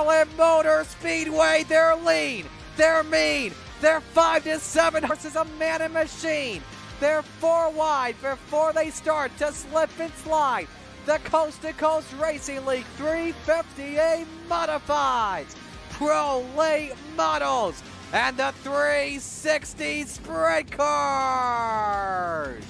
Charlotte Motor Speedway. They're lean, they're mean, they're 5 to 7 horses, a man and machine. They're 4 wide before they start to slip and slide. The Coast to Coast Racing League 350A Modifieds, Pro Late Models, and the 360 Sprint Cars.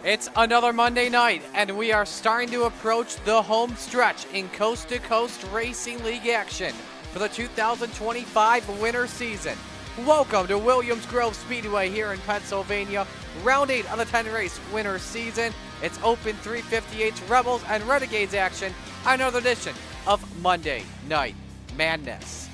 It's another Monday night, and we are starting to approach the home stretch in Coast to Coast Racing League action for the 2025 winter season. Welcome to Williams Grove Speedway here in Pennsylvania. Round 8 of the 10-race winter season. It's open 358 Rebels and Renegades action. Another edition of Monday Night Madness.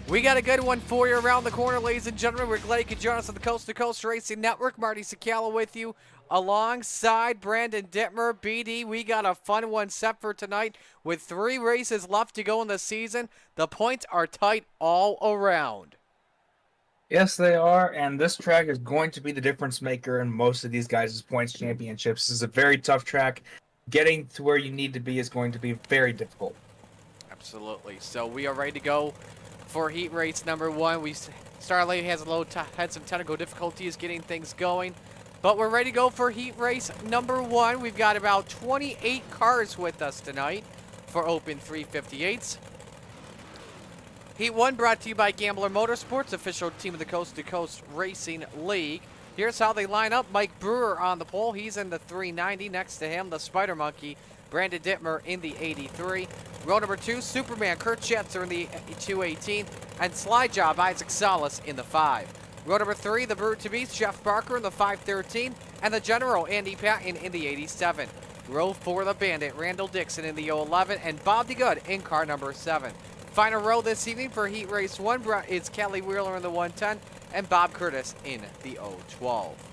We got a good one for you around the corner, ladies and gentlemen. We're glad you could join us on the Coast to Coast Racing Network. Marty Sakala with you alongside Brandon Dittmer. BD, we got a fun one set for tonight with 3 races left to go in the season. The points are tight all around. Yes, they are, and this track is going to be the difference maker in most of these guys' points championships. This is a very tough track. Getting to where you need to be is going to be very difficult. Absolutely. So we are ready to go for heat race number 1. Starlight has had some technical difficulties getting things going, but we're ready to go for heat race number 1. We've got about 28 cars with us tonight for Open 358s. Heat 1 brought to you by Gambler Motorsports, official team of the Coast to Coast Racing League. Here's how they line up. Mike Brewer on the pole. He's in the 390. Next to him, the Spider Monkey, Brandon Dittmer in the 83. Row number 2, Superman Kurt Schatzer in the 218. And Slide Job Isaac Salas in the 5. Row number 3, the Brute to Beast, Jeff Barker in the 513. And the General, Andy Patton in the 87. Row 4, the Bandit, Randall Dixon in the 011. And Bob DeGood in car number 7. Final row this evening for Heat Race 1 is Kelly Wheeler in the 110 and Bob Curtis in the 012.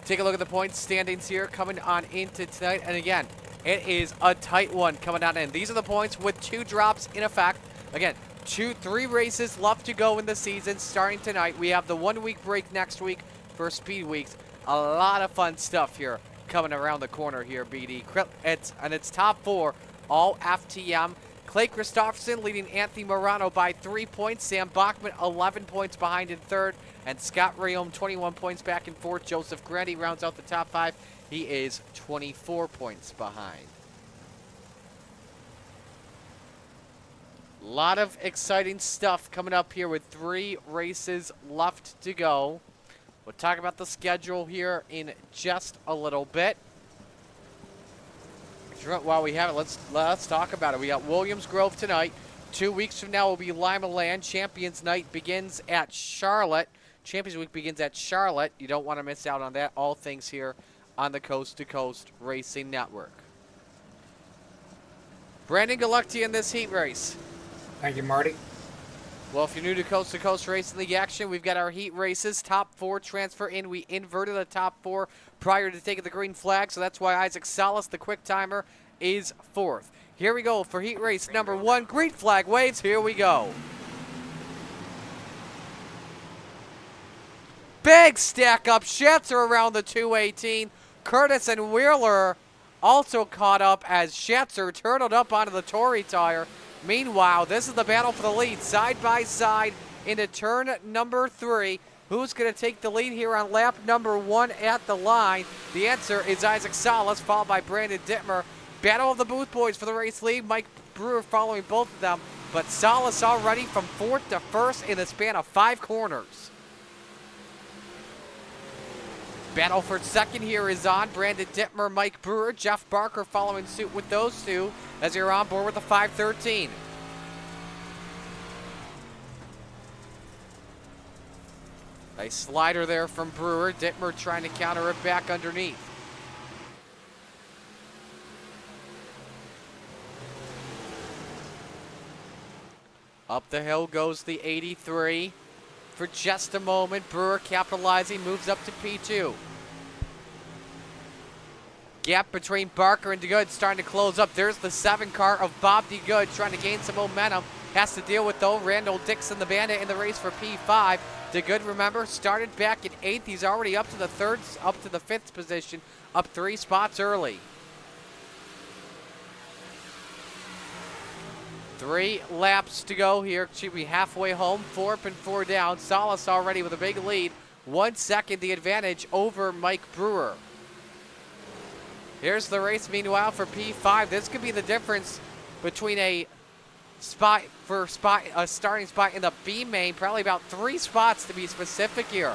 Take a look at the point standings here coming on into tonight. And again, it is a tight one coming on in. These are the points with 2 drops in effect. Again, 3 races left to go in the season starting tonight. We have the 1 week break next week for Speed Weeks. A lot of fun stuff here coming around the corner here, BD. It's top 4, all FTM. Clay Christopherson leading Anthony Morano by 3 points. Sam Bachman 11 points behind in third. And Scott Rayom 21 points back in fourth. Joseph Grandi rounds out the top 5. He is 24 points behind. A lot of exciting stuff coming up here with 3 races left to go. We'll talk about the schedule here in just a little bit. While we have it, let's talk about it. We got Williams Grove tonight. 2 weeks from now will be Lima Land. Champions Night begins at Charlotte. Champions Week begins at Charlotte. You don't want to miss out on that. All things here on the Coast to Coast Racing Network. Brandon, good luck to you in this heat race. Thank you, Marty. Well, if you're new to Coast Racing League action, we've got our heat races. Top 4 transfer in. We inverted the top 4 prior to taking the green flag, so that's why Isaac Salas, the quick timer, is 4th. Here we go for heat race number 1. Green flag waves. Here we go. Big stack up. Schatzer around the 218. Curtis and Wheeler also caught up as Schatzer turtled up onto the Tory tire. Meanwhile, this is the battle for the lead, side by side into turn number 3. Who's going to take the lead here on lap number 1 at the line? The answer is Isaac Salas, followed by Brandon Dittmer. Battle of the Booth Boys for the race lead. Mike Brewer following both of them, but Salas already from 4th to 1st in the span of 5 corners. Battle for second here is on. Brandon Dittmer, Mike Brewer, Jeff Barker following suit with those two as you're on board with the 513. Nice slider there from Brewer. Dittmer trying to counter it back underneath. Up the hill goes the 83. For just a moment, Brewer capitalizing, moves up to P2. Gap between Barker and DeGood starting to close up. There's the 7 car of Bob DeGood trying to gain some momentum. Has to deal with, though, Randall Dixon, the bandit, in the race for P5. DeGood, remember, started back in 8th. He's already up to the 5th position, up 3 spots early. 3 laps to go here. Should be halfway home. 4 up and 4 down. Salas already with a big lead. 1 second the advantage over Mike Brewer. Here's the race, meanwhile, for P5. This could be the difference between a starting spot in the B main. Probably about 3 spots to be specific here.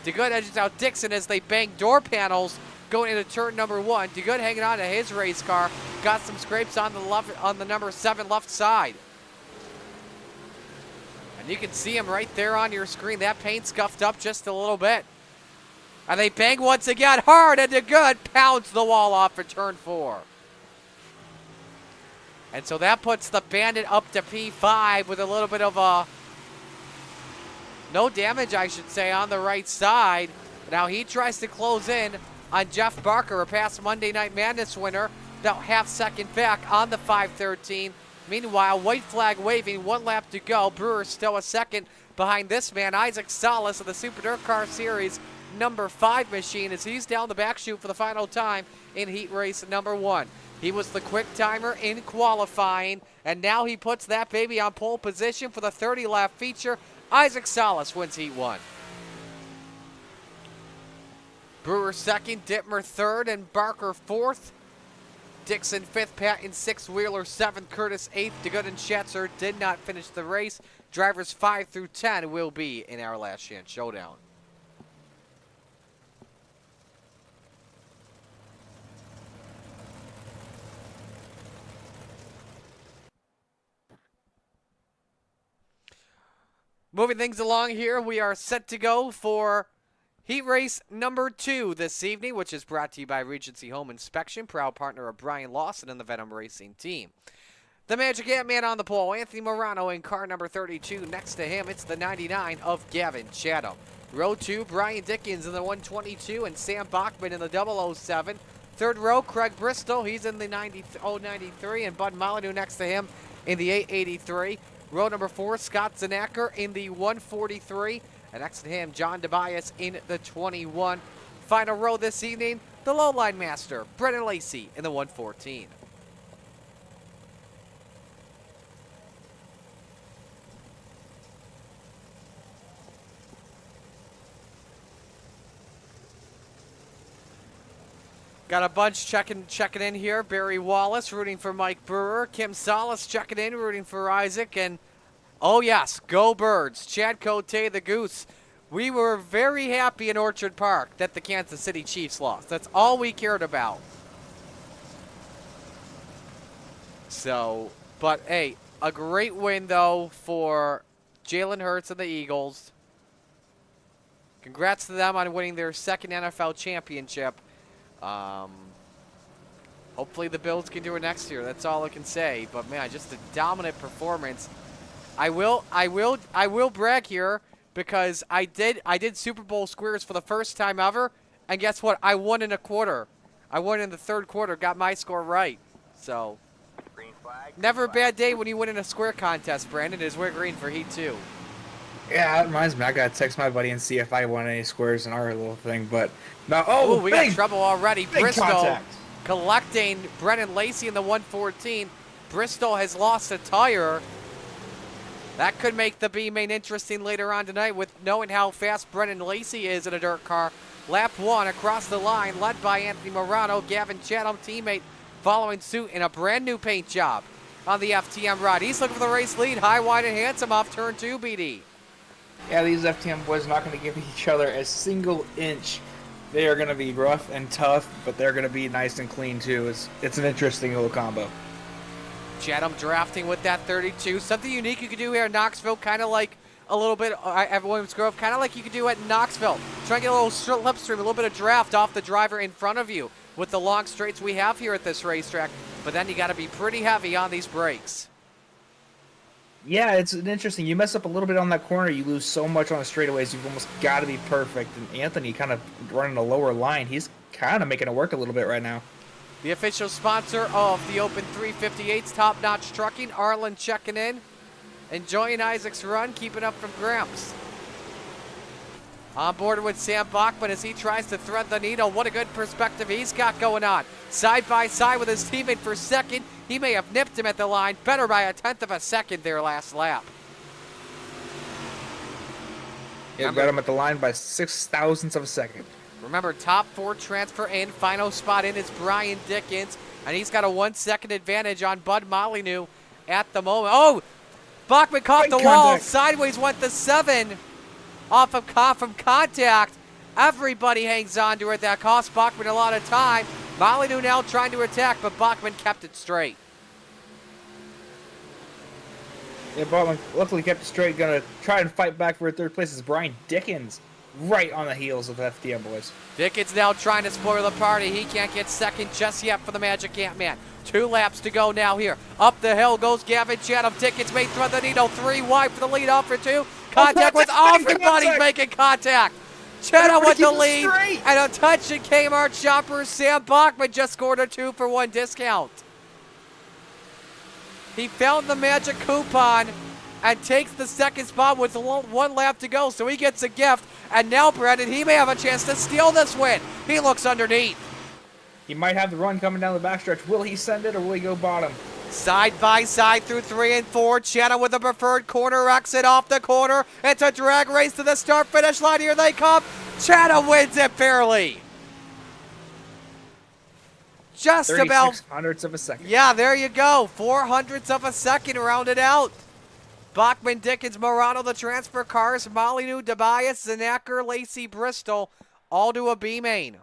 DeGood edges out Dixon as they bang door panels going into turn number 1. DeGood hanging on to his race car. Got some scrapes on the number 7 left side. And you can see him right there on your screen. That paint scuffed up just a little bit. And they bang once again hard, and DeGood pounds the wall off for turn 4. And so that puts the Bandit up to P5 with a little bit of no damage, I should say, on the right side. Now he tries to close in on Jeff Barker, a past Monday Night Madness winner, about half second back on the 513. Meanwhile, white flag waving, 1 lap to go. Brewer still a second behind this man, Isaac Salas of the Super Dirt Car Series number 5 machine, as he's down the back chute for the final time in heat race number 1. He was the quick timer in qualifying, and now he puts that baby on pole position for the 30-lap feature. Isaac Salas wins heat 1. Brewer 2nd, Dittmer 3rd, and Barker 4th. Dixon 5th, Patton 6th, Wheeler 7th, Curtis 8th. DeGood and Schatzer did not finish the race. Drivers 5 through 10 will be in our last chance showdown. Moving things along here, we are set to go for heat race number 2 this evening, which is brought to you by Regency Home Inspection, proud partner of Brian Lawson and the Venom Racing team. The Magic Ant-Man on the pole, Anthony Morano in car number 32. Next to him, it's the 99 of Gavin Chatham. Row 2, Brian Dickens in the 122 and Sam Bachman in the 007. Third row, Craig Bristol, he's in the 093, and Bud Molyneux next to him in the 883. Row number 4, Scott Zanacker in the 143. And next to him, John Tobias in the 21. Final row this evening, the low line master, Brennan Lacey in the 114. Got a bunch checking in here. Barry Wallace rooting for Mike Brewer. Kim Salas checking in, rooting for Isaac. And, oh yes, go Birds. Chad Cote, the Goose. We were very happy in Orchard Park that the Kansas City Chiefs lost. That's all we cared about. So, but hey, a great win, though, for Jalen Hurts and the Eagles. Congrats to them on winning their second NFL championship. Hopefully the Bills can do it next year. That's all I can say. But man, just a dominant performance. I will brag here because I did Super Bowl squares for the first time ever, and guess what? I won in a quarter. I won in the third quarter, got my score right. So never a bad day when you win in a square contest, Brandon. It is we're green for Heat 2. Yeah, that reminds me. I gotta text my buddy and see if I won any squares in our little thing. But no, we got trouble already. Bristol contact. Collecting Brennan Lacey in the 114. Bristol has lost a tire. That could make the B main interesting later on tonight with knowing how fast Brennan Lacey is in a dirt car. Lap 1 across the line, led by Anthony Morano. Gavin Chatham, teammate, following suit in a brand new paint job on the FTM rod. He's looking for the race lead. High, wide, and handsome off turn 2, BD. Yeah, these FTM boys are not going to give each other a single inch. They are going to be rough and tough, but they're going to be nice and clean too. It's an interesting little combo. Chatham drafting with that 32. Something unique you could do here in Knoxville, kind of like a little bit at Williams Grove, kind of like you could do at Knoxville. Try and get a little slipstream, a little bit of draft off the driver in front of you with the long straights we have here at this racetrack. But then you got to be pretty heavy on these brakes. Yeah, it's interesting. You mess up a little bit on that corner, you lose so much on the straightaways. You've almost got to be perfect. And Anthony kind of running a lower line. He's kind of making it work a little bit right now. The official sponsor of the Open 358's Top Notch Trucking, Arlen checking in. Enjoying Isaac's run, keeping up from Gramps. On board with Sam Bachman as he tries to thread the needle. What a good perspective he's got going on. Side by side with his teammate for second. He may have nipped him at the line, better by 1/10 of a second there last lap. Yeah, got him at the line by 0.006 of a second. Remember, top 4 transfer in. Final spot in is Brian Dickens, and he's got a 1 second advantage on Bud Molyneux at the moment. Oh, Bachman caught the wall. Sideways went the 7 off of from contact. Everybody hangs on to it. That cost Bachman a lot of time. Molyneux now trying to attack, but Bachman kept it straight. Yeah, Bachman luckily kept it straight. Gonna try and fight back for a third place is Brian Dickens, right on the heels of FTM boys. Dickens now trying to spoil the party. He can't get second just yet for the Magic Ant-Man. 2 laps to go now here. Up the hill goes Gavin Chatham. Dickens may thread the needle. 3 wide for the lead off for 2. Contact with everybody making contact. Chatham with the lead. And a touch at Kmart Shoppers. Sam Bachman just scored a 2-for-1 discount. He found the magic coupon and takes the second spot with 1 lap to go. So he gets a gift. And now, Brandon, he may have a chance to steal this win. He looks underneath. He might have the run coming down the backstretch. Will he send it or will he go bottom? Side by side through 3 and 4. Chatham with a preferred corner exit off the corner. It's a drag race to the start-finish line. Here they come. Chatham wins it fairly. Just about 36 of a second. Yeah, there you go. 400ths of a second rounded out. Bachman, Dickens, Morano, the transfer cars, Molyneux, Tobias, Zanacker, Lacey, Bristol, all to a B main.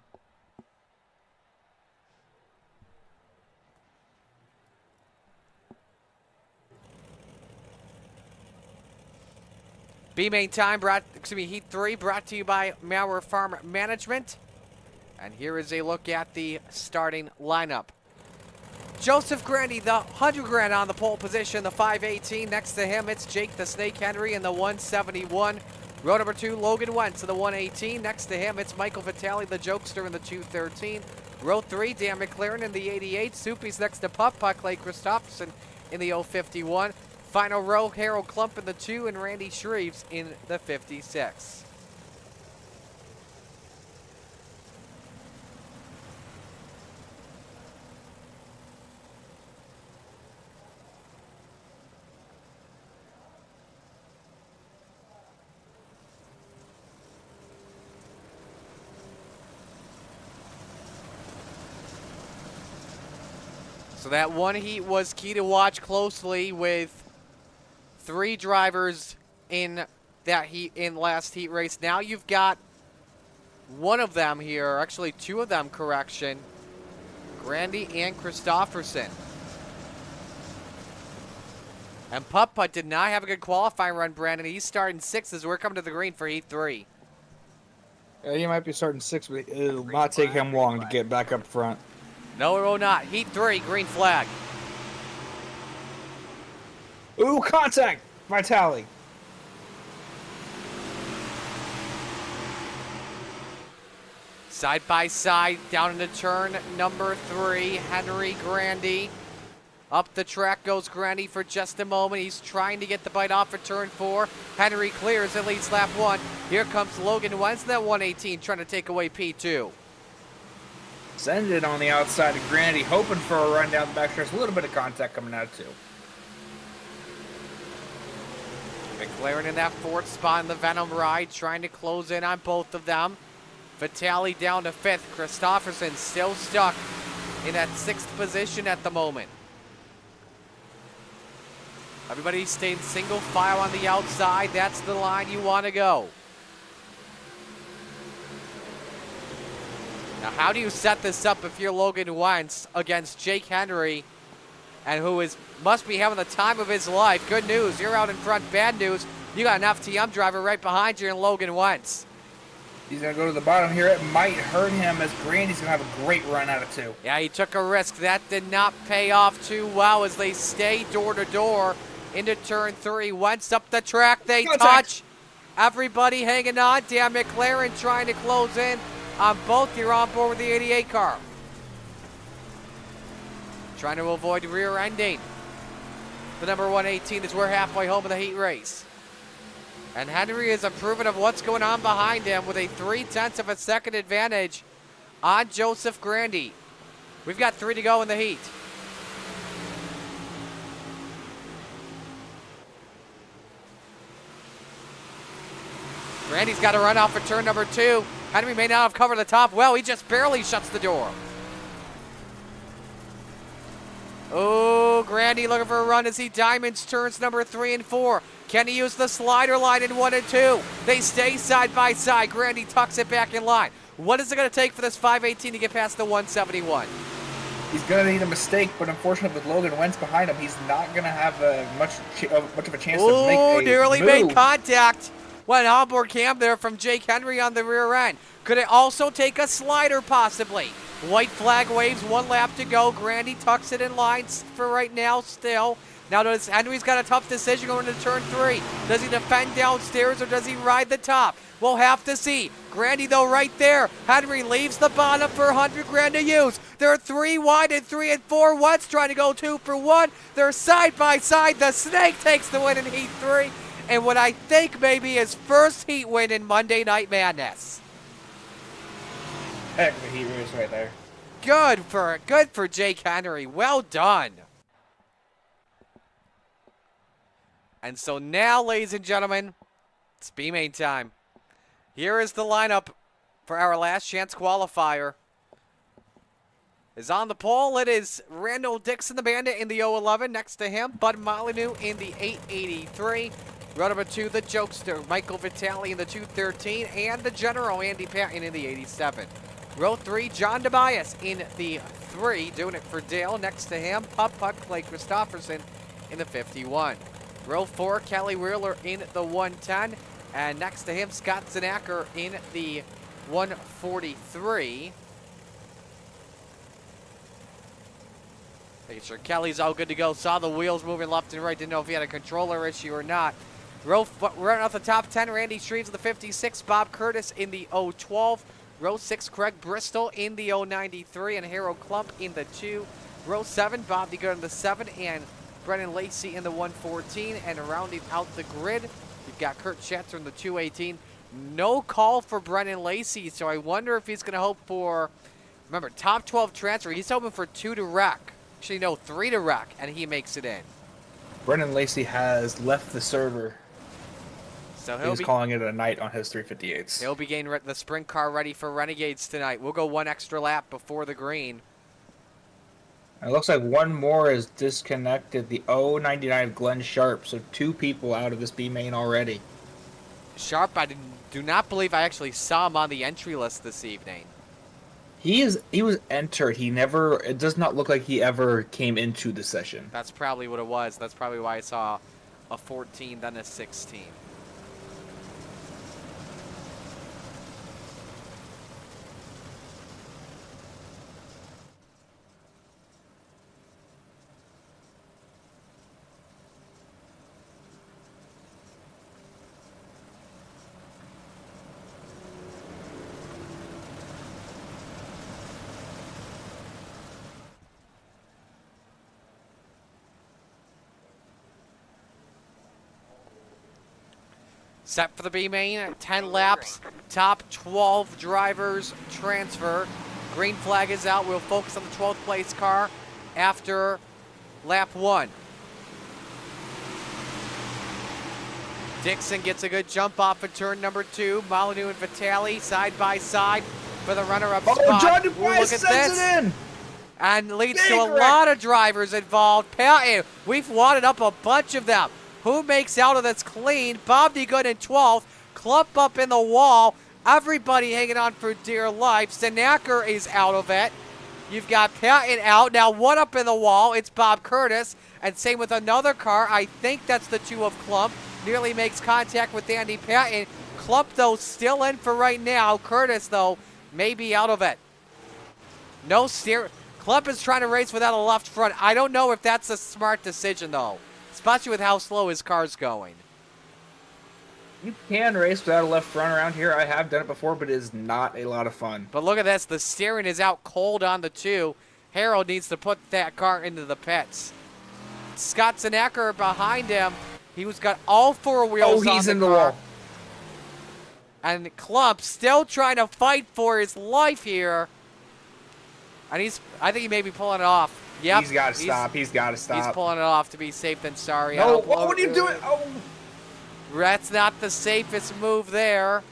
B main time Heat 3 brought to you by Maurer Farm Management. And here is a look at the starting lineup. Joseph Grandy, the 100 grand on the pole position, the 518. Next to him, it's Jake the Snake Henry in the 171. Row number 2, Logan Wentz in the 118. Next to him, it's Michael Vitale, the Jokester in the 213. Row 3, Dan McLaren in the 88. Soupy's next to Puck Clay Christopherson in the 051. Final row, Harold Klump in the 2 and Randy Shreves in the 56. So that one heat was key to watch closely with 3 drivers in that heat in last heat race. Now you've got one of them here, actually 2 of them, correction. Grandy and Christofferson. And Putt Putt did not have a good qualifying run, Brandon. He's starting 6th as we're coming to the green for heat 3. He might be starting 6th, but it'll not take him long to get back up front. No, it will not. Heat 3, green flag. Ooh, contact! Vitali. Side by side, down into turn number 3, Henry Grandy. Up the track goes Grandy for just a moment. He's trying to get the bite off for turn 4. Henry clears and leads lap 1. Here comes Logan Wentz, that 118, trying to take away P2. Send it on the outside of Grandy, hoping for a run down the backstretch. A little bit of contact coming out too. McLaren in that 4th spot in the Venom ride, trying to close in on both of them. Vitali down to 5th. Christofferson still stuck in that 6th position at the moment. Everybody staying single file on the outside. That's the line you want to go. Now, how do you set this up if you're Logan Wentz against Jake Henry, and who must be having the time of his life? Good news, you're out in front. Bad news, you got an FTM driver right behind you in Logan Wentz. He's going to go to the bottom here. It might hurt him as Grandy's going to have a great run out of 2. Yeah, he took a risk. That did not pay off too well as they stay door to door into turn 3. Wentz up the track, they touch. Everybody hanging on. Dan McLaren trying to close in on both. You're on board with the 88 car. Trying to avoid rear ending. The number 118 as we're halfway home of the heat race. And Henry is improving of what's going on behind him with a 0.3 of a second advantage on Joseph Grandy. We've got 3 to go in the heat. Grandy's got to run out for turn number 2. Henry may not have covered the top well. He just barely shuts the door. Oh, Grandy looking for a run as he diamonds turns number 3 and 4. Can he use the slider line in 1 and 2? They stay side by side. Grandy tucks it back in line. What is it going to take for this 518 to get past the 171? He's going to need a mistake, but unfortunately with Logan Wentz behind him, he's not going to have much of a chance to make a nearly move. made contact. Went onboard cam there from Jake Henry on the rear end. Could it also take a slider possibly? White flag waves, 1 lap to go. Grandy tucks it in line for right now still. Now Henry's got a tough decision going into turn 3. Does he defend downstairs or does he ride the top? We'll have to see. Grandy though right there. Henry leaves the bottom for 100 grand to use. They're 3 wide and 3 and 4. Wentz trying to go 2 for 1. They're side by side. The Snake takes the win in heat 3. And what I think may be his first heat win in Monday Night Madness. Heck of a heat race right there. Good for Jake Henry. Well done. And so now, ladies and gentlemen, it's B-Main time. Here is the lineup for our last chance qualifier. Is on the pole, it is Randall Dixon, the Bandit, in the 011. Next to him, Bud Molyneux in the 883. Row number 2, the Jokester, Michael Vitali in the 213. And the General, Andy Patton, in the 87. Row 3, John Tobias in the 3, doing it for Dale. Next to him, Putt Putt, Clay Christofferson in the 51. Row 4, Kelly Wheeler in the 110. And next to him, Scott Zanacker in the 143. Making sure Kelly's all good to go. Saw the wheels moving left and right. Didn't know if he had a controller issue or not. Running off the top 10, Randy Streves in the 56. Bob Curtis in the 012. Row 6, Craig Bristol in the 093. And Harold Klump in the 2. Row 7, Bob DeGood in the 7. And Brennan Lacey in the 114. And rounding out the grid, you've got Kurt Schatzer in the 218. No call for Brennan Lacey, so I wonder if he's going to hope for, remember, top 12 transfer. He's hoping for 2 to wreck. Actually, no, 3 to wreck, and he makes it in. Brennan Lacey has left the server. So he's calling it a night on his 358s. He'll be getting the sprint car ready for Renegades tonight. We'll go 1 extra lap before the green. It looks like one more is disconnected. The 099 of Glenn Sharp. So 2 people out of this B main already. Sharp, do not believe I actually saw him on the entry list this evening. He was entered. He never. It does not look like he ever came into the session. That's probably what it was. That's probably why I saw a 14, then a 16. Set for the B main, 10 laps, top 12 drivers transfer. Green flag is out. We'll focus on the 12th place car after lap 1. Dixon gets a good jump off of turn number 2. Molyneux and Vitale side by side for the runner-up spot. John Ooh, DeBrice look at sends this. it in. And leads Big to a wreck. lot of drivers involved. Patton, we've wadded up a bunch of them. Who makes out of this clean? Bobby Good in 12th. Clump up in the wall. Everybody hanging on for dear life. Sinacker is out of it. You've got Patton out. Now one up in the wall. It's Bob Curtis. And same with another car. I think that's the 2 of Clump. Nearly makes contact with Andy Patton. Clump, though, still in for right now. Curtis, though, may be out of it. No steer. Clump is trying to race without a left front. I don't know if that's a smart decision, though. Especially with how slow his car's going. You can race without a left front around here. I have done it before, but it is not a lot of fun. But look at this. The steering is out cold on the 2. Harold needs to put that car into the pits. Scott Sinacker behind him. He's got all 4 wheels on he's the in the car. wall. And Clump still trying to fight for his life here. And I think he may be pulling it off. Yep. He's got to stop. He's got to stop. He's pulling it off to be safe than sorry. No, what are you doing? Oh. That's not the safest move there.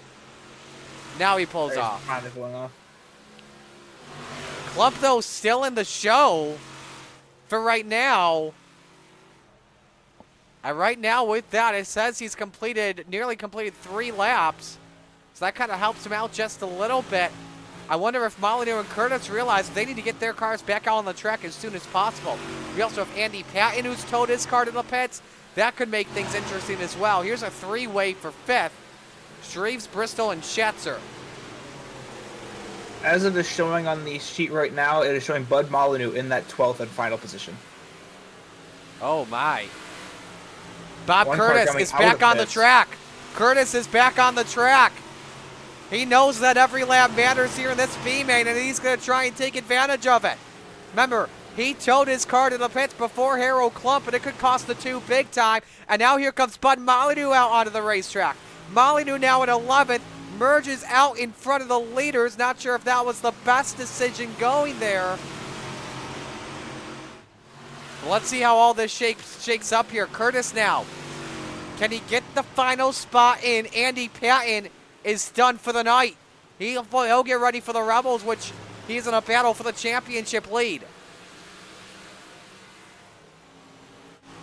Now he pulls off. Kind of pulling off. Clump, though, still in the show for right now. And right now with that, it says he's nearly completed 3 laps. So that kind of helps him out just a little bit. I wonder if Molyneux and Curtis realize they need to get their cars back out on the track as soon as possible. We also have Andy Patton, who's towed his car to the pits. That could make things interesting as well. Here's a 3-way for 5th. Shreves, Bristol, and Schatzer. As it is showing on the sheet right now, it is showing Bud Molyneux in that 12th and final position. Oh, my. Bob One car Curtis coming is out back of on the pits. track. Curtis is back on the track. He knows that every lap matters here in this B-main, and he's going to try and take advantage of it. Remember, he towed his car to the pits before Harold Clump, and it could cost the 2 big time. And now here comes Bud Molyneux out onto the racetrack. Molyneux now in 11th, merges out in front of the leaders. Not sure if that was the best decision going there. Let's see how all this shakes up here. Curtis now. Can he get the final spot in? Andy Patton is done for the night. He'll get ready for the Rebels, which he's in a battle for the championship lead.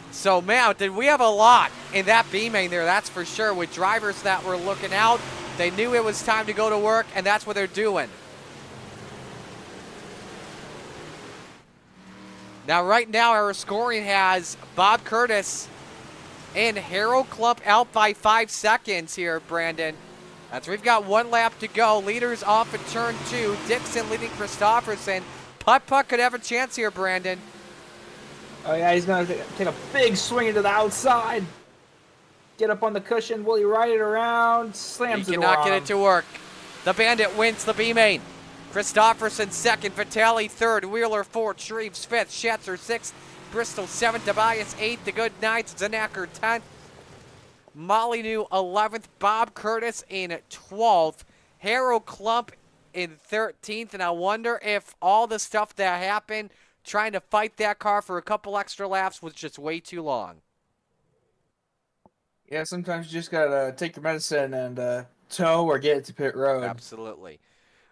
So, man, did we have a lot in that B-main there, that's for sure, with drivers that were looking out. They knew it was time to go to work, and that's what they're doing. Now, right now, our scoring has Bob Curtis and Harold Clump out by 5 seconds here, Brandon. We've got 1 lap to go. Leaders off at turn 2. Dixon leading Christopherson. Putt could have a chance here, Brandon. Oh, yeah, he's going to take a big swing into the outside. Get up on the cushion. Will he ride it around? Slams He it cannot around. get it to work. The Bandit wins the B-main. Christopherson 2nd, Vitale 3rd, Wheeler 4th, Shreves 5th, Schatzer 6th, Bristol 7th, Tobias 8th, The Good Knights, Zanacker 10th, Molyneux 11th, Bob Curtis in 12th, Harold Clump in 13th, and I wonder if all the stuff that happened trying to fight that car for a couple extra laps was just way too long. Yeah, sometimes you just got to take your medicine and tow or get it to pit road. Absolutely.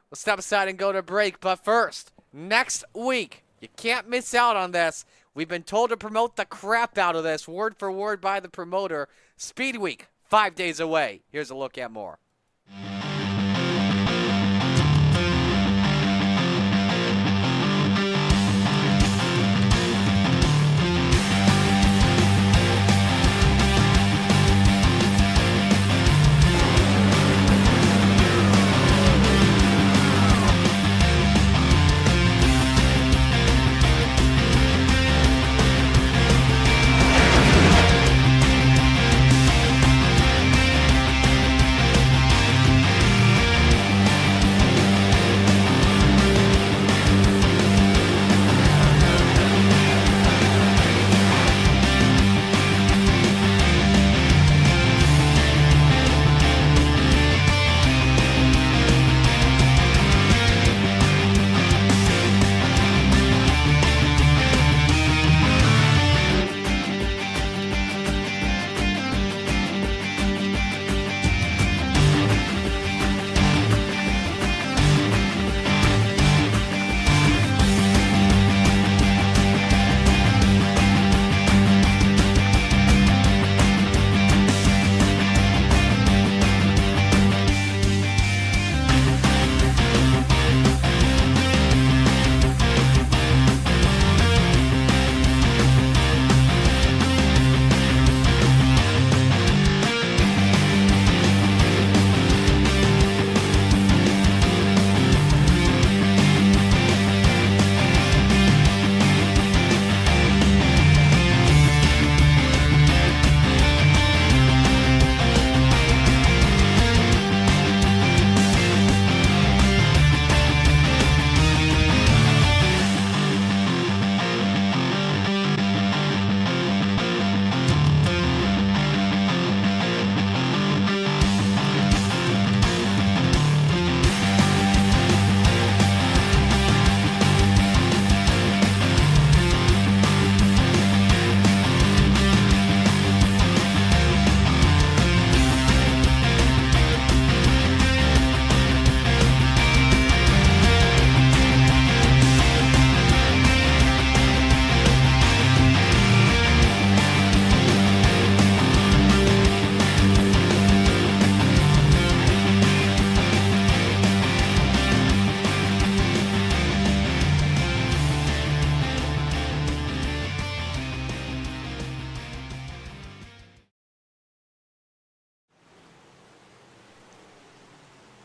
We'll step aside and go to break, but first, next week, You can't miss out on this. We've been told to promote the crap out of this, word for word by the promoter. Speed Week, 5 days away. Here's a look at more.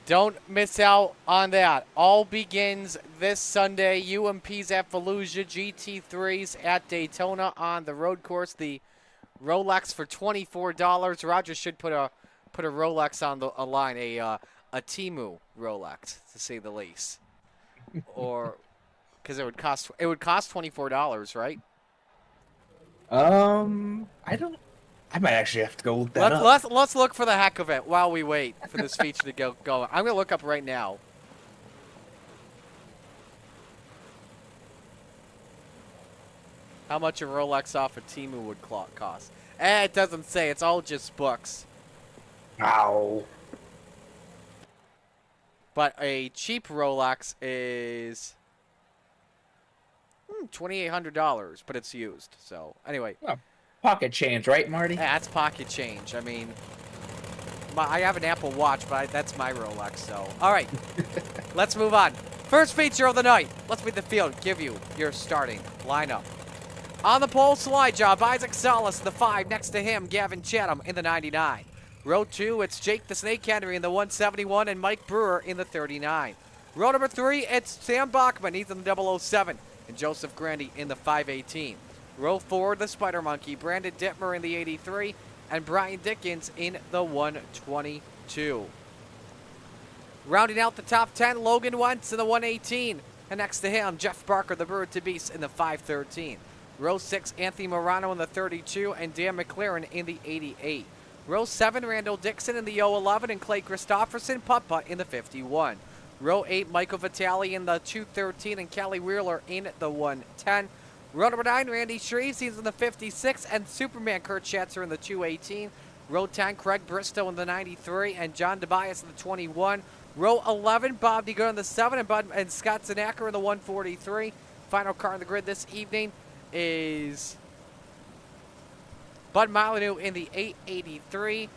Don't miss out on that. All begins this Sunday. UMP's at Fallujah, GT3's at Daytona on the road course. The Rolex for $24. Roger should put a Rolex on the line, a Temu Rolex to say the least, or because it would cost $24, right? I don't. I might actually have to go look that up. Let's look for the heck of it while we wait for this feature to go going. I'm gonna look up right now. How much a Rolex off a Temu would cost? It doesn't say. It's all just books. Ow. But a cheap Rolex is $2,800, but it's used. So anyway. Oh, pocket change, right, Marty? Yeah, that's pocket change. I mean, I have an Apple Watch, but that's my Rolex. So all right, let's move on. First feature of the night. Let's meet the field. Give you your starting lineup. On the pole, slide job, Isaac Salas in the 5. Next to him, Gavin Chatham in the 99. Row 2, it's Jake the Snake Henry in the 171 and Mike Brewer in the 39. Row number 3, it's Sam Bachman, he's in the 007, and Joseph Grandy in the 518. Row 4, the Spider Monkey, Brandon Dittmer in the 83, and Brian Dickens in the 122. Rounding out the top 10, Logan Wentz in the 118, and next to him, Jeff Barker, the Bird to Beast in the 513. Row 6, Anthony Morano in the 32, and Dan McLaren in the 88. Row 7, Randall Dixon in the 011, and Clay Christopherson, putt-putt in the 51. Row 8, Michael Vitale in the 213, and Callie Wheeler in the 110. Row number 9, Randy Shreves, he's in the 56, and Superman Kurt Schatzer in the 218. Row 10, Craig Bristow in the 93, and John Tobias in the 21. Row 11, Bob DeGood in the 7, and Scott Zanacker in the 143. final car on the grid this evening is Bud Molyneux in the 883.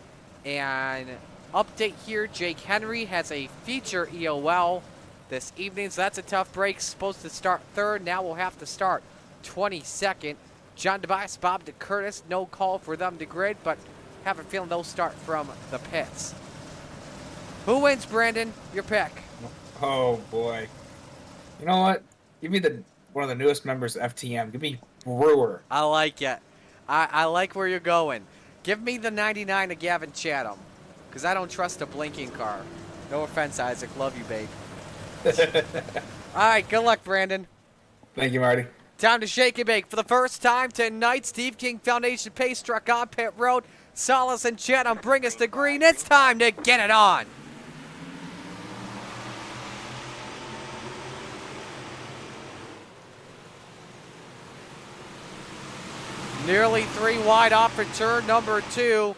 And update here, Jake Henry has a feature EOL this evening, so that's a tough break. Supposed to start third, now we'll have to start 22nd. John Tobias, Bob DeCurtis, no call for them to grid, but have a feeling they'll start from the pits. Who wins, Brandon? Your pick. Oh boy. You know what? Give me one of the newest members of FTM. Give me Brewer. I like it. I like where you're going. Give me the 99 of Gavin Chatham, because I don't trust a blinking car. No offense, Isaac. Love you, babe. All right, good luck, Brandon. Thank you, Marty. Time to shake and bake. For the first time tonight, Steve King Foundation Pace Truck on pit road. Salas and Chatham bring us to green. It's time to get it on. Nearly 3 wide off for turn number 2.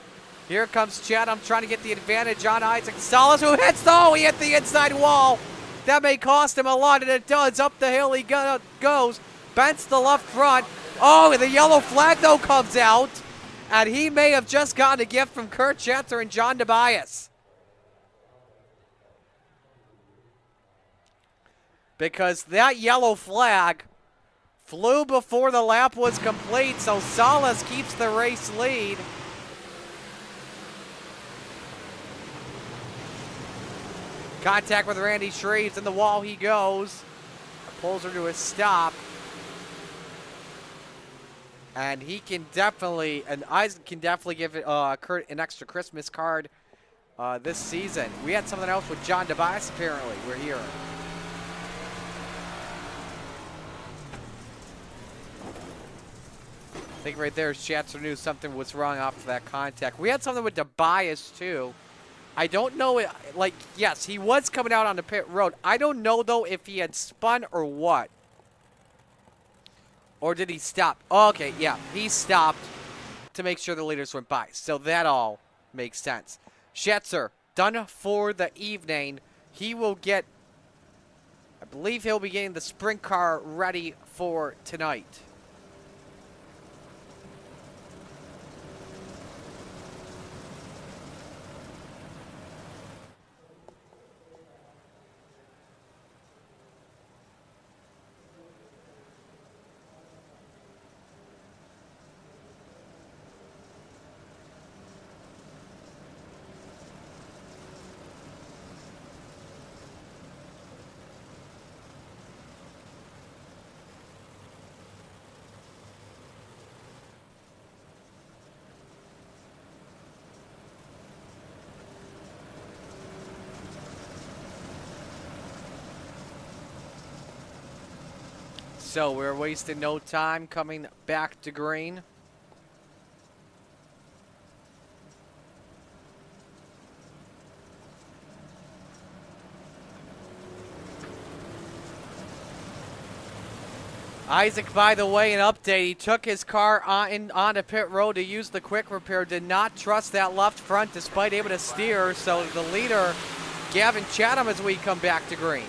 Here comes Chatham trying to get the advantage on Isaac Salas, who hits, he hit the inside wall. That may cost him a lot, and it does. Up the hill he goes. Bents the left front. Oh, the yellow flag, though, comes out. And he may have just gotten a gift from Kurt Schetzer and John Tobias. Because that yellow flag flew before the lap was complete, so Salas keeps the race lead. Contact with Randy Shreves, in the wall he goes. Pulls her to a stop. And he can definitely, and Isaac can definitely give Kurt an extra Christmas card this season. We had something else with John Tobias, apparently, we're hearing. I think right there, Schatzer knew something was wrong after that contact. We had something with Tobias, too. I don't know, yes, he was coming out on the pit road. I don't know, though, if he had spun or what. Or did he stop? Oh, okay, yeah, he stopped to make sure the leaders went by. So that all makes sense. Schatzer, done for the evening. He will get, I believe he'll be getting the sprint car ready for tonight. So we're wasting no time coming back to green. Isaac, by the way, an update. He took his car onto pit road to use the quick repair. Did not trust that left front despite able to steer. So the leader, Gavin Chatham, as we come back to green.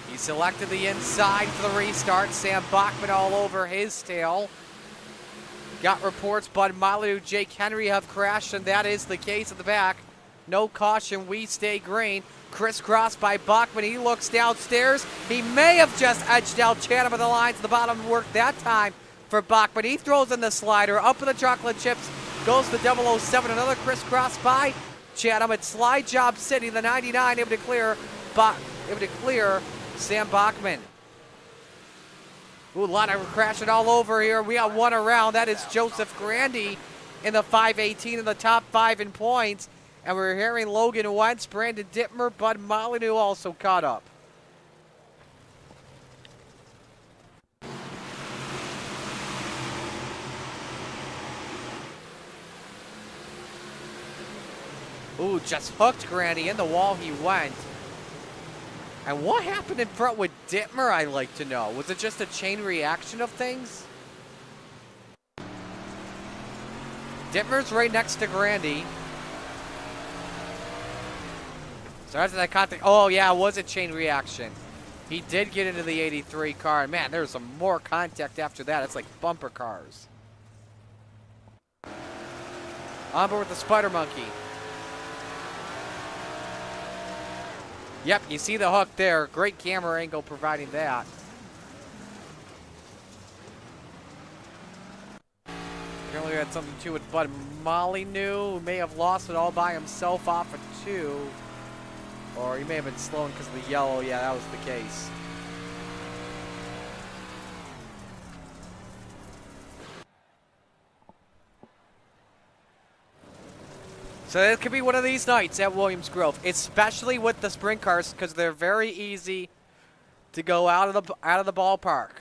He selected the inside for the restart. Sam Bachman all over his tail. Got reports Bud Molyneux, Jake Henry have crashed, and that is the case at the back. No caution, we stay green. Crisscrossed by Bachman, he looks downstairs. He may have just edged out Chatham at the lines. The bottom worked that time for Bachman. He throws in the slider, up in the chocolate chips, goes to 007. Another crisscross by Chatham at Slide Job City. The 99 able to clear Sam Bachman. Ooh, a lot of crashing all over here. We got one around. That is Joseph Grandy in the 518 in the top 5 in points. And we're hearing Logan Wentz, Brandon Dittmer, Bud Molyneux also caught up. Ooh, just hooked Grandy. In the wall he went. And what happened in front with Dittmer, I'd like to know. Was it just a chain reaction of things? Dittmer's right next to Grandy. So after that contact, oh yeah, it was a chain reaction. He did get into the 83 car, and man, there's some more contact after that. It's like bumper cars. On board with the Spider Monkey. Yep, you see the hook there. Great camera angle providing that. Apparently we had something to it, but Molyneux may have lost it all by himself off of 2. Or he may have been slowing because of the yellow. Yeah, that was the case. So it could be one of these nights at Williams Grove, especially with the sprint cars, because they're very easy to go out of the ballpark.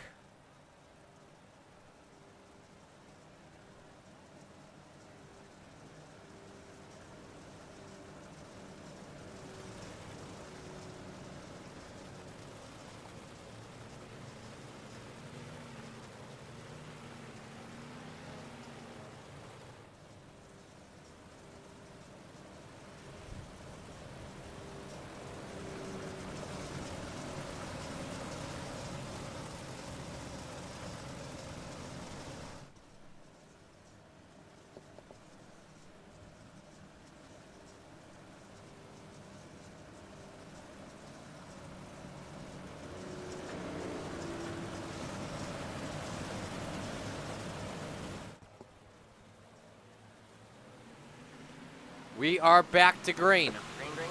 We are back to green. Green.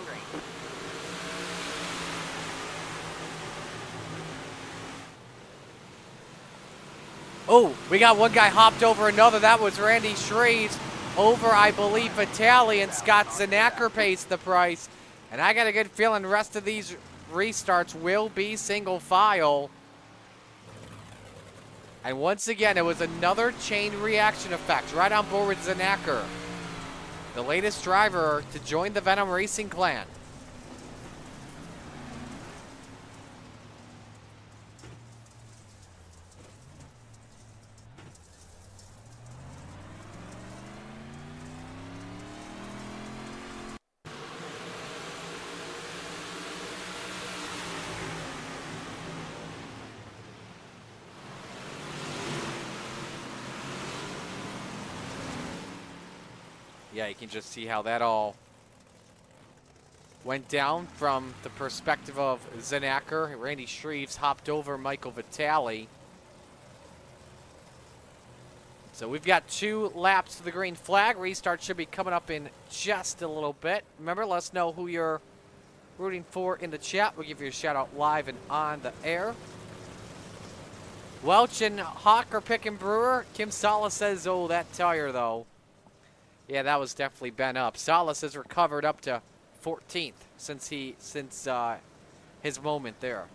Oh, we got one guy hopped over another. That was Randy Shreves over, I believe, Vitale, and Scott Zanacker pays the price. And I got a good feeling the rest of these restarts will be single file. And once again, it was another chain reaction effect right on board with Zanacker, the latest driver to join the Venom Racing clan. Yeah, you can just see how that all went down from the perspective of Zanacker. Randy Shreves hopped over Michael Vitale. So we've got 2 laps to the green flag. Restart should be coming up in just a little bit. Remember, let us know who you're rooting for in the chat. We'll give you a shout out live and on the air. Welch and Hawk are picking Brewer. Kim Salas says, oh, that tire though. Yeah, that was definitely bent up. Salas has recovered up to 14th since his moment there.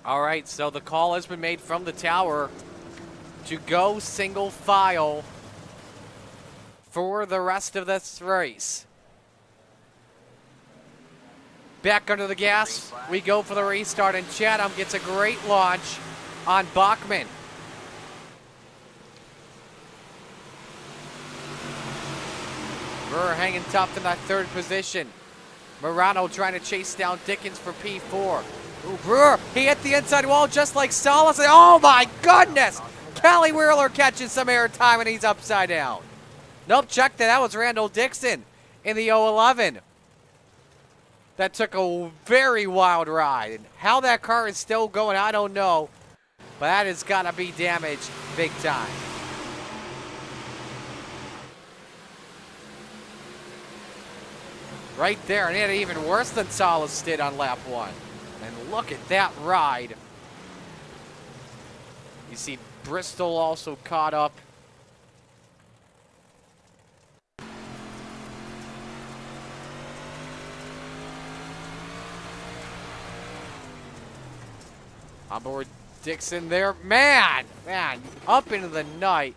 All right, so the call has been made from the tower to go single file for the rest of this race. Back under the gas, we go for the restart, and Chatham gets a great launch on Bachman. Brewer hanging tough in that 3rd position. Morano trying to chase down Dickens for P4. Ooh, Brewer, he hit the inside wall just like Salas. Oh my goodness! Kelly Wheeler catching some airtime and he's upside down. Nope, check that. That was Randall Dixon in the 011. That took a very wild ride. And how that car is still going, I don't know. But that has got to be damaged big time. right there, and he had it even worse than Salas did on lap 1. And look at that ride. You see Bristol also caught up. Onboard Dixon there. Man, up into the night.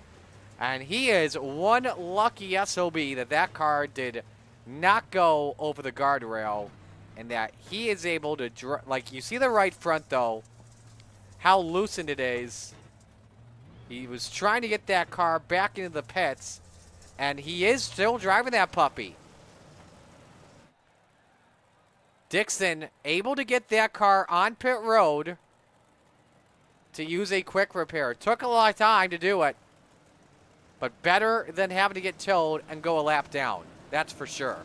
And he is one lucky SOB that car did not go over the guardrail. And that he is able to, like, you see the right front, though, how loosened it is. He was trying to get that car back into the pits. And he is still driving that puppy. Dixon able to get that car on pit road to use a quick repair. Took a lot of time to do it, but better than having to get towed and go a lap down. That's for sure.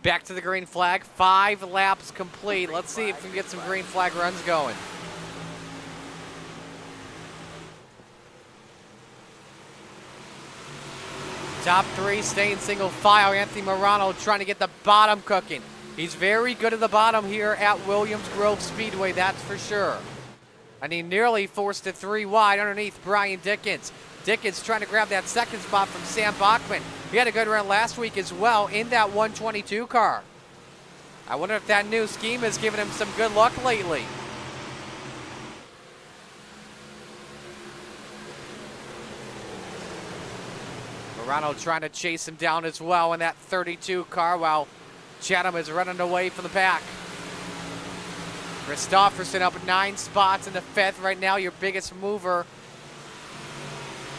Back to the green flag. 5 laps complete. Let's see if we can get some green flag runs going. Top 3 staying single file. Anthony Morano trying to get the bottom cooking. He's very good at the bottom here at Williams Grove Speedway, that's for sure. And he nearly forced it 3 wide underneath Brian Dickens. Dickens trying to grab that second spot from Sam Bachman. He had a good run last week as well in that 122 car. I wonder if that new scheme has given him some good luck lately. Morano trying to chase him down as well in that 32 car while Chatham is running away from the pack. Christofferson up 9 spots in the 5th. Right now, your biggest mover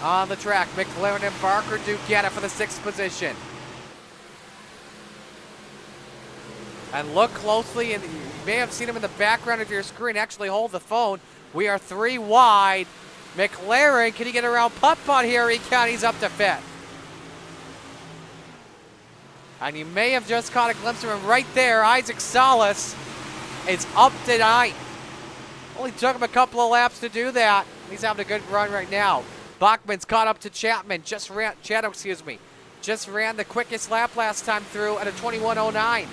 on the track. McLaren and Barker do get it for the 6th position. And look closely, and you may have seen him in the background of your screen. Actually, hold the phone. We are 3 wide. McLaren, can he get around putt-putt here? He can. He's up to 5th. And you may have just caught a glimpse of him right there. Isaac Salas is up to 9th. Only took him a couple of laps to do that. He's having a good run right now. Bachman's caught up to Chatham, just ran the quickest lap last time through at a 21:09.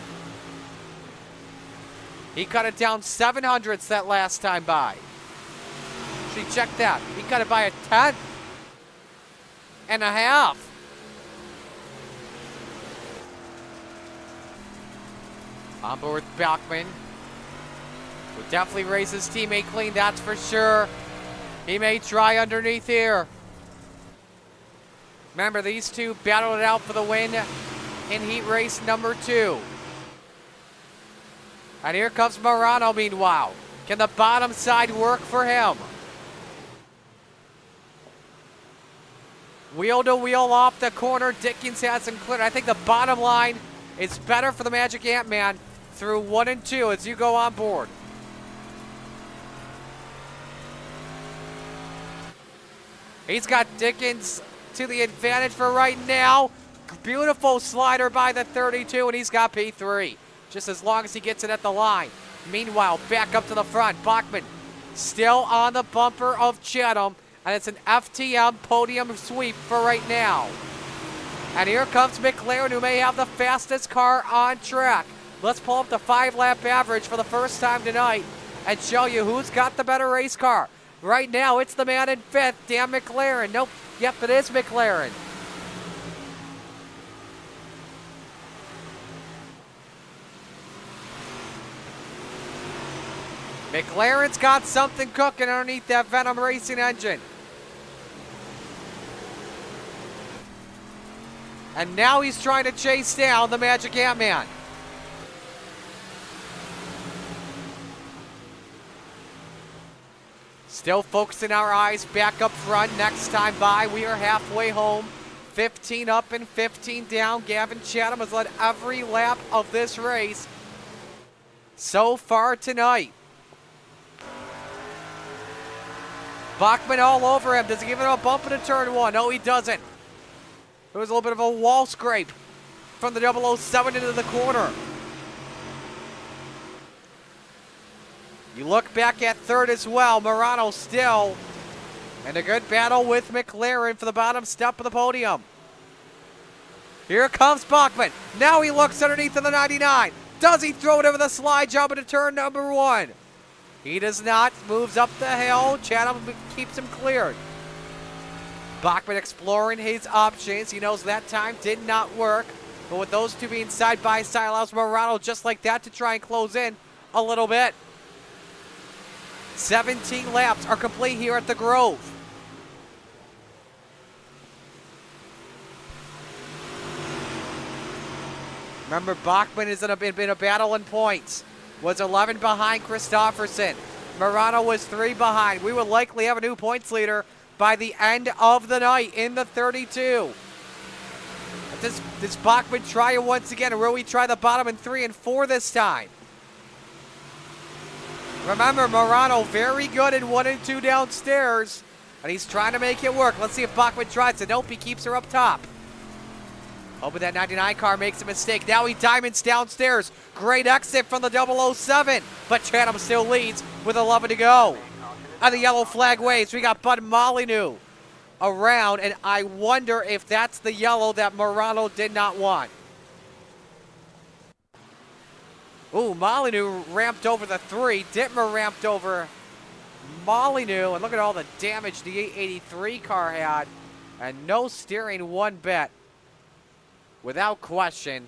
He cut it down 700ths that last time by. Actually, check that. He cut it by a 10th and a half. On board with Bachman. Will definitely race his teammate clean, that's for sure. He may try underneath here. Remember, these two battled it out for the win in heat race number 2. And here comes Morano meanwhile. Can the bottom side work for him? Wheel to wheel off the corner. Dickens has him cleared. I think the bottom line is better for the Magic Ant-Man through 1 and 2 as you go on board. He's got Dickens to the advantage for right now. Beautiful slider by the 32, and he's got P3. Just as long as he gets it at the line. Meanwhile, back up to the front. Bachman still on the bumper of Chatham, and it's an FTM podium sweep for right now. And here comes McLaren, who may have the fastest car on track. Let's pull up the 5-lap average for the first time tonight and show you who's got the better race car. Right now, it's the man in 5th, Dan McLaren. Nope, yep, it is McLaren. McLaren's got something cooking underneath that Venom Racing engine. And now he's trying to chase down the Magic Ant-Man. Still focusing our eyes back up front. Next time by, we are halfway home. 15 up and 15 down. Gavin Chatham has led every lap of this race so far tonight. Bachman all over him. Does he give him a bump into turn one? No, he doesn't. There was a little bit of a wall scrape from the 007 into the corner. You look back at third as well. Morano still in a good battle with McLaren for the bottom step of the podium. Here comes Bachman. Now he looks underneath in the 99. Does he throw it over the slide jump into turn number one? He does not. Moves up the hill. Chatham keeps him cleared. Bachman exploring his options. He knows that time did not work. But with those two being side by side, allows Morano just like that to try and close in a little bit. 17 laps are complete here at the Grove. Remember, Bachman has been a battle in points. Was 11 behind Christopherson. Morano was 3 behind. We will likely have a new points leader by the end of the night in the 32. Does Bachman try it once again, or will we try the bottom in 3 and 4 this time? Remember, Morano very good in 1 and 2 downstairs, and he's trying to make it work. Let's see if Bachman tries it. Nope, he keeps her up top. Hoping that 99 car makes a mistake. Now he diamonds downstairs. Great exit from the 007, but Chatham still leads with 11 to go. And the yellow flag waves. We got Bud Molyneux around, and I wonder if that's the yellow that Morano did not want. Ooh, Molyneux ramped over the 3. Dittmer ramped over Molyneux, and look at all the damage the 883 car had, and no steering one bit. Without question,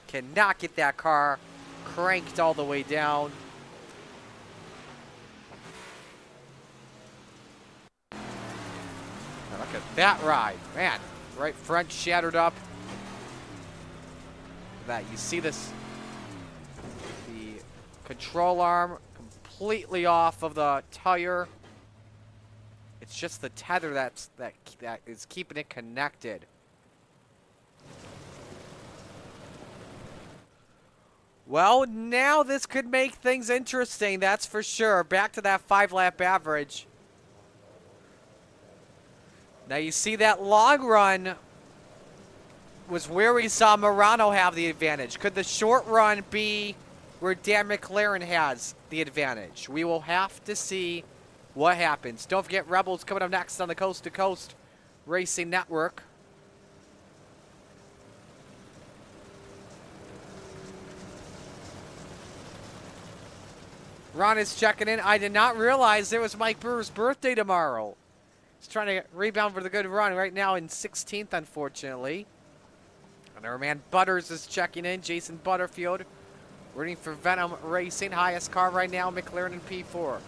cannot get that car cranked all the way down. Now look at that ride. Man, right front shattered up. That you see this, the control arm completely off of the tire. It's just the tether that is keeping it connected. Well, now this could make things interesting, that's for sure. Back to that 5-lap average. Now you see that long run was where we saw Morano have the advantage. Could the short run be where Dan McLaren has the advantage? We will have to see what happens. Don't forget Rebels coming up next on the Coast to Coast Racing Network. Ron is checking in. I did not realize it was Mike Brewer's birthday tomorrow. He's trying to rebound for the good run right now in 16th, unfortunately. And our man Butters is checking in. Jason Butterfield rooting for Venom Racing. Highest car right now, McLaren in P4.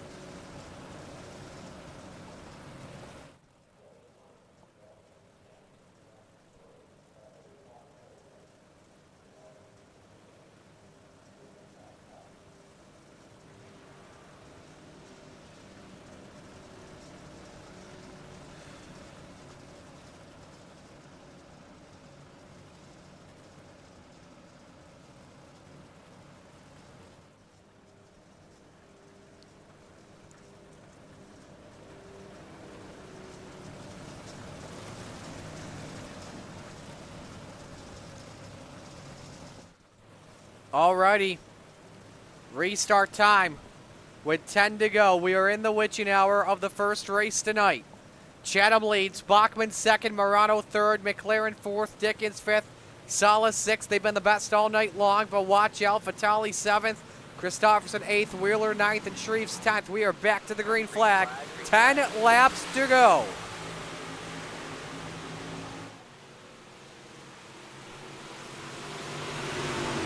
Alrighty, restart time with 10 to go. We are in the witching hour of the first race tonight. Chatham leads, Bachman second, Morano third, McLaren fourth, Dickens fifth, Salas sixth. They've been the best all night long, but watch out. Vitale seventh, Christopherson eighth, Wheeler ninth, and Shreves 10th. We are back to the green flag. 10 laps to go.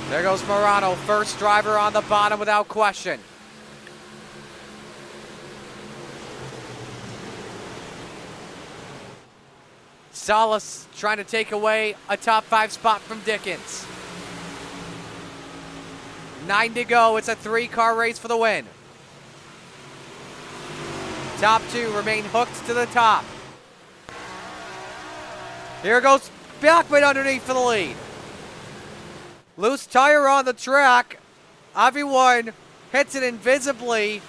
There goes Morano, first driver on the bottom without question. Salas trying to take away a top 5 spot from Dickens. 9 to go. It's a 3-car race for the win. Top 2 remain hooked to the top. Here goes Bachman underneath for the lead. Loose tire on the track. Everyone hits it invisibly.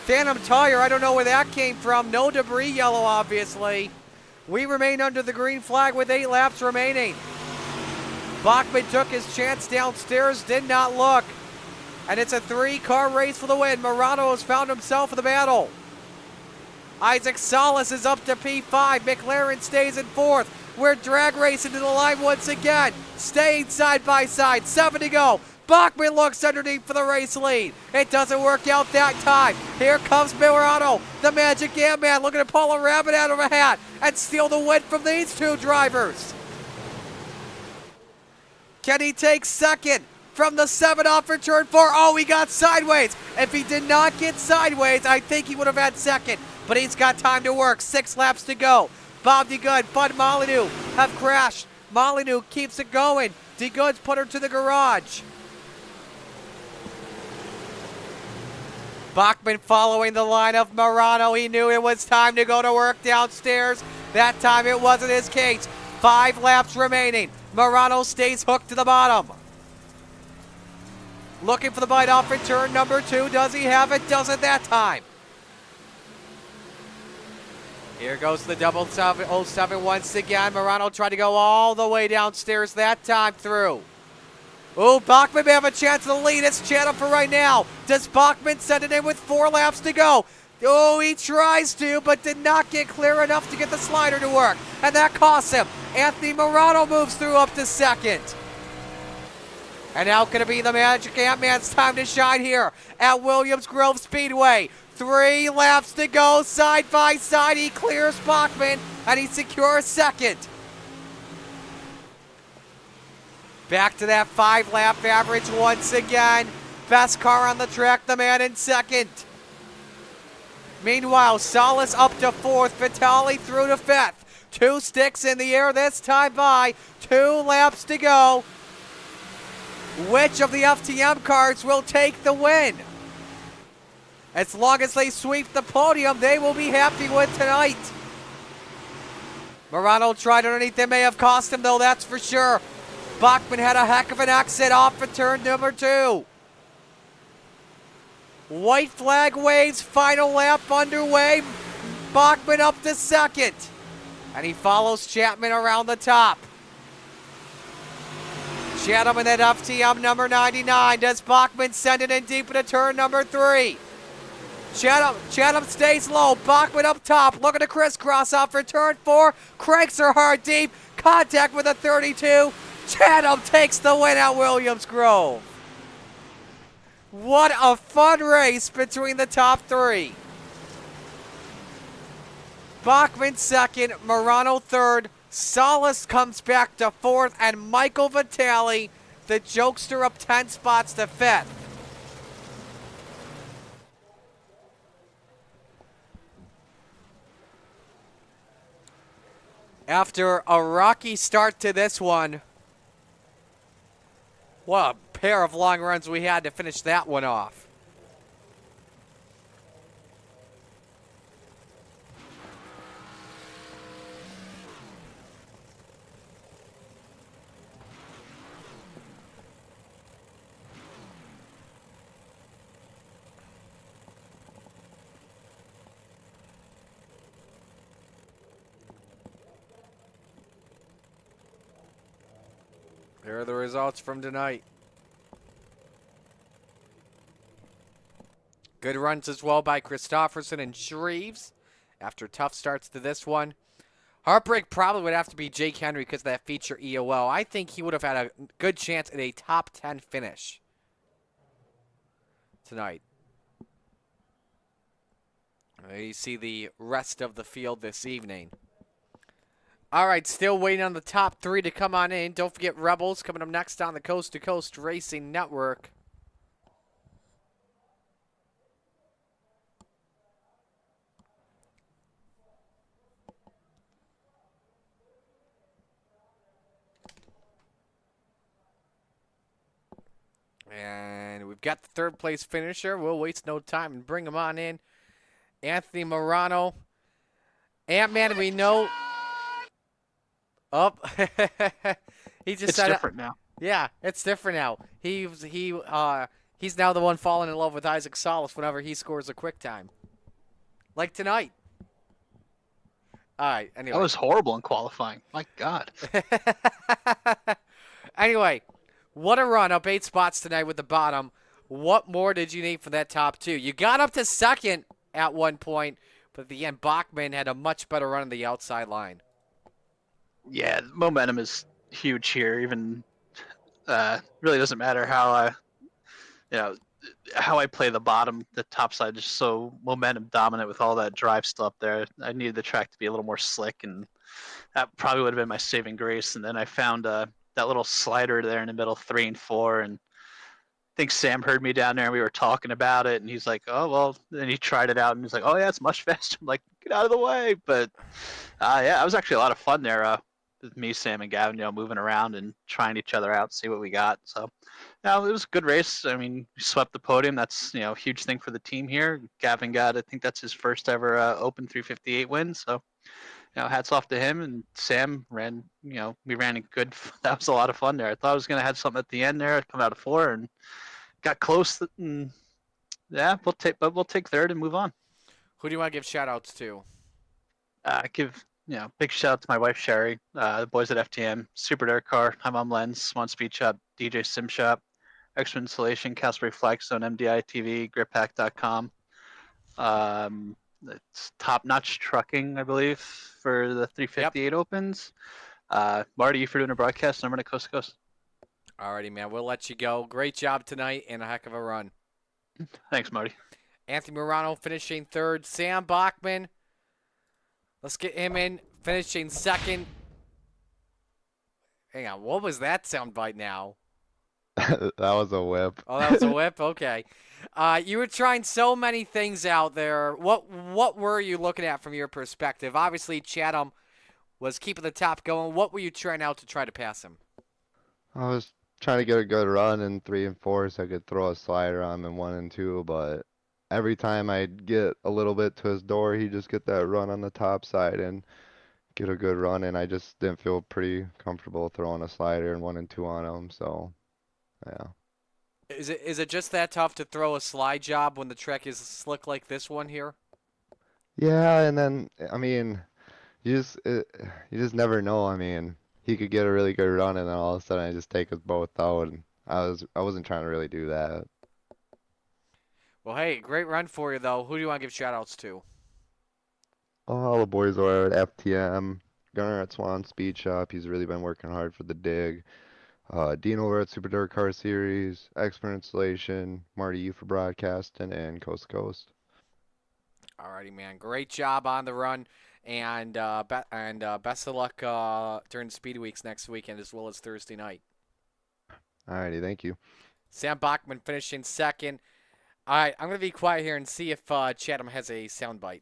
Phantom tire, I don't know where that came from. No debris yellow, obviously. We remain under the green flag with 8 laps remaining. Bachman took his chance downstairs, did not look. And it's a 3-car race for the win. Morano has found himself in the battle. Isaac Salas is up to P5. McLaren stays in 4th. We're drag racing to the line once again. Staying side by side. 7 to go. Bachman looks underneath for the race lead. It doesn't work out that time. Here comes Morano, the Magic Ant-Man, looking to pull a rabbit out of a hat and steal the win from these 2 drivers. Can he take second from the 7 off for turn 4? Oh, he got sideways. If he did not get sideways, I think he would have had second. But he's got time to work. 6 laps to go. Bob DeGood, Bud Molyneux have crashed. Molyneux keeps it going. DeGood's put her to the garage. Bachman following the line of Morano. He knew it was time to go to work downstairs. That time it wasn't his case. 5 laps remaining. Morano stays hooked to the bottom. Looking for the bite off in turn number 2. Does he have it? Doesn't that time. Here goes the 007 once again. Morano tried to go all the way downstairs that time through. Oh, Bachman may have a chance to lead. It's Chatham for right now. Does Bachman send it in with 4 laps to go? Oh, he tries to, but did not get clear enough to get the slider to work. And that costs him. Anthony Morano moves through up to second. And now going to be the Magic Ant-Man's time to shine here at Williams Grove Speedway. 3 laps to go, side by side. He clears Bachman, and he secures second. Back to that 5-lap average once again. Best car on the track, the man in second. Meanwhile, Salas up to 4th, Vitali through to 5th. 2 sticks in the air this time by. 2 laps to go. Which of the FTM cars will take the win? As long as they sweep the podium, they will be happy with tonight. Morano tried underneath. It may have cost him, though, that's for sure. Bachman had a heck of an exit off for turn number 2. White flag waves, final lap underway. Bachman up to second. And he follows Chapman around the top. Chatham in that FTM number 99. Does Bachman send it in deep into turn number 3? Chatham stays low. Bachman up top. Looking to crisscross off for turn 4. Cranks her hard deep. Contact with a 32. Chatham takes the win at Williams Grove. What a fun race between the top 3. Bachman second, Morano third, Salas comes back to 4th, and Michael Vitali, the jokester, up 10 spots to 5th. After a rocky start to this one, what a pair of long runs we had to finish that one off. Here are the results from tonight. Good runs as well by Christofferson and Shreves after tough starts to this one. Heartbreak probably would have to be Jake Henry because of that feature EOL. I think he would have had a good chance at a top 10 finish tonight. You see the rest of the field this evening. All right, still waiting on the top 3 to come on in. Don't forget Rebels coming up next on the Coast to Coast Racing Network. And we've got the third place finisher. We'll waste no time and bring him on in. Anthony Morano. Ant-Man, we know. Up. He just It's said, different now. yeah, it's different now. He's now the one falling in love with Isaac Solis whenever he scores a quick time. Like tonight. All right, That anyway. was horrible in qualifying. My God. Anyway, what a run, up 8 spots tonight with the bottom. What more did you need for that top 2? You got up to second at one point, but at the end, Bachman had a much better run on the outside line. Yeah, momentum is huge here. Even really doesn't matter how you know, how I play the bottom. The top side is so momentum dominant with all that drive still up there. I needed the track to be a little more slick, and that probably would have been my saving grace. And then I found that little slider there in the middle, 3 and 4, and I think Sam heard me down there and we were talking about it, and he's like, "Oh well." Then he tried it out and he's like, "Oh yeah, it's much faster." I'm like, "Get out of the way!" But yeah, it was actually a lot of fun there. With me, Sam, and Gavin, moving around and trying each other out, see what we got. So, it was a good race. I mean, we swept the podium. That's a huge thing for the team here. Gavin got, I think that's his first ever Open 358 win. So, hats off to him. And Sam ran. We ran a good. That was a lot of fun there. I thought I was gonna have something at the end there. Come out of 4 and got close. And yeah, we'll take third and move on. Who do you want to give shout outs to? Give big shout out to my wife Sherry, the boys at FTM, Super Dirt Car, Hi Mom Lens, Swan Speed Shop, DJ Sim Shop, Extra Installation, Casper Flagstone, MDI TV, GripPack.com. It's Top Notch Trucking, I believe, for the 358 Opens. Marty, you for doing a broadcast. I'm running Coast to Coast. Alrighty, man. We'll let you go. Great job tonight and a heck of a run. Thanks, Marty. Anthony Morano finishing third. Sam Bachman. Let's get him in, finishing second. Hang on, what was that soundbite now? That was a whip. Oh, that was a whip? Okay. You were trying so many things out there. What were you looking at from your perspective? Obviously, Chatham was keeping the top going. What were you trying out to try to pass him? I was trying to get a good run in 3 and 4 so I could throw a slider on him in 1 and 2, but every time I'd get a little bit to his door, he'd just get that run on the top side and get a good run, and I just didn't feel pretty comfortable throwing a slider in 1 and 2 on him, so yeah. Is it just that tough to throw a slide job when the track is slick like this one here? Yeah, and then I mean, you just never know. I mean, he could get a really good run, and then all of a sudden I just take us both out, and I wasn't trying to really do that. Well, hey, great run for you, though. Who do you want to give shout-outs to? All the boys are at FTM, Gunnar at Swan Speed Shop. He's really been working hard for the dig. Dean over at Super Dirt Car Series, Expert Installation, Marty you for broadcasting, and Coast to Coast. Alrighty, man. Great job on the run, and best of luck during Speed Weeks next weekend as well as Thursday night. Alrighty, thank you. Sam Bachman finishing second. All right, I'm going to be quiet here and see if Chatham has a soundbite.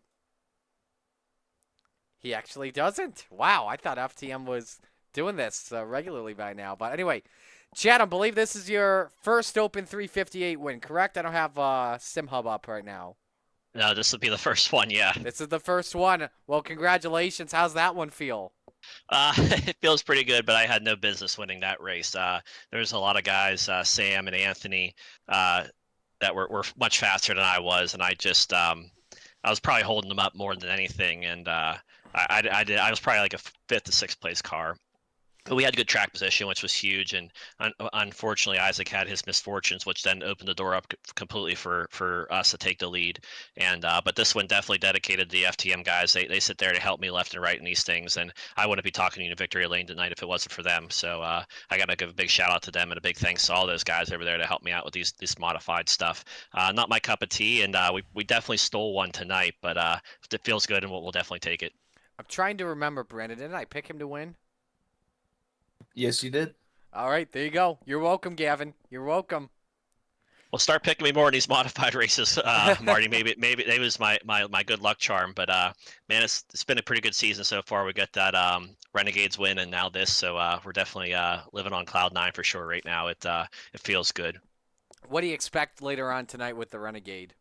He actually doesn't. Wow, I thought FTM was doing this regularly by now. But anyway, Chatham, believe this is your first Open 358 win, correct? I don't have SimHub up right now. No, this will be the first one, yeah. This is the first one. Well, congratulations. How's that one feel? It feels pretty good, but I had no business winning that race. There's a lot of guys, Sam and Anthony, that were much faster than I was, and I was probably holding them up more than anything, and I was probably like a 5th to 6th place car. But we had good track position, which was huge, and unfortunately Isaac had his misfortunes, which then opened the door up completely for us to take the lead. And but this one definitely dedicated to the FTM guys. They sit there to help me left and right in these things, and I wouldn't be talking to you in Victory Lane tonight if it wasn't for them. So I got to give a big shout out to them and a big thanks to all those guys over there to help me out with this modified stuff. Not my cup of tea, and we definitely stole one tonight, but it feels good, and we'll definitely take it. I'm trying to remember, Brandon. Didn't I pick him to win? Yes, you did. All right, there you go. You're welcome, Gavin. You're welcome. Well, start picking me more in these modified races, Marty. Maybe it was my good luck charm, but man, it's been a pretty good season so far. We got that Renegades win and now this, so we're definitely living on cloud 9 for sure right now. It feels good. What do you expect later on tonight with the Renegade?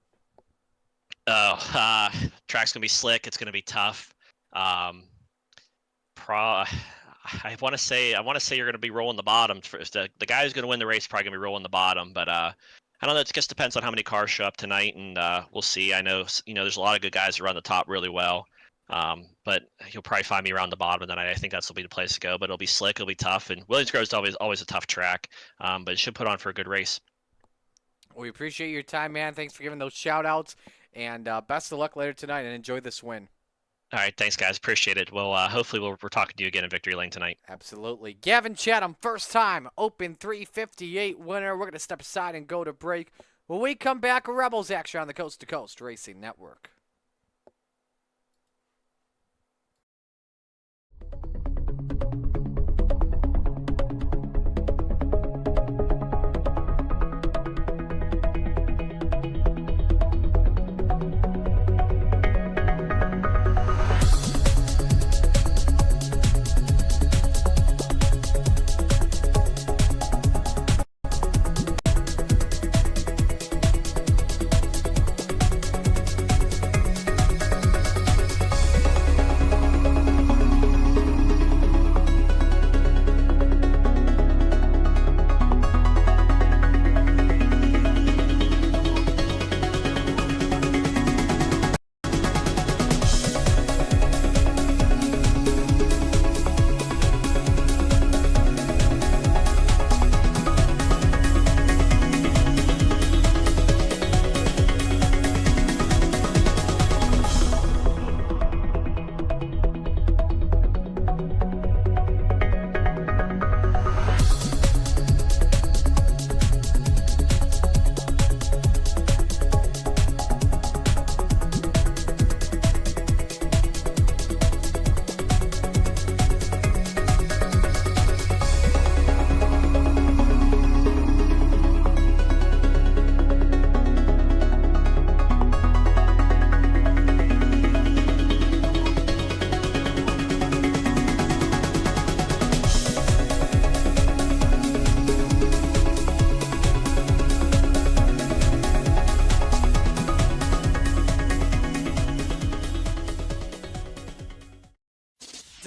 Oh, track's gonna be slick. It's gonna be tough. Pro. I want to say you're gonna be rolling the bottom. The guy who's gonna win the race is probably gonna be rolling the bottom, but I don't know. It just depends on how many cars show up tonight, and we'll see. I know there's a lot of good guys who run the top really well. But you'll probably find me around the bottom of the night. I think that's will be the place to go. But it'll be slick. It'll be tough. And Williamsgrove is always a tough track. But it should put on for a good race. We appreciate your time, man. Thanks for giving those shout-outs. And best of luck later tonight, and enjoy this win. All right, thanks, guys. Appreciate it. Well, hopefully we're talking to you again in Victory Lane tonight. Absolutely. Gavin Chatham, first time Open 358 winner. We're going to step aside and go to break. When we come back, Rebels action on the Coast to Coast Racing Network.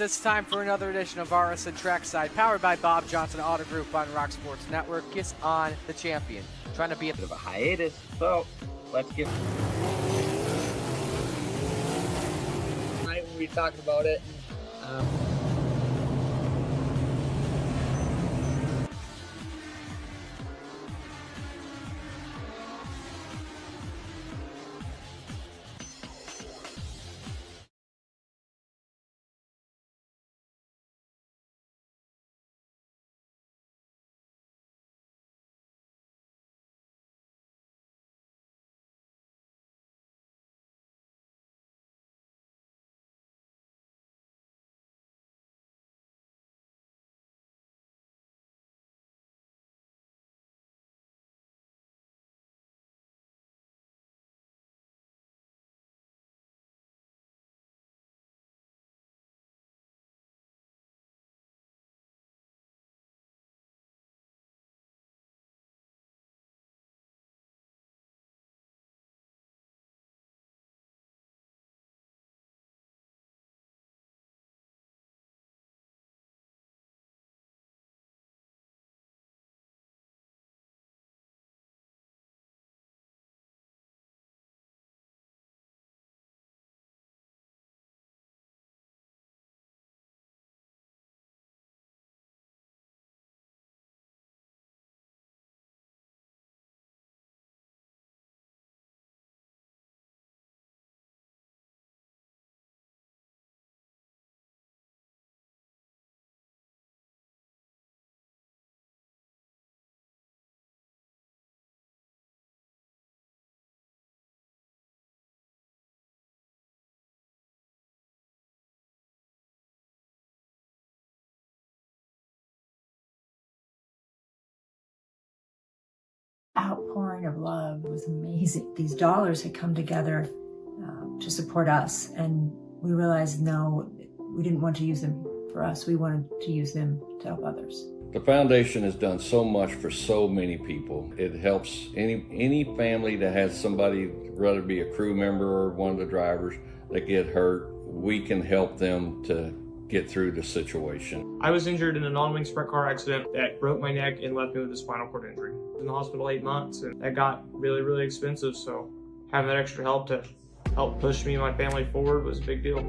It's time for another edition of RSN Trackside, powered by Bob Johnson Auto Group on Rock Sports Network. Gets on the champion, trying to be a bit of a hiatus, so let's get. Tonight when we talked about it. Outpouring of love was amazing. These dollars had come together to support us, and we realized no, we didn't want to use them for us. We wanted to use them to help others. The foundation has done so much for so many people. It helps any family that has somebody, whether it be a crew member or one of the drivers, that get hurt. We can help them to get through the situation. I was injured in a non-wing sprint car accident that broke my neck and left me with a spinal cord injury. I was in the hospital 8 months, and that got really, really expensive, so having that extra help to help push me and my family forward was a big deal.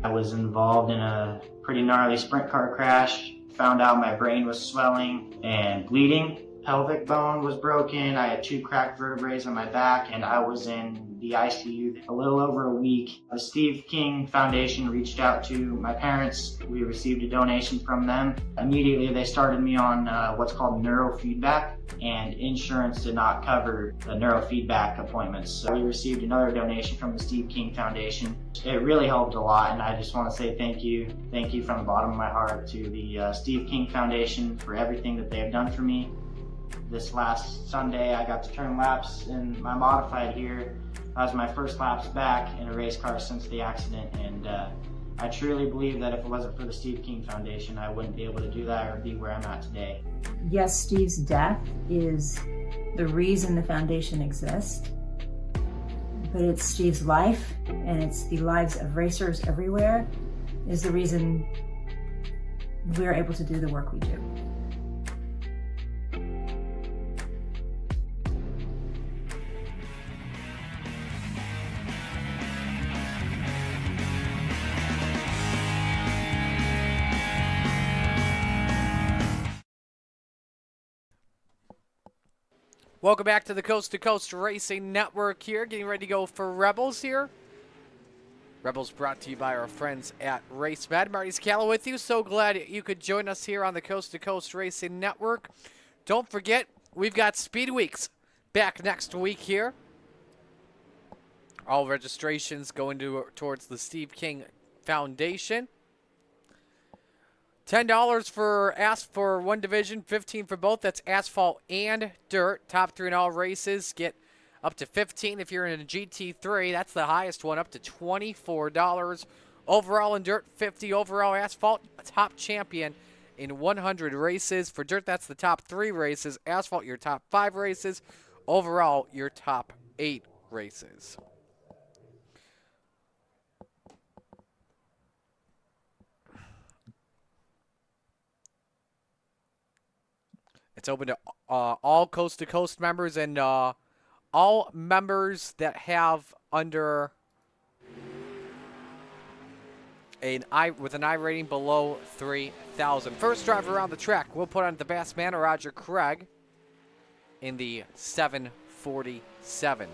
I was involved in a pretty gnarly sprint car crash. Found out my brain was swelling and bleeding. Pelvic bone was broken. I had 2 cracked vertebrae on my back, and I was in the ICU a little over a week. The Steve King Foundation reached out to my parents. We received a donation from them. Immediately, they started me on what's called neurofeedback, and insurance did not cover the neurofeedback appointments. So we received another donation from the Steve King Foundation. It really helped a lot, and I just want to say thank you. Thank you from the bottom of my heart to the Steve King Foundation for everything that they have done for me. This last Sunday, I got to turn laps in my modified here. That was my first laps back in a race car since the accident, and I truly believe that if it wasn't for the Steve King Foundation, I wouldn't be able to do that or be where I'm at today. Yes, Steve's death is the reason the foundation exists, but it's Steve's life, and it's the lives of racers everywhere, is the reason we're able to do the work we do. Welcome back to the Coast to Coast Racing Network here, getting ready to go for Rebels here. Rebels brought to you by our friends at RaceMed. Marty Scala with you. So glad you could join us here on the Coast to Coast Racing Network. Don't forget, we've got Speed Weeks back next week here. All registrations going towards the Steve King Foundation. $10 for one division, $15 for both. That's asphalt and dirt. Top 3 in all races get up to $15 if you're in a GT3. That's the highest one, up to $24. Overall in dirt, $50. Overall asphalt, top champion in 100 races. For dirt, that's the top 3 races. Asphalt, your top 5 races. Overall, your top 8 races. It's open to all Coast to Coast members and all members that have under with an I rating below 3,000. First driver around the track, we'll put on the Bassman, Roger Craig, in the 747.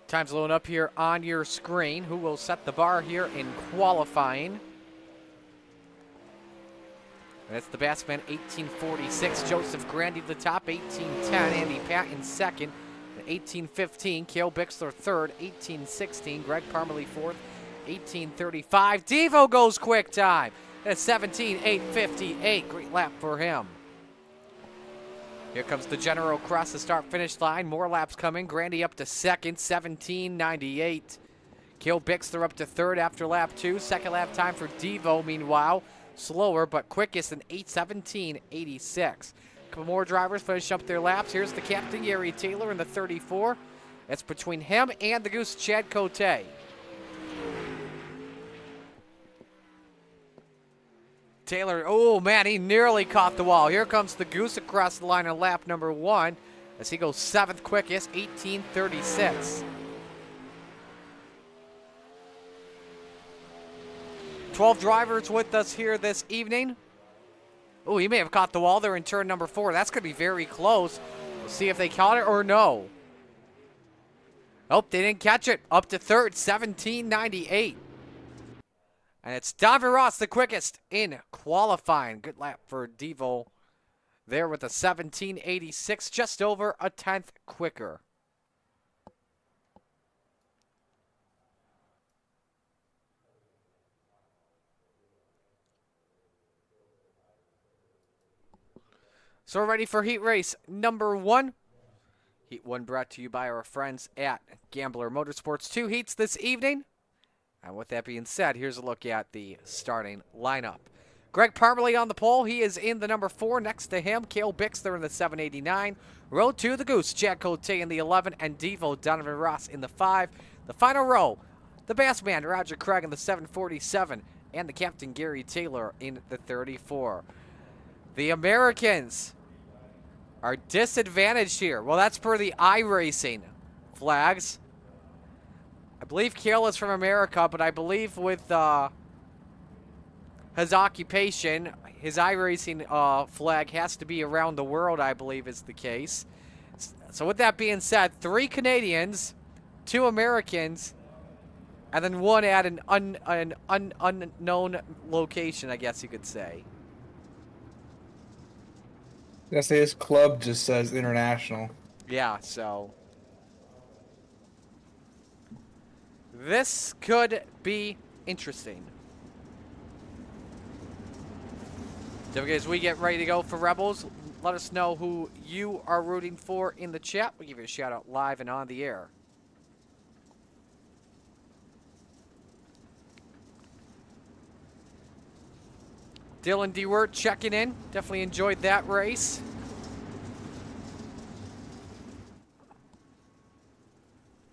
Time's loading up here on your screen. Who will set the bar here in qualifying? That's the Bassman, 1846. Joseph Grandy the top, 1810. Andy Patton second, 1815. Cale Bixler third, 1816. Greg Parmalee fourth, 1835. Devo goes quick time at 17:8:58. Great lap for him. Here comes the general across the start-finish line. More laps coming. Grandy up to second, 17:98. Cale Bixler up to third after lap 2. Second lap time for Devo, meanwhile. Slower, but quickest in 8:17:86. A couple more drivers finish up their laps. Here's the captain, Gary Taylor, in the 34. That's between him and the Goose, Chad Cote. Taylor, oh man, he nearly caught the wall. Here comes the Goose across the line on lap number 1 as he goes 7th quickest, 18:36. 12 drivers with us here this evening. Oh, he may have caught the wall there in turn number 4. That's going to be very close. We'll see if they caught it or no. Oh, they didn't catch it. Up to third, 17:98. And it's Davi Ross, the quickest in qualifying. Good lap for Devo there with a 17:86, just over a 10th quicker. So we're ready for heat race number 1. Heat 1 brought to you by our friends at Gambler Motorsports. 2 heats this evening. And with that being said, here's a look at the starting lineup. Greg Parmalee on the pole. He is in the number 4. Next to him, Cale Bixler in the 789. Row 2, the Goose, Jack Cote in the 11, and Devo Donovan Ross in the 5. The final row, the Bassman, Roger Craig in the 747, and the Captain Gary Taylor in the 34. The Americans are disadvantaged here. Well, that's per the iRacing flags. I believe Cale is from America, but I believe with his occupation, his iRacing flag has to be around the world, I believe is the case. So with that being said, 3 Canadians, 2 Americans, and then 1 at an unknown location, I guess you could say. I guess this club just says international. Yeah, so this could be interesting. So as we get ready to go for Rebels, let us know who you are rooting for in the chat. We'll give you a shout out live and on the air. Dylan DeWert checking in. Definitely enjoyed that race.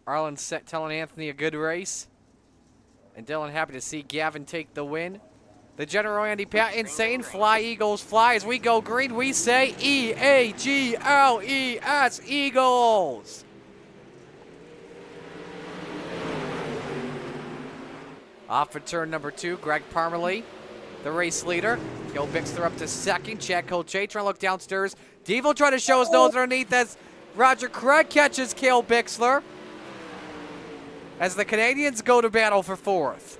Arlen telling Anthony a good race. And Dylan happy to see Gavin take the win. The General Andy Pat insane. Fly Eagles fly. As we go green, we say E-A-G-L-E-S, Eagles. Off for turn number 2, Greg Parmalee, the race leader. Cale Bixler up to 2nd. Chad Coche trying to look downstairs. Devo trying to show his nose underneath as Roger Craig catches Cale Bixler. As the Canadians go to battle for 4th.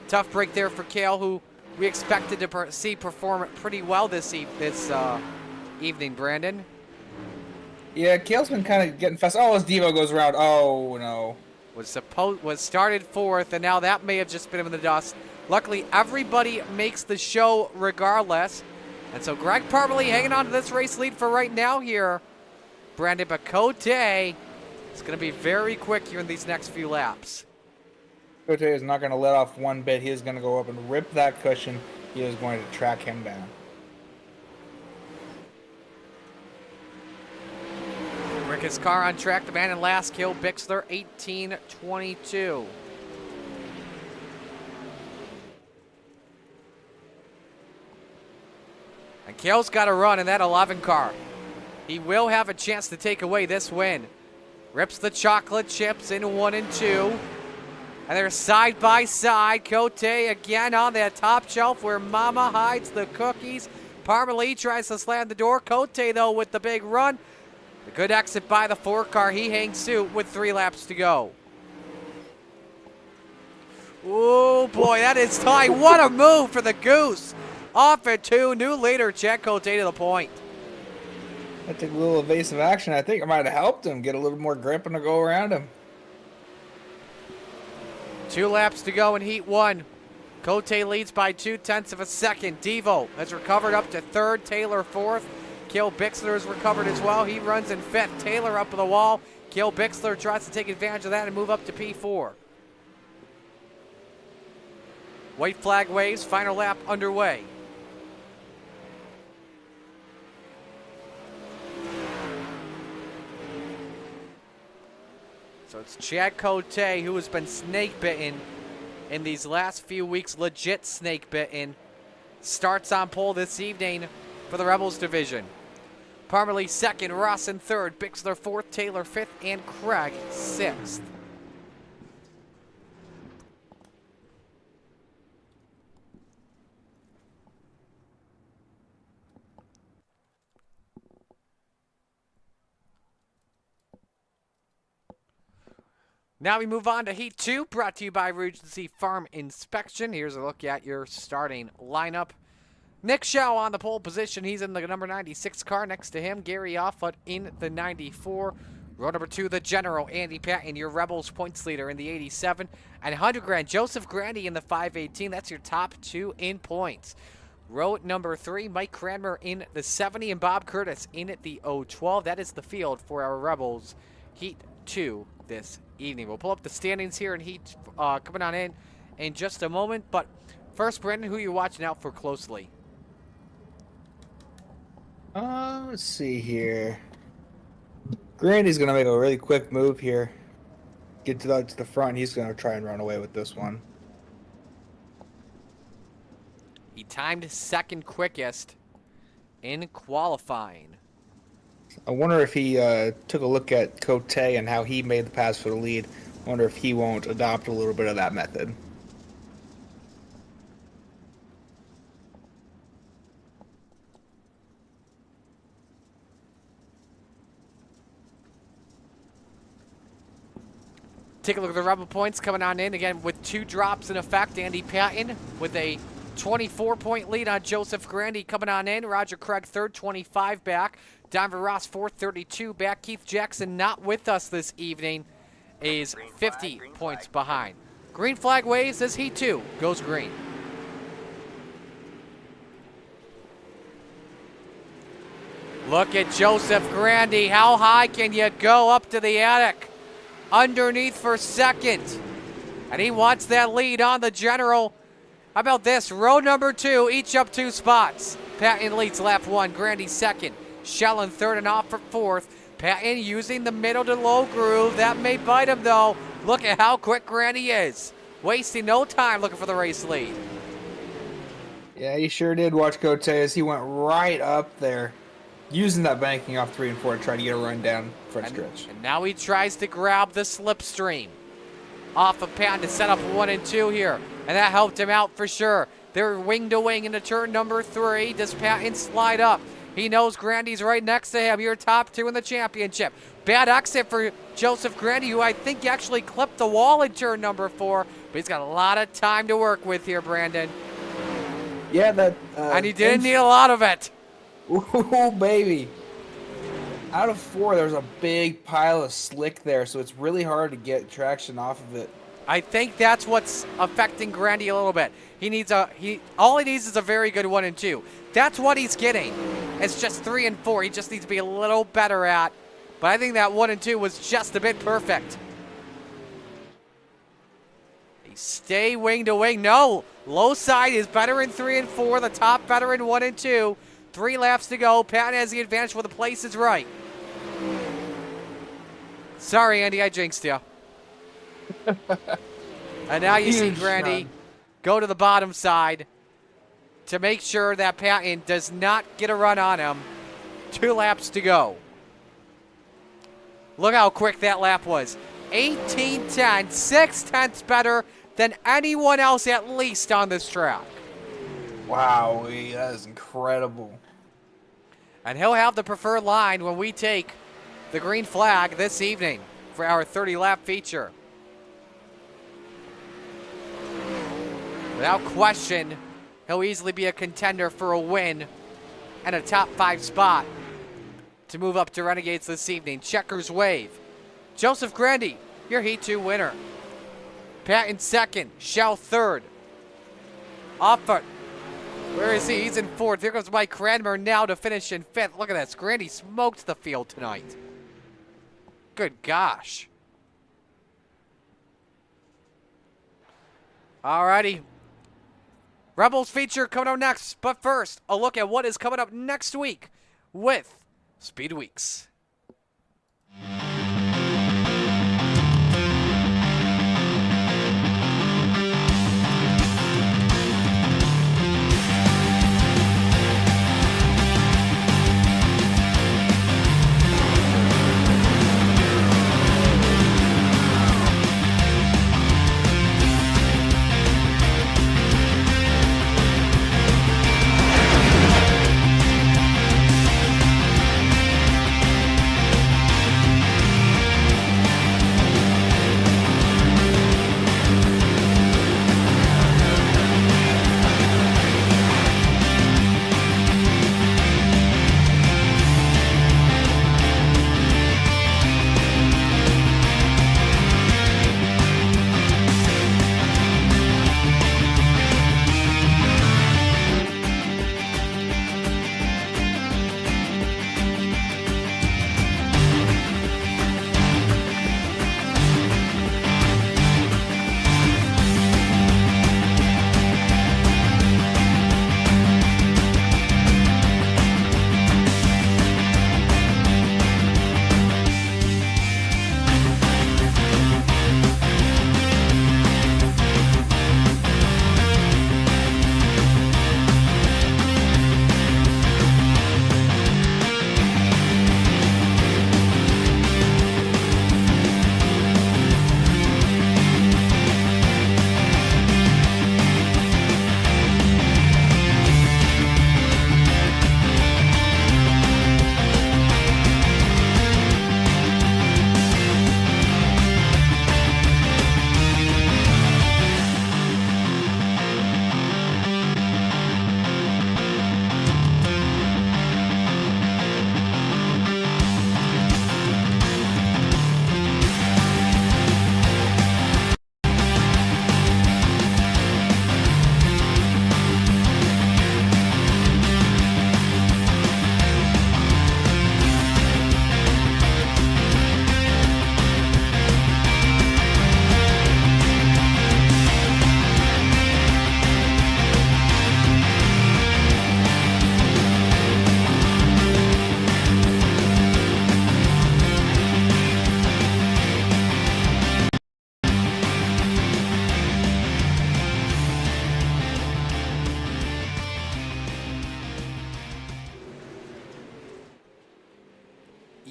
Tough break there for Cale, who we expected to see perform pretty well this evening, Brandon. Yeah, Cale's been kind of getting fast. Oh, as Devo goes around. Oh, no. Was started 4th, and now that may have just been in the dust. Luckily, everybody makes the show regardless. And so Greg Parmalee hanging on to this race lead for right now here. Brandon Bacote is going to be very quick here in these next few laps. Cote is not going to let off one bit. He is going to go up and rip that cushion. He is going to track him down. Rick's car on track. The man in last, Cale Bixler, 18-22. And Cale's got to run in that 11 car. He will have a chance to take away this win. Rips the chocolate chips in 1 and 2. And they're side by side. Cote again on that top shelf where Mama hides the cookies. Parmalee tries to slam the door. Cote, though, with the big run. The good exit by the 4 car. He hangs suit with 3 laps to go. Oh, boy, that is tight. What a move for the Goose. Off at 2. New leader, Chad Cote to the point. That took a little evasive action. I think it might have helped him get a little more grip and to go around him. 2 laps to go in Heat 1. Cote leads by 0.2 of a second. Devo has recovered up to 3rd. Taylor 4th. Cale Bixler has recovered as well. He runs in 5th. Taylor up to the wall. Cale Bixler tries to take advantage of that and move up to P4. White flag waves. Final lap underway. So it's Chad Cote, who has been snake bitten in these last few weeks, legit snake bitten. Starts on pole this evening for the Rebels division. Parmalee 2nd, Ross in 3rd, Bixler 4th, Taylor 5th, and Craig 6th. Now we move on to Heat 2, brought to you by Regency Farm Inspection. Here's a look at your starting lineup. Nick Shaw on the pole position. He's in the number 96 car. Next to him, Gary Offut in the 94. Row number 2, the General, Andy Patton, your Rebels points leader in the 87. And 100 grand, Joseph Grandy in the 518. That's your top 2 in points. Row number 3, Mike Cranmer in the 70 and Bob Curtis in the 012. That is the field for our Rebels Heat 2 this evening. We'll pull up the standings here in Heat coming on in just a moment. But first, Brandon, who are you watching out for closely? Let's see here. Grandy's going to make a really quick move here. Get to the front. He's going to try and run away with this one. He timed second quickest in qualifying. I wonder if he took a look at Cote and how he made the pass for the lead. I wonder if he won't adopt a little bit of that method. Take a look at the Rebel points coming on in again with 2 drops in effect. Andy Patton with a 24-point lead on Joseph Grandy coming on in. Roger Craig third, 25 back. Donovan Ross fourth, 32 back. Keith Jackson not with us this evening is 50 points behind. Green flag waves as Heat 2 goes green. Look at Joseph Grandy. How high can you go up to the attic? Underneath for second. And he wants that lead on the general. How about this? Row number 2, each up 2 spots. Patton leads lap 1, Grandy second. Shellen third and off for fourth. Patton using the middle to low groove. That may bite him though. Look at how quick Grandy is. Wasting no time looking for the race lead. Yeah, he sure did. Watch Cote as he went right up there. Using that banking off 3 and 4 to try to get a run down front stretch. And now he tries to grab the slipstream off of Patton to set up 1 and 2 here. And that helped him out for sure. They're wing to wing into turn number 3. Does Patton slide up? He knows Grandy's right next to him. Your top 2 in the championship. Bad exit for Joseph Grandy, who I think actually clipped the wall in turn number 4. But he's got a lot of time to work with here, Brandon. Yeah, that. And he didn't need a lot of it. Ooh, baby. Out of 4, there's a big pile of slick there, so it's really hard to get traction off of it. I think that's what's affecting Grandy a little bit. All he needs is a very good 1 and 2. That's what he's getting. It's just 3 and 4. He just needs to be a little better at. But I think that 1 and 2 was just a bit perfect. They stay wing to wing. No, low side is better in 3 and 4. The top better in 1 and 2. 3 laps to go. Patton has the advantage where the place is right. Sorry, Andy, I jinxed you. And now you see Grandy go to the bottom side to make sure that Patton does not get a run on him. 2 laps to go. Look how quick that lap was. 18:10, 6/10 better than anyone else at least on this track. Wow, that is incredible. And he'll have the preferred line when we take the green flag this evening for our 30-lap feature. Without question, he'll easily be a contender for a win and a top 5 spot to move up to Renegades this evening. Checkers wave. Joseph Grandy, your Heat 2 winner. Patton second, Shell third. Offert. Where is he? He's in 4th. Here comes Mike Cranmer now to finish in 5th. Look at this. Grandy smoked the field tonight. Good gosh. Alrighty. Rebels feature coming up next. But first, a look at what is coming up next week with Speed Weeks.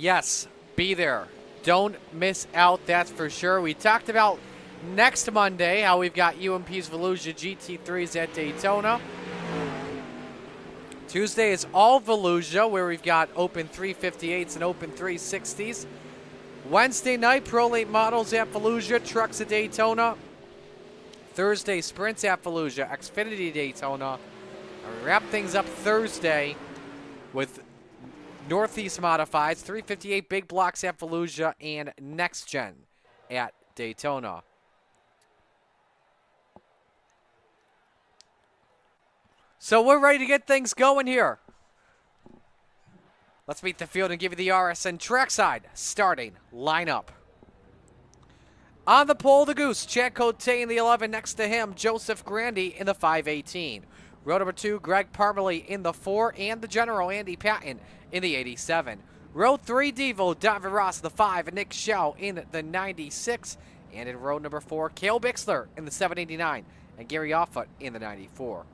Yes, be there. Don't miss out, that's for sure. We talked about next Monday how we've got UMP's Volusia GT3s at Daytona. Tuesday is all Volusia, where we've got open 358s and open 360s. Wednesday night, Pro Late Models at Volusia, Trucks at Daytona. Thursday, Sprints at Volusia, Xfinity Daytona. We wrap things up Thursday with Northeast Modifieds, 358 Big Blocks at Volusia, and Next Gen at Daytona. So we're ready to get things going here. Let's meet the field and give you the RSN trackside starting lineup. On the pole, the Goose, Chad Cote in the 11. Next to him, Joseph Grandy in the 518. Row number 2, Greg Parmalee in the 4, and the General, Andy Patton, in the 87. Row 3, Devo, David Ross in the 5, and Nick Schell in the 96. And in row number 4, Cale Bixler in the 789, and Gary Offutt in the 94.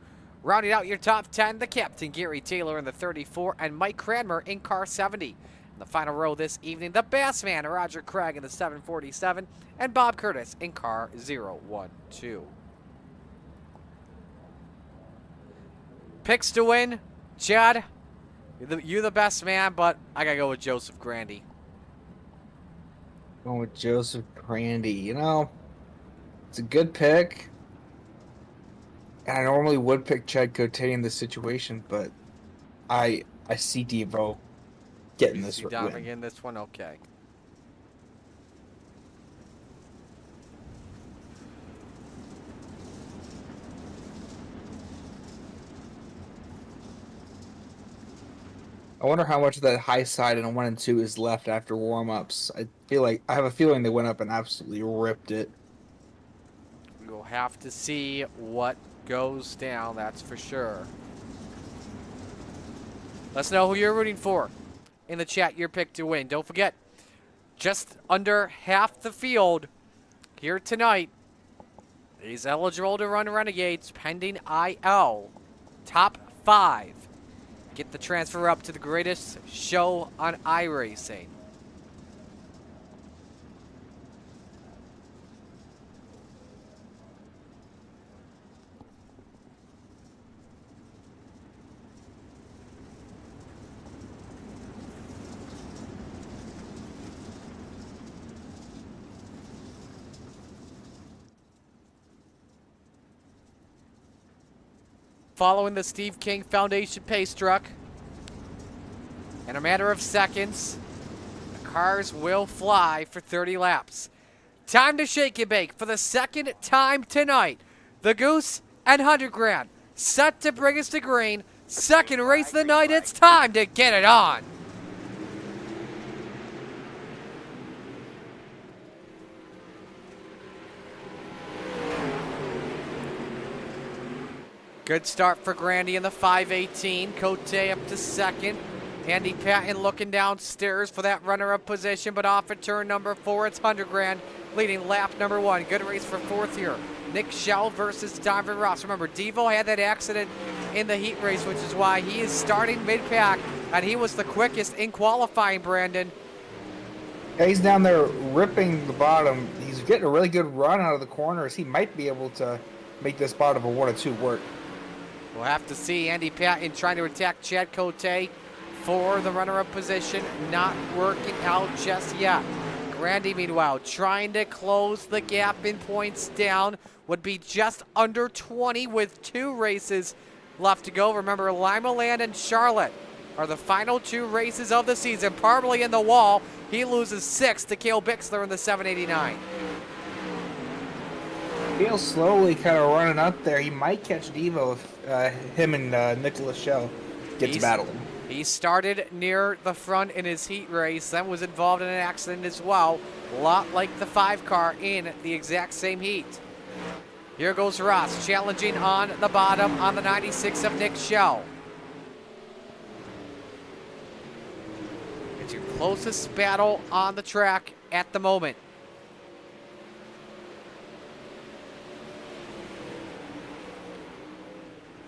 Rounding out your top 10, the captain, Gary Taylor in the 34, and Mike Cranmer in car 70. In the final row this evening, the Bassman, Roger Craig in the 747, and Bob Curtis in car 012. Picks to win, Chad, you're the best man, but I gotta go with Joseph Grandy. Going with Joseph Grandy. You know, it's a good pick. I normally would pick Chad Cote in this situation, but I see Devo getting this win. Donovan getting this one, okay. I wonder how much of that high side in a 1 and 2 is left after warm-ups. I have a feeling they went up and absolutely ripped it. We'll have to see what goes down, that's for sure. Let's know who you're rooting for in the chat, your pick to win. Don't forget, just under half the field here tonight is eligible to run Renegades pending IL. Top 5 get the transfer up to the greatest show on iRacing. Following the Steve King Foundation pace truck. In a matter of seconds, the cars will fly for 30 laps. Time to shake and bake for the second time tonight. The Goose and 100 Grand set to bring us to green. Second race of the night, it's time to get it on. Good start for Grandy in the 518. Cote up to second. Andy Patton looking downstairs for that runner-up position, but off at turn number 4, it's 100 Grand leading lap number 1. Good race for 4th here. Nick Schell versus Donovan Ross. Remember, Devo had that accident in the heat race, which is why he is starting mid-pack, and he was the quickest in qualifying, Brandon. Yeah, he's down there ripping the bottom. He's getting a really good run out of the corners. He might be able to make this bottom of a 1 or 2 work. We'll have to see. Andy Patton trying to attack Chad Cote for the runner-up position. Not working out just yet. Grandy, meanwhile, trying to close the gap in points down. Would be just under 20 with 2 races left to go. Remember, Lima Land and Charlotte are the final 2 races of the season. Parmalee in the wall. He loses 6 to Cale Bixler in the 789. Cale's slowly kind of running up there. He might catch Devo if him and Nicholas Schell gets battling. He started near the front in his heat race, then was involved in an accident as well. A lot like the 5 car in the exact same heat. Here goes Ross, challenging on the bottom on the 96 of Nick Schell. It's your closest battle on the track at the moment.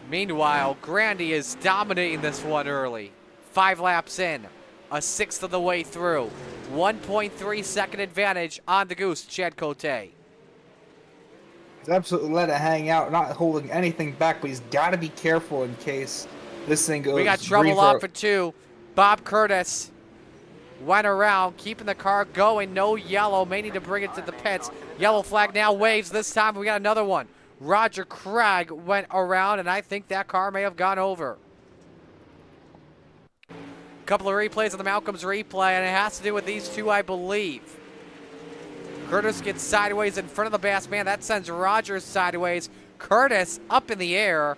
Meanwhile, Grandy is dominating this one early. 5 laps in. a sixth of the way through. 1.3 second advantage on the Goose, Chad Cote. He's absolutely let it hang out, not holding anything back, but he's got to be careful in case this thing goes. We got trouble off for 2. Bob Curtis went around, keeping the car going. No yellow. May need to bring it to the pits. Yellow flag now waves. This time we got another one. Roger Craig went around, and I think that car may have gone over. Couple of replays of the Malcolm's replay, and it has to do with these two, I believe. Curtis gets sideways in front of the Bass man. That sends Rogers sideways. Curtis up in the air.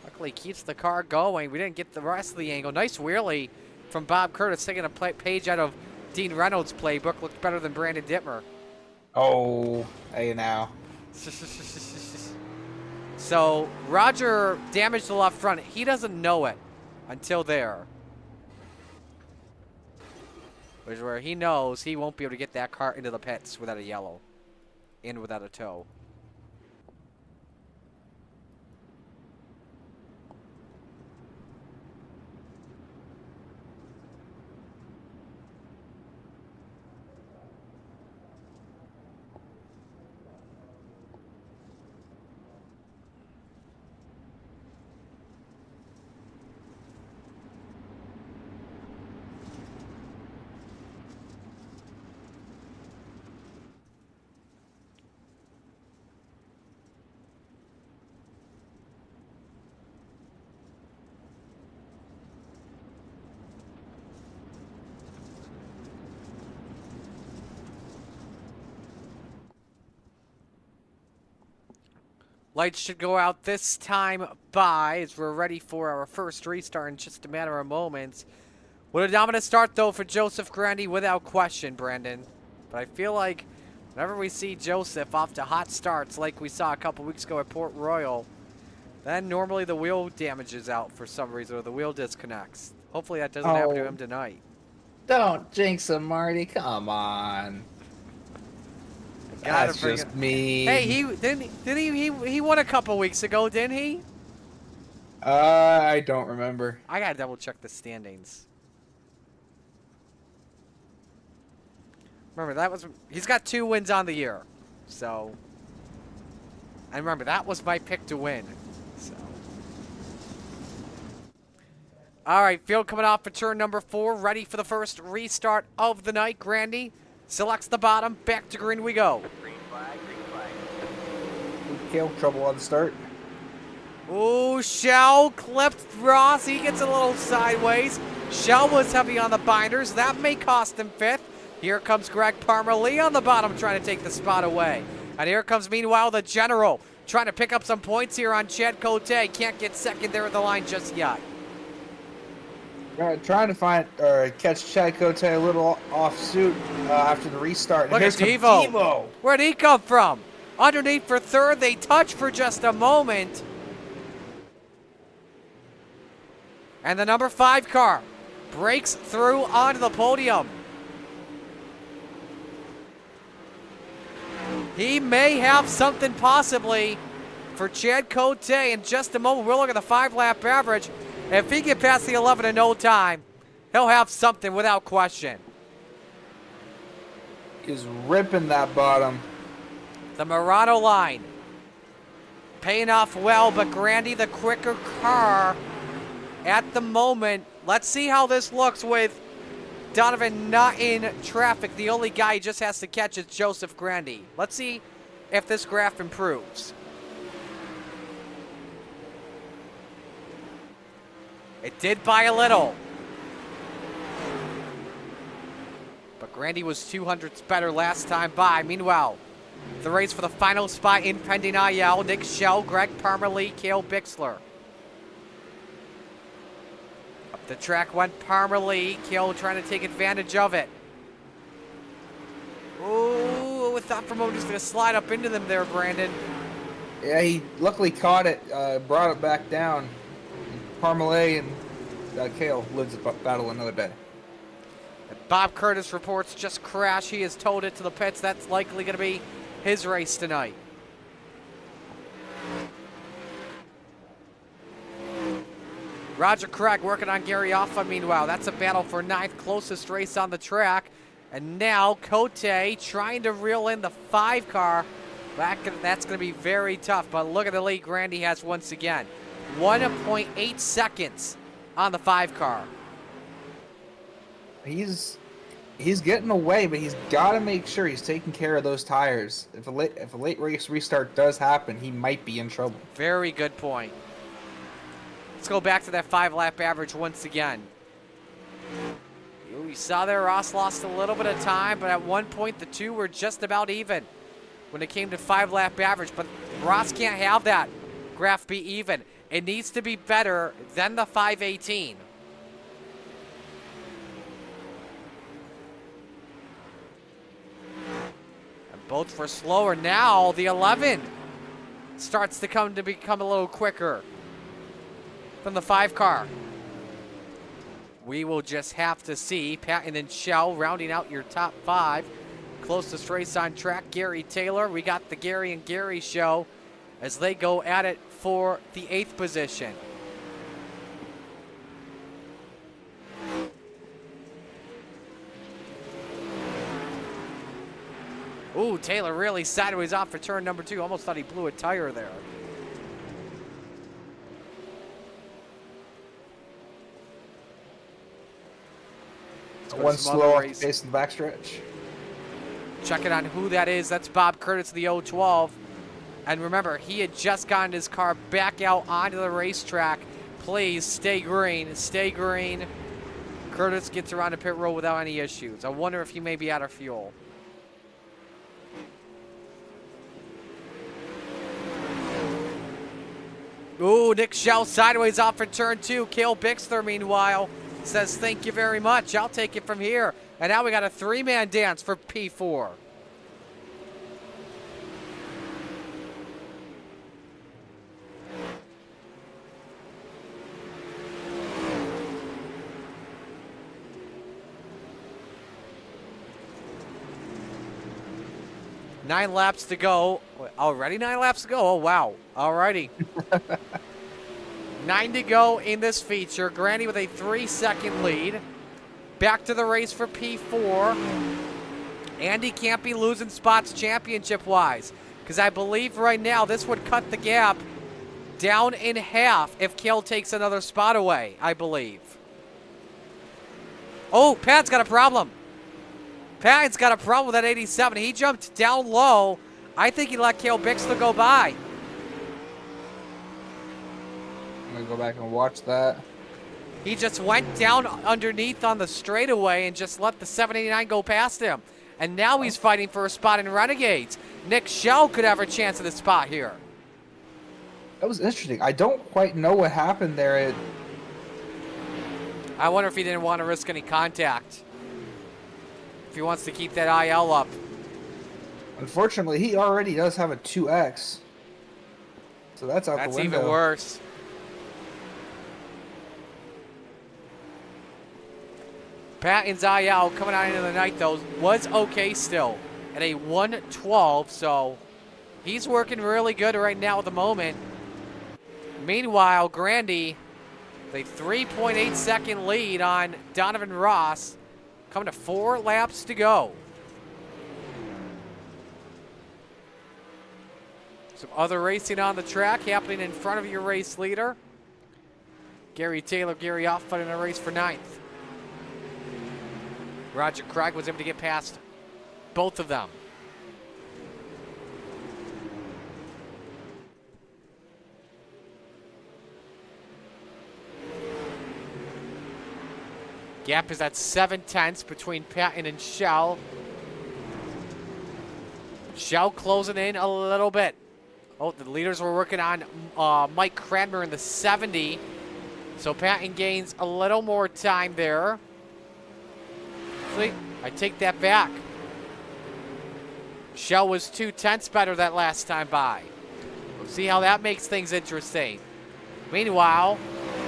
Luckily keeps the car going. We didn't get the rest of the angle. Nice wheelie from Bob Curtis, taking a page out of Dean Reynolds' playbook. Looked better than Brandon Dittmer. Oh, hey now. So Roger damaged the left front. He doesn't know it until there. Which is where he knows he won't be able to get that car into the pits without a yellow. And without a tow. Lights should go out this time as we're ready for our first restart in just a matter of moments. What a dominant start, though, for Joseph Grandi, without question, Brandon. But I feel like whenever we see Joseph off to hot starts like we saw a couple weeks ago at Port Royal, then normally the wheel damages out for some reason, or the wheel disconnects. Hopefully that doesn't happen to him tonight. Don't jinx him, Marty. Come on. That's just me. Hey, he won a couple weeks ago, didn't he? I don't remember. I gotta double check the standings. Remember, he's got 2 wins on the year. So, and remember, that was my pick to win. So, all right, field coming off for turn number 4, ready for the first restart of the night. Grandi selects the bottom, back to green we go. Green flag, green flag. Kale, trouble on the start. Ooh, Shell clipped Ross. He gets a little sideways. Shell was heavy on the binders. That may cost him 5th. Here comes Greg Parmalee on the bottom trying to take the spot away. And here comes, meanwhile, the General trying to pick up some points here on Chad Cote. Can't get second there at the line just yet. Trying to catch Chad Cote a little off suit after the restart. Look at Devo. Where'd he come from? Underneath for 3rd. They touch for just a moment. And the number 5 car breaks through onto the podium. He may have something possibly for Chad Cote in just a moment. We'll look at the 5-lap average. If he gets past the 11 in no time, he'll have something without question. He's ripping that bottom. The Murano line paying off well, but Grandi the quicker car at the moment. Let's see how this looks with Donovan not in traffic. The only guy he just has to catch is Joseph Grandi. Let's see if this graph improves. It did by a little. But Grandi was 200ths better last time by. Meanwhile, the race for the final spot in pending IL. Nick Shell, Greg Parmalee, Cale Bixler. Up the track went Parmalee. Cale trying to take advantage of it. Ooh, I thought for a moment he was going to slide up into them there, Brandon. Yeah, he luckily caught it, brought it back down. Parmalee and Cale lives the battle another day. Bob Curtis reports just crash. He has towed it to the pits. That's likely going to be his race tonight. Roger Craig working on Gary Offa meanwhile. That's a battle for 9th, closest race on the track. And now Cote trying to reel in the 5 car. That's going to be very tough, but look at the lead Grandy has once again. 1.8 seconds on the 5 car. He's getting away, but he's got to make sure he's taking care of those tires. If a late race restart does happen, he might be in trouble. Very good point. Let's go back to that 5-lap average once again. We saw there Ross lost a little bit of time, but at one point the two were just about even when it came to 5-lap average. But Ross can't have that graph be even. It needs to be better than the 5:18. And both for slower. Now the 11 starts to become a little quicker from the 5 car. We will just have to see. Patton and Shell rounding out your top 5. Closest race on track, Gary Taylor. We got the Gary and Gary show as they go at it for the 8th position. Ooh, Taylor really sideways off for turn number 2. Almost thought he blew a tire there. One slow off the pace in the backstretch. Checking on who that is. That's Bob Curtis, the 012. And remember, he had just gotten his car back out onto the racetrack. Please stay green. Stay green. Curtis gets around the pit road without any issues. I wonder if he may be out of fuel. Ooh, Nick Schell sideways off for turn 2. Cale Bixler, meanwhile, says, thank you very much. I'll take it from here. And now we got a 3-man dance for P4. Nine laps to go. Already 9 laps to go? Oh, wow. Alrighty. 9 to go in this feature. Grandy with a 3-second lead. Back to the race for P4. Andy can't be losing spots championship-wise, because I believe right now this would cut the gap down in half if Cale takes another spot away, I believe. Oh, Pat's got a problem. Pat's got a problem with that 87. He jumped down low. I think he let Cale Bixler go by. I'm going to go back and watch that. He just went down underneath on the straightaway and just let the 789 go past him. And now he's fighting for a spot in Renegades. Nick Schell could have a chance at the spot here. That was interesting. I don't quite know what happened there. I wonder if he didn't want to risk any contact. If he wants to keep that IL up. Unfortunately, he already does have a 2X. So that's out the window. That's even worse. Patton's IL coming out into the night, though, was okay still at a 112, so he's working really good right now at the moment. Meanwhile, Grandy, the 3.8 second lead on Donovan Ross, coming to 4 laps to go. Some other racing on the track happening in front of your race leader. Gary Taylor, Gary Offutt in a race for 9th. Roger Craig was able to get past both of them. Gap is at 7/10 between Patton and Schell. Schell closing in a little bit. Oh, the leaders were working on Mike Cranmer in the 70. So Patton gains a little more time there. Actually, I take that back. Schell was 2/10 better that last time by. We'll see how that makes things interesting. Meanwhile,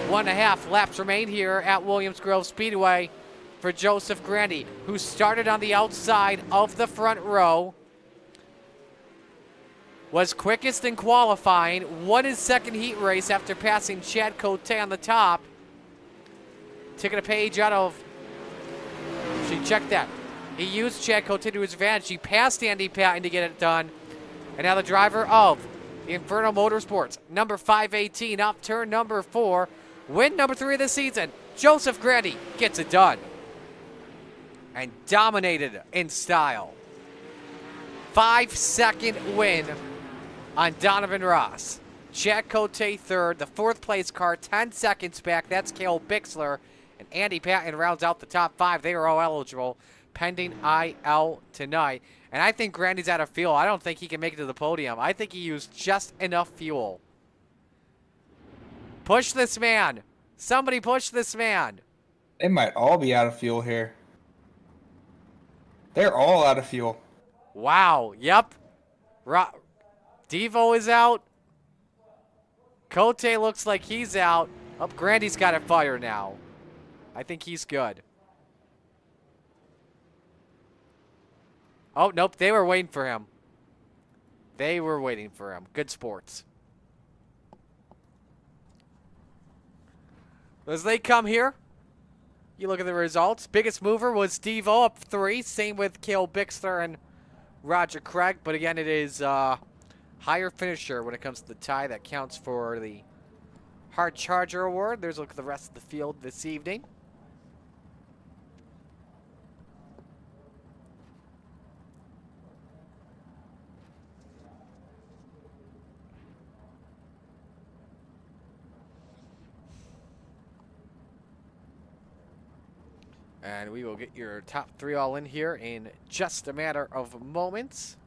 1.5 laps remain here at Williams Grove Speedway for Joseph Grandy, who started on the outside of the front row. Was quickest in qualifying, won his second heat race after passing Chad Cote on the top, taking a page out of. She checked that. He used Chad Cote to his advantage. He passed Andy Patton to get it done. And now the driver of the Inferno Motorsports, number 518, off turn number 4, win number 3 of the season. Joseph Grady gets it done. And dominated in style. 5-second win on Donovan Ross. Chad Cote third, the 4th place car 10 seconds back. That's Cale Bixler. And Andy Patton rounds out the top 5. They are all eligible pending IL tonight. And I think Grandy's out of fuel. I don't think he can make it to the podium. I think he used just enough fuel. Push this man. Somebody push this man. They might all be out of fuel here. They're all out of fuel. Wow. Yep. Devo is out. Cote looks like he's out. Oh, Grandy's got a fire now. I think he's good. Oh, nope. They were waiting for him. They were waiting for him. Good sports. As they come here, you look at the results. Biggest mover was Devo up 3. Same with Cale Bixler and Roger Craig. But again, it is higher finisher when it comes to the tie. That counts for the Hard Charger Award. There's a look at the rest of the field this evening. And we will get your top 3 all in here in just a matter of moments.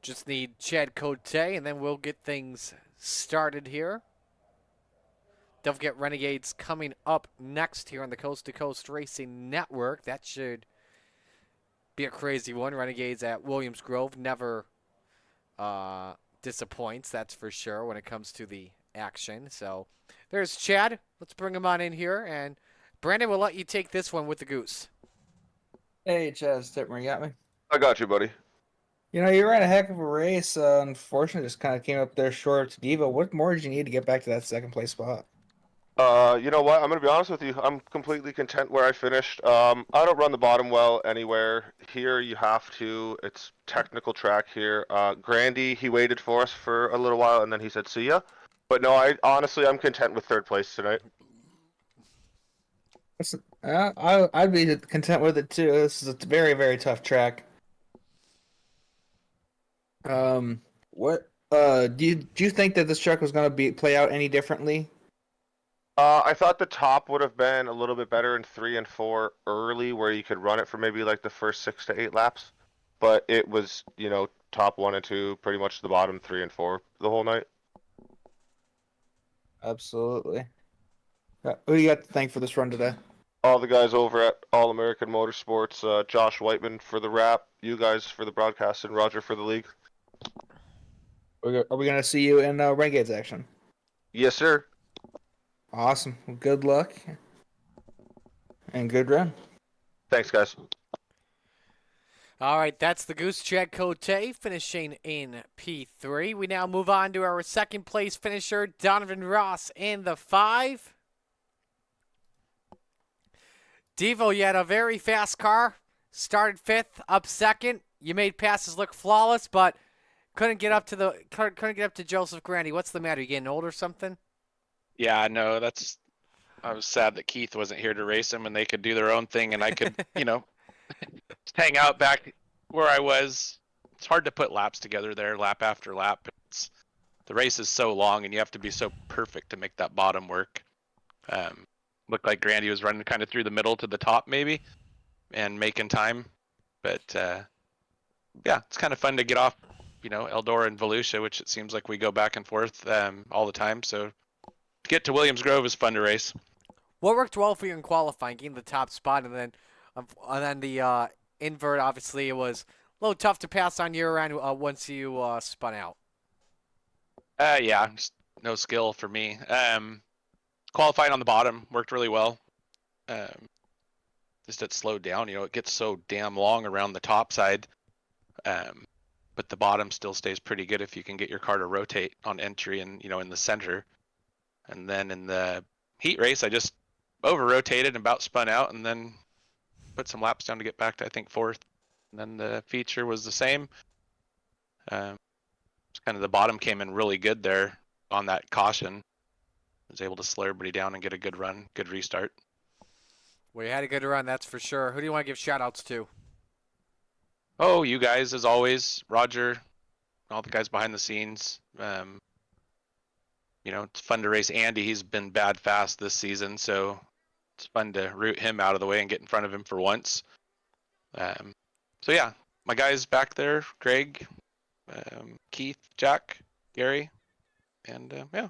Just need Chad Cote, and then we'll get things started here. Don't forget Renegades coming up next here on the Coast to Coast Racing Network. That should be a crazy one. Renegades at Williams Grove never disappoints, that's for sure, when it comes to the action. So there's Chad. Let's bring him on in here. And Brandon, we'll let you take this one with the Goose. Hey, Chad Stipmer, you got me? I got you, buddy. You know, you ran a heck of a race. Unfortunately, just kind of came up there short to Devo. What more did you need to get back to that 2nd place spot? You know what? I'm gonna be honest with you. I'm completely content where I finished. I don't run the bottom well anywhere. Here you have to. It's technical track here. Grandy, he waited for us for a little while and then he said, "See ya." But no, I'm content with 3rd place tonight. I'd be content with it too. This is a very, very tough track. What do you think that this track was going to play out any differently? I thought the top would have been a little bit better in 3 and 4 early, where you could run it for maybe like the first 6 to 8 laps. But it was, you know, top 1 and 2, pretty much the bottom 3 and 4 the whole night. Absolutely. Who do you got to thank for this run today? All the guys over at All American Motorsports, Josh Whiteman for the wrap, you guys for the broadcast, and Roger for the league. Are we going to see you in Renegades action? Yes, sir. Awesome. Well, good luck. And good run. Thanks, guys. All right, that's the Goose, Chad Cote, finishing in P3. We now move on to our 2nd place finisher, Donovan Ross, in the 5. Devo, you had a very fast car. Started 5th, up 2nd. You made passes look flawless, but couldn't get up to Joseph Grandy. What's the matter? You getting old or something? Yeah, I know. I was sad that Keith wasn't here to race him and they could do their own thing and I could, just hang out back where I was. It's hard to put laps together there, lap after lap. The race is so long and you have to be so perfect to make that bottom work. Looked like Grandy was running kind of through the middle to the top maybe and making time. But yeah, it's kind of fun to get off, Eldora and Volusia, which it seems like we go back and forth all the time. So to get to Williams Grove is fun to race. What worked well for you in qualifying, getting the top spot, and then the invert? Obviously, it was a little tough to pass on your end once you spun out. Yeah, just no skill for me. Qualifying on the bottom worked really well. just it slowed down. It gets so damn long around the top side. But the bottom still stays pretty good if you can get your car to rotate on entry and, in the center. And then in the heat race, I just over-rotated and about spun out and then put some laps down to get back to, I think, 4th. And then the feature was the same. It's kind of the bottom came in really good there on that caution. Was able to slow everybody down and get a good run, good restart. Well, you had a good run, that's for sure. Who do you want to give shout-outs to? Oh, you guys, as always, Roger, all the guys behind the scenes. It's fun to race Andy. He's been bad fast this season, so it's fun to root him out of the way and get in front of him for once. So yeah, my guys back there, Greg, Keith, Jack, Gary, and yeah,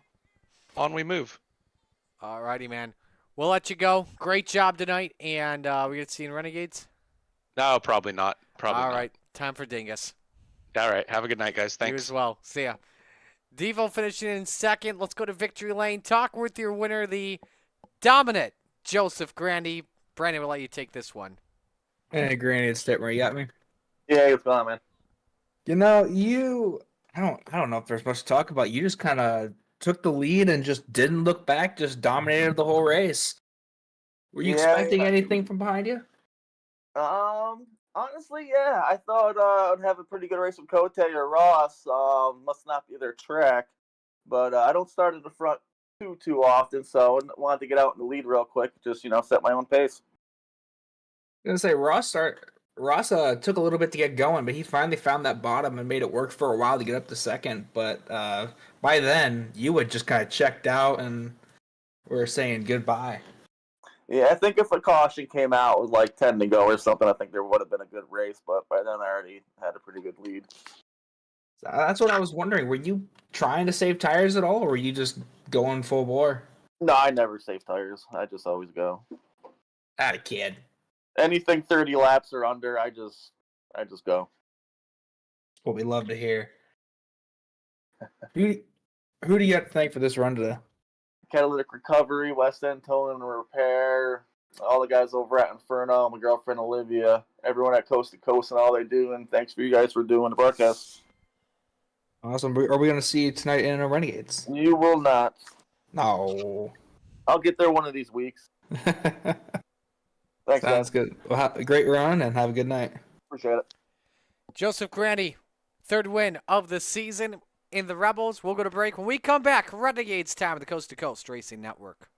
on we move. Alrighty, man. We'll let you go. Great job tonight, and we get to see you in Renegades? No, probably not. Probably All not. right, time for Dingus. All right, have a good night, guys. Thanks. You as well. See ya. Devo finishing in second. Let's go to victory lane. Talk with your winner, the dominant Joseph Grandy. Brandon, we'll let you take this one. Hey, Granny, it's Stepper. You got me? Yeah, what's going on, man? I don't know if there's much to talk about. You just kind of took the lead and just didn't look back, just dominated the whole race. Were you expecting anything from behind you? Honestly, yeah. I thought I'd have a pretty good race with Cote or Ross. Must not be their track. But I don't start at the front too often, so I wanted to get out in the lead real quick, just, set my own pace. I was gonna say Ross took a little bit to get going, but he finally found that bottom and made it work for a while to get up to second. But by then, you had just kind of checked out and were saying goodbye. Yeah, I think if a caution came out with like 10 to go or something, I think there would have been a good race. But by then, I already had a pretty good lead. So that's what I was wondering. Were you trying to save tires at all, or were you just going full bore? No, I never save tires. I just always go. Atta kid. Anything 30 laps or under, I just go. What we love to hear. Who do you have to thank for this run today? Catalytic Recovery, West End Towing and Repair, all the guys over at Inferno, my girlfriend Olivia, everyone at Coast to Coast and all they do, and thanks for you guys for doing the broadcast. Awesome. Are we going to see you tonight in Renegades? You will not. No. I'll get there one of these weeks. Thanks, Sounds guys. good. Well, have a great run and have a good night. Appreciate it. Joseph Grandy, third win of the season in the Rebels. We'll go to break. When we come back, Renegades time of the Coast to Coast Racing Network.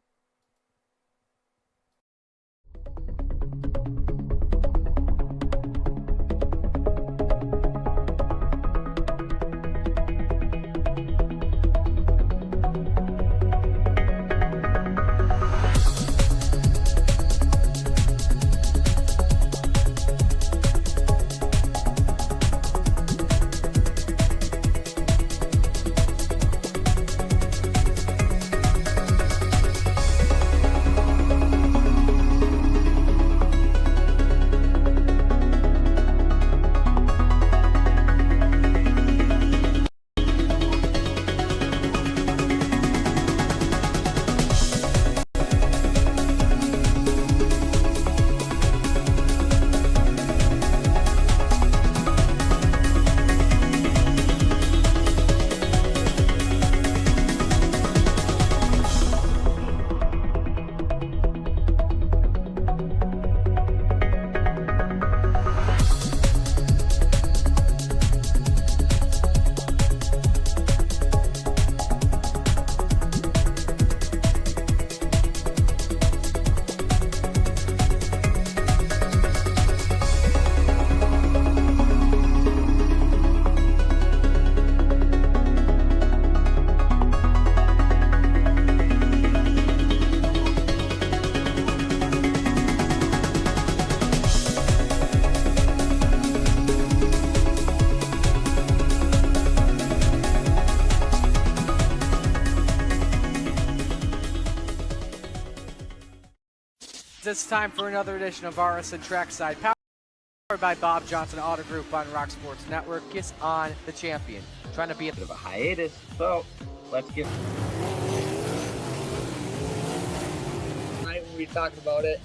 It's time for another edition of RSN Trackside, powered by Bob Johnson Auto Group on Rock Sports Network. Gets on the champion, trying to be a Bit of a hiatus, so let's get. Tonight we'll be talking about it.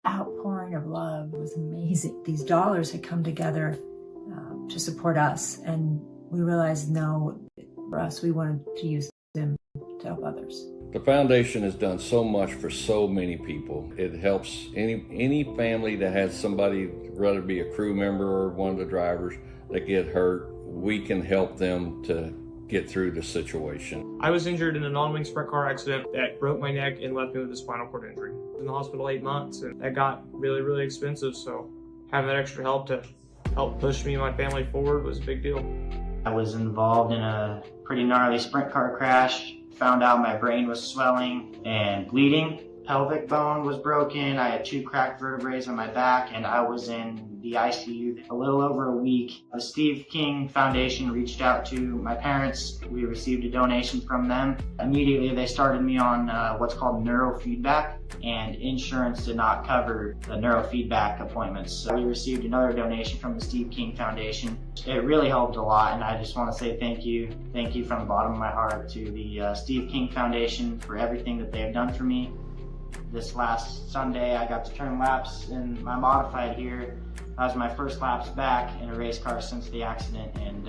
outpouring of love was amazing. These dollars had come together to support us, and we realized, no, for us, we wanted to use them to help others. The foundation has done so much for so many people. It helps any family that has somebody, whether it be a crew member or one of the drivers, that get hurt. We can help them to get through the situation. I was injured in a non-wing sprint car accident that broke my neck and left me with a spinal cord injury. I was in the hospital 8 months, and that got really, really expensive, so having that extra help to help push me and my family forward was a big deal. I was involved in a pretty gnarly sprint car crash. Found out my brain was swelling and bleeding. Pelvic bone was broken. I had 2 cracked vertebrae on my back, and I was in the ICU a little over a week. The Steve King Foundation reached out to my parents. We received a donation from them. Immediately, they started me on what's called neurofeedback, and insurance did not cover the neurofeedback appointments. So we received another donation from the Steve King Foundation. It really helped a lot, and I just want to say thank you. Thank you from the bottom of my heart to the Steve King Foundation for everything that they have done for me. This last Sunday, I got to turn laps in my modified here. That was my first laps back in a race car since the accident, and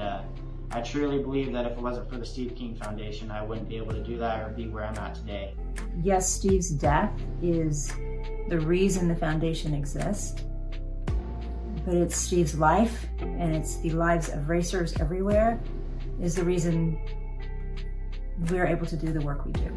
I truly believe that if it wasn't for the Steve King Foundation, I wouldn't be able to do that or be where I'm at today. Yes, Steve's death is the reason the foundation exists, but it's Steve's life, and it's the lives of racers everywhere, is the reason we're able to do the work we do.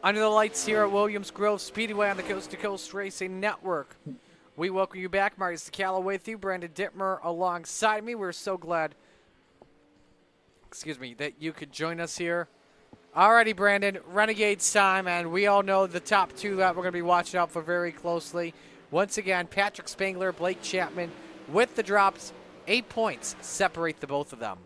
Under the lights here at Williams Grove Speedway on the Coast to Coast Racing Network. We welcome you back. Marty Stacala with you. Brandon Dittmer alongside me. We're so glad, that you could join us here. Alrighty, Brandon. Renegades time, and we all know the top 2 that we're going to be watching out for very closely. Once again, Patrick Spangler, Blake Chapman with the drops. 8 points separate the both of them.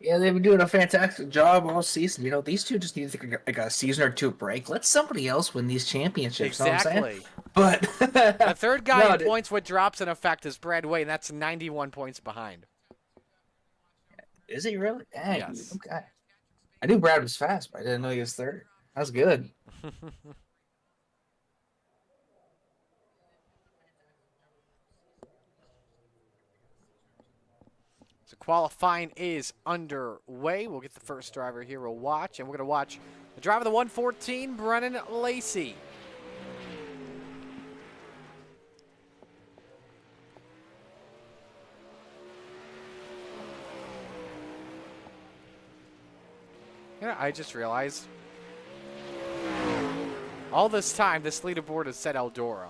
Yeah, they've been doing a fantastic job all season. You know, these two just need to take like a season or 2 break. Let somebody else win these championships. Exactly. Know what I'm saying? But the third guy in points with drops in effect is Brad Way, and that's 91 points behind. Is he really? Dang, yes. Okay. I knew Brad was fast, but I didn't know he was third. That's good. So qualifying is underway. We'll get the first driver here. We'll watch, and we're going to watch the driver of the 114, Brennan Lacey. You know, I just realized all this time this leaderboard has said Eldora.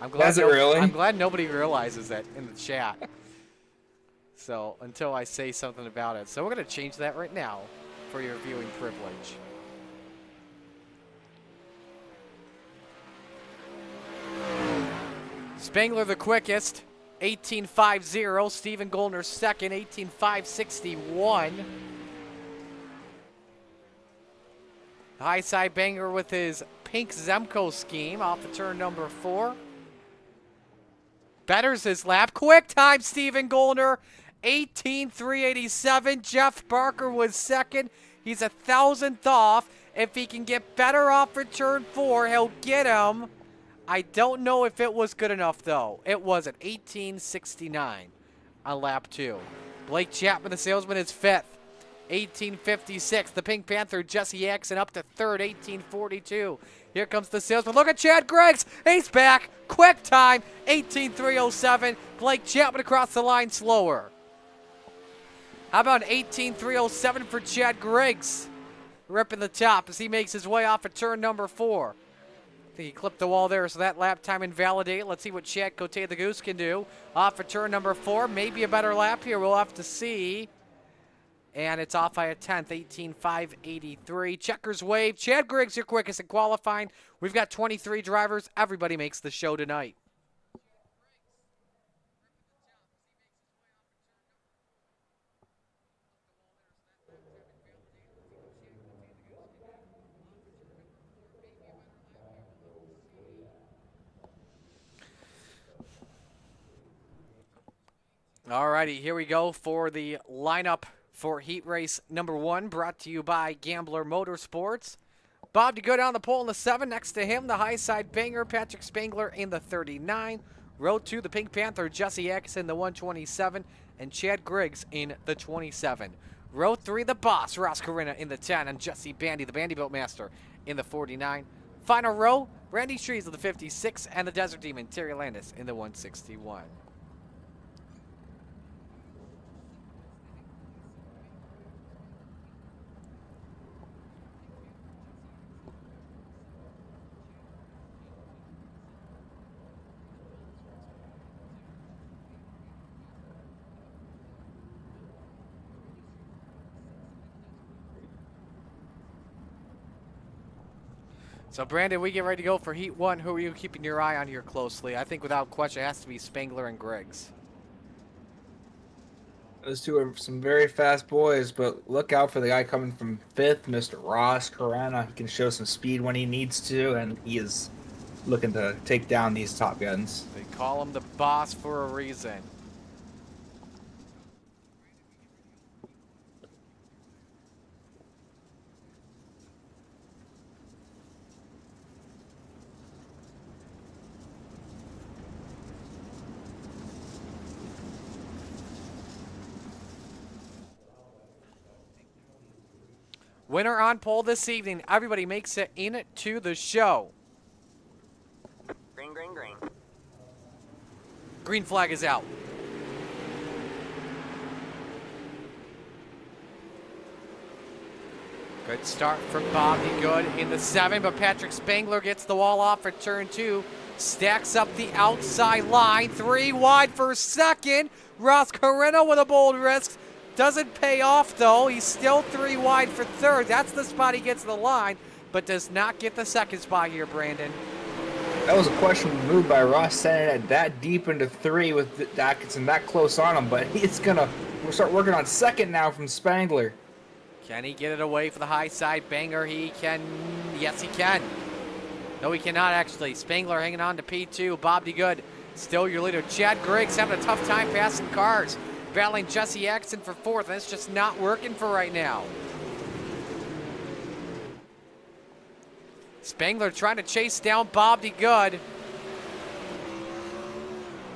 I'm glad. Has it really? I'm glad nobody realizes that in the chat. So until I say something about it, so we're gonna change that right now for your viewing privilege. Spangler the quickest, 18.50. Stephen Goldner second, 18.561. High side banger with his pink Zemco scheme off the turn number 4. Betters his lap. Quick time, Stephen Goldner. 18.387. Jeff Barker was second. He's 1,000th off. If he can get better off for turn 4, he'll get him. I don't know if it was good enough, though. It wasn't. 18.69 on lap 2. Blake Chapman, the salesman, is 5th. 18.56. The Pink Panther, Jesse Jackson, up to 3rd, 18.42. Here comes the salesman. Look at Chad Griggs. He's back. Quick time, 18.307. Blake Chapman across the line slower. How about 18.307 for Chad Griggs? Ripping the top as he makes his way off of turn number 4. I think he clipped the wall there, so that lap time invalidated. Let's see what Chad Cote the Goose can do. Off of turn number 4. Maybe a better lap here. We'll have to see. And it's off by a tenth, 18,583. Checkers wave. Chad Griggs, your quickest in qualifying. We've got 23 drivers. Everybody makes the show tonight. Alrighty, here we go for the lineup for heat race number 1, brought to you by Gambler Motorsports. Bob DeGood on the pole in the 7. Next to him, the high side banger, Patrick Spangler in the 39. Row 2, the Pink Panther, Jesse X in the 127. And Chad Griggs in the 27. Row 3, the boss, Ross Corina in the 10. And Jesse Bandy, the Bandyboat Master, in the 49. Final row, Randy Shrees of the 56. And the Desert Demon, Terry Landis, in the 161. So, Brandon, we get ready to go for Heat 1. Who are you keeping your eye on here closely? I think without question it has to be Spangler and Griggs. Those two are some very fast boys, but look out for the guy coming from 5th, Mr. Ross Corana. He can show some speed when he needs to, and he is looking to take down these Top Guns. They call him the boss for a reason. Winner on pole this evening. Everybody makes it into the show. Green, green, green. Green flag is out. Good start from Bobby Good in the 7, but Patrick Spangler gets the wall off for turn 2. Stacks up the outside line. 3 wide for second. Ross Corina with a bold risk. Doesn't pay off, though. He's still 3 wide for third. That's the spot he gets to the line, but does not get the second spot here, Brandon. That was a questionable move by Ross, sending it that deep into 3 with Atkinson that close on him, but we'll start working on second now from Spangler. Can he get it away for the high side banger? He can. Yes, he can. No, he cannot, actually. Spangler hanging on to P2. Bob DeGood, still your leader. Chad Griggs having a tough time passing cars. Battling Jesse Axon for 4th, and it's just not working for right now. Spangler trying to chase down Bob DeGood.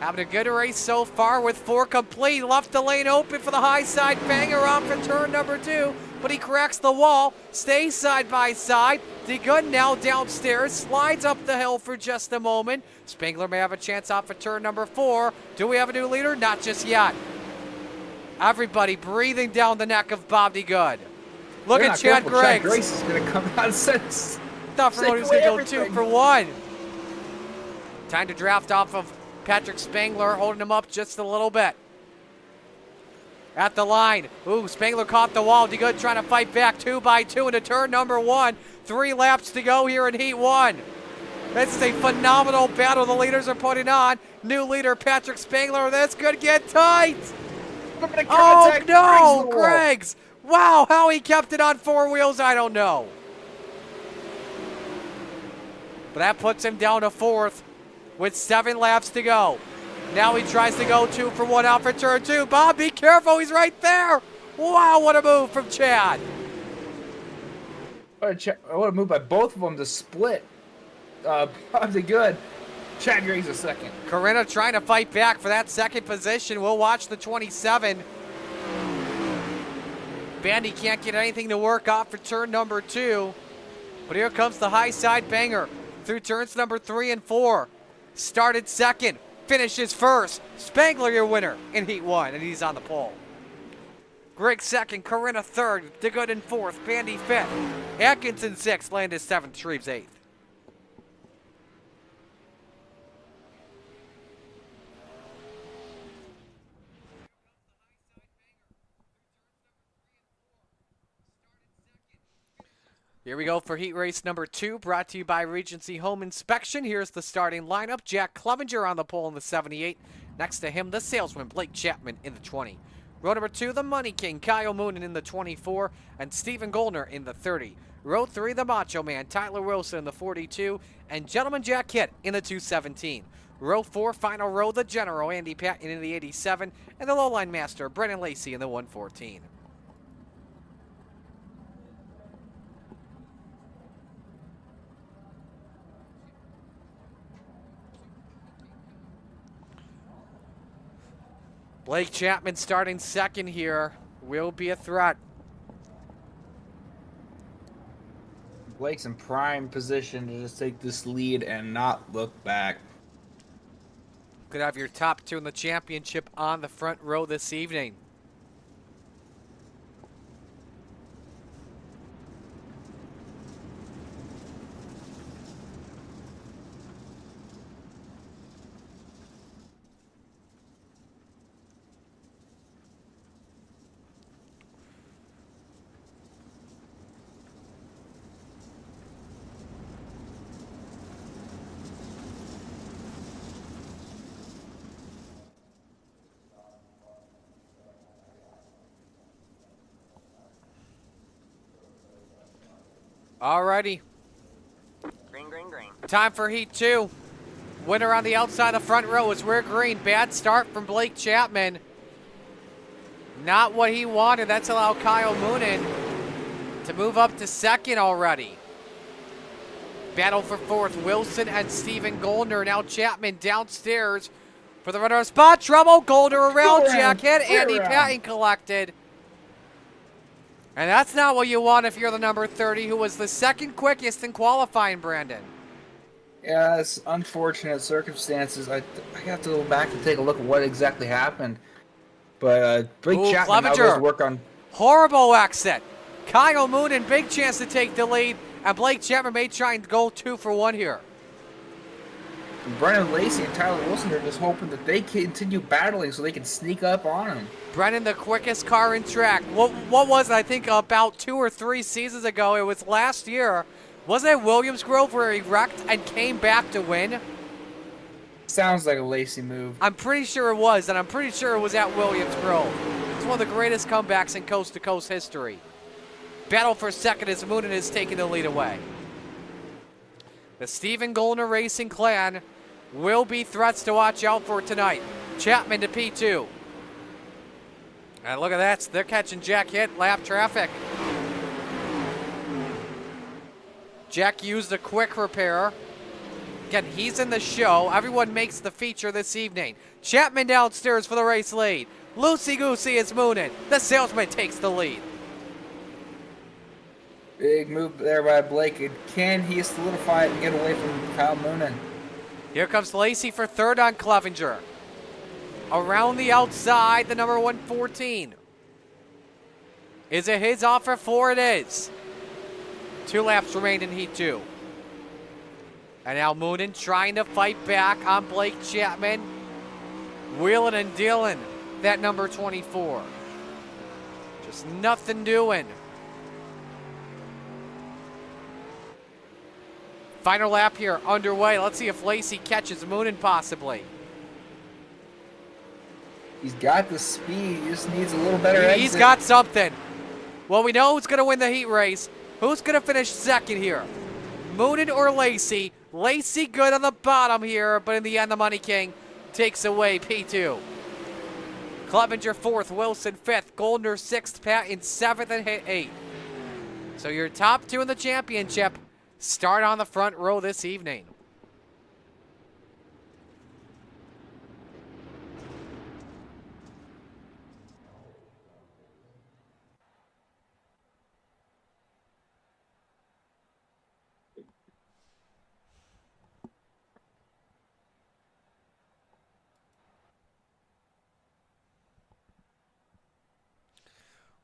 Having a good race so far with 4 complete. Left the lane open for the high side banger on for turn number 2, but he cracks the wall. Stays side by side. DeGood now downstairs, slides up the hill for just a moment. Spangler may have a chance off for turn number 4. Do we have a new leader? Not just yet. Everybody breathing down the neck of Bob DeGood. Look at Chad Griggs. Chad Griggs is going to come out and since. Thought for he was going to go 2 for 1. Time to draft off of Patrick Spangler, holding him up just a little bit. At the line. Ooh, Spangler caught the wall. DeGood trying to fight back 2 by 2 into turn number 1. 3 laps to go here in Heat 1. This is a phenomenal battle the leaders are putting on. New leader Patrick Spangler. This could get tight. Oh no, Griggs! Wow, how he kept it on 4 wheels, I don't know. But that puts him down to 4th with 7 laps to go. Now he tries to go 2 for 1 out for turn 2. Bob, be careful, he's right there. Wow, what a move from Chad. What a move by both of them to split. Probably good. Chad Griggs a second. Corina trying to fight back for that second position. We'll watch the 27. Bandy can't get anything to work off for turn number 2. But here comes the high side banger through turns number 3 and 4. Started second, finishes first. Spangler your winner in Heat 1, and he's on the pole. Griggs second, Corina third, DeGood in 4th, Bandy 5th, Atkinson 6th, Landis 7th, Shreves 8th. Here we go for heat race number 2, brought to you by Regency Home Inspection. Here's the starting lineup. Jack Clevenger on the pole in the 78. Next to him, the salesman, Blake Chapman in the 20. Row number 2, the Money King, Kyle Moonen in the 24, and Stephen Goldner in the 30. Row 3, the Macho Man, Tyler Wilson in the 42, and Gentleman Jack Hitt in the 217. Row 4, final row, the General, Andy Patton in the 87, and the Lowline Master, Brennan Lacey in the 114. Blake Chapman starting second here will be a threat. Blake's in prime position to just take this lead and not look back. Could have your top 2 in the championship on the front row this evening. Alrighty. Green, green, green. Time for heat 2. Winner on the outside of the front row is Rear Green. Bad start from Blake Chapman. Not what he wanted. That's allowed Kyle Moonen to move up to second already. Battle for fourth, Wilson and Stephen Goldner. Now Chapman downstairs for the runner spot. Trouble, Goldner around, Jack Hitt. Andy Patton collected. And that's not what you want if you're the number 30, who was the second quickest in qualifying, Brandon. Yeah, it's unfortunate circumstances. I have to go back and take a look at what exactly happened. But Blake Chapman now goes to work on... Horrible exit. Kyle Moonen, big chance to take the lead. And Blake Chapman may try and go 2 for 1 here. Brennan Lacey and Tyler Wilson are just hoping that they continue battling so they can sneak up on him. Brennan, the quickest car in track. What was it? I think about 2 or 3 seasons ago. It was last year. Wasn't it Williams Grove where he wrecked and came back to win? Sounds like a Lacey move. I'm pretty sure it was, and I'm pretty sure it was at Williams Grove. It's one of the greatest comebacks in coast-to-coast history. Battle for second as Moonen is taking the lead away. The Stephen Goldner Racing clan will be threats to watch out for tonight. Chapman to P2. And look at that, they're catching Jack Hitt, lap traffic. Jack used a quick repair. Again, he's in the show. Everyone makes the feature this evening. Chapman downstairs for the race lead. Loosey-goosey is Moonen. The salesman takes the lead. Big move there by Blake. Can he solidify it and get away from Kyle Moonen? Here comes Lacey for third on Clevenger. Around the outside, the number 114. Is it his offer? 4 it is. 2 laps remain in heat 2. And now Moonen trying to fight back on Blake Chapman. Wheeling and dealing that number 24. Just nothing doing. Final lap here underway. Let's see if Lacey catches Moonen possibly. He's got the speed. He just needs a little better exit. He's got something. Well, we know who's going to win the heat race. Who's going to finish second here? Moonen or Lacey? Lacey good on the bottom here, but in the end, the Money King takes away P2. Clevenger 4th, Wilson 5th, Goldner 6th, Patton 7th, and Hitt 8th. So your top 2 in the championship start on the front row this evening.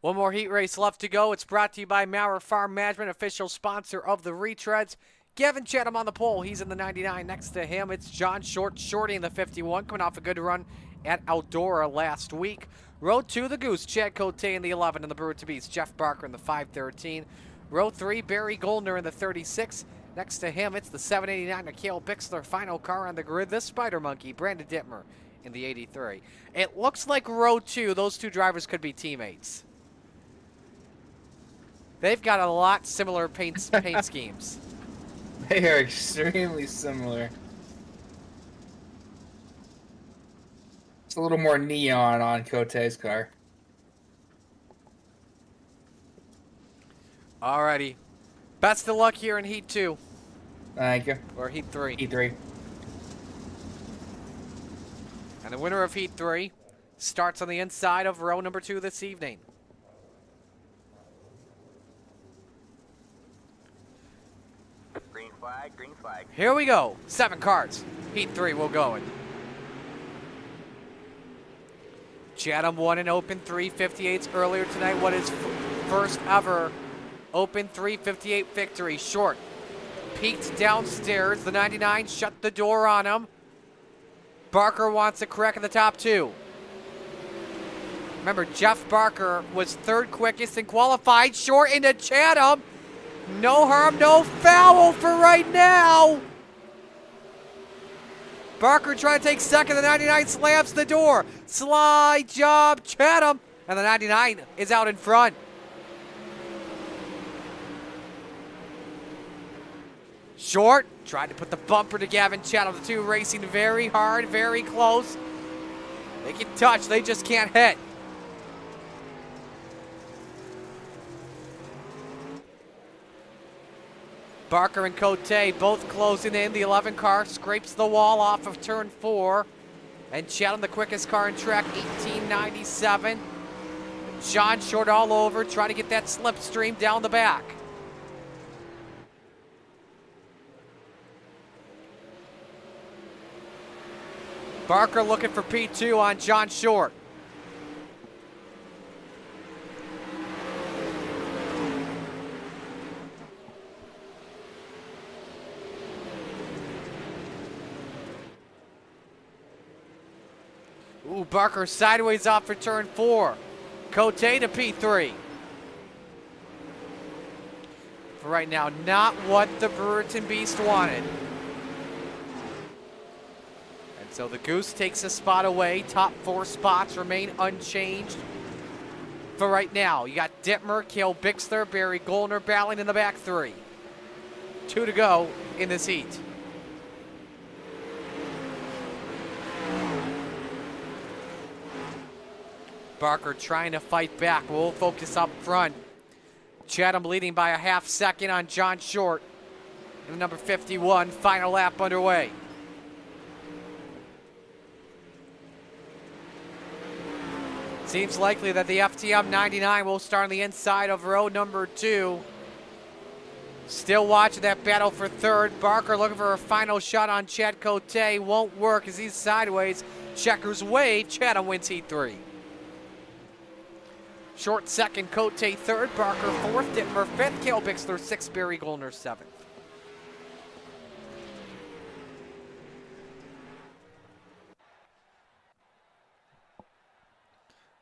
One more heat race left to go. It's brought to you by Maurer Farm Management, official sponsor of the retreads. Gavin Chatham on the pole. He's in the 99. Next to him, it's John Shorty in the 51, coming off a good run at Eldora last week. Row 2, the Goose, Chad Cote in the 11, and the Brewer to Beast, Jeff Barker in the 513. Row 3, Barry Goldner in the 36. Next to him, it's the 789 Mikhail Bixler, final car on the grid. The Spider Monkey, Brandon Dittmer in the 83. It looks like row 2, those two drivers could be teammates. They've got a lot similar paint schemes. They are extremely similar. It's a little more neon on Cote's car. Alrighty. Best of luck here in Heat 2. Thank you. Or Heat 3. Heat 3. And the winner of Heat 3 starts on the inside of row number 2 this evening. Green flag, green flag. Here we go. 7 cars. Heat 3 will go in. Chatham won an Open 358s earlier tonight. What is first ever Open 358 victory. Short peeked downstairs. The 99 shut the door on him. Barker wants a crack at the top 2. Remember, Jeff Barker was 3rd quickest and qualified. Short into Chatham. No harm, no foul for right now. Barker trying to take 2nd. The 99 slams the door. Slide job, Chatham. And the 99 is out in front. Short tried to put the bumper to Gavin Chatham. The two racing very hard, very close. They can touch, they just can't hit. Barker and Cote both closing in. The 11 car scrapes the wall off of turn 4. And Chatham, the quickest car in track, 1897. John Short all over, trying to get that slipstream down the back. Barker looking for P2 on John Short. Ooh, Barker sideways off for turn 4. Cote to P3. For right now, not what the Brewerton Beast wanted. And so the Goose takes a spot away. Top 4 spots remain unchanged. For right now, you got Dittmer, Cale Bixler, Barry Goldner battling in the back 3. 2 to go in this heat. Barker trying to fight back. We'll focus up front. Chatham leading by a half second on John Short. And number 51, final lap underway. Seems likely that the FTM 99 will start on the inside of row number 2. Still watching that battle for 3rd. Barker looking for a final shot on Chad Cote. Won't work as he's sideways. Checkers way. Chatham wins Heat 3. Short 2nd, Cote 3rd, Barker 4th, Dittmer 5th, Cale Bixler 6th, Barry Goldner 7th.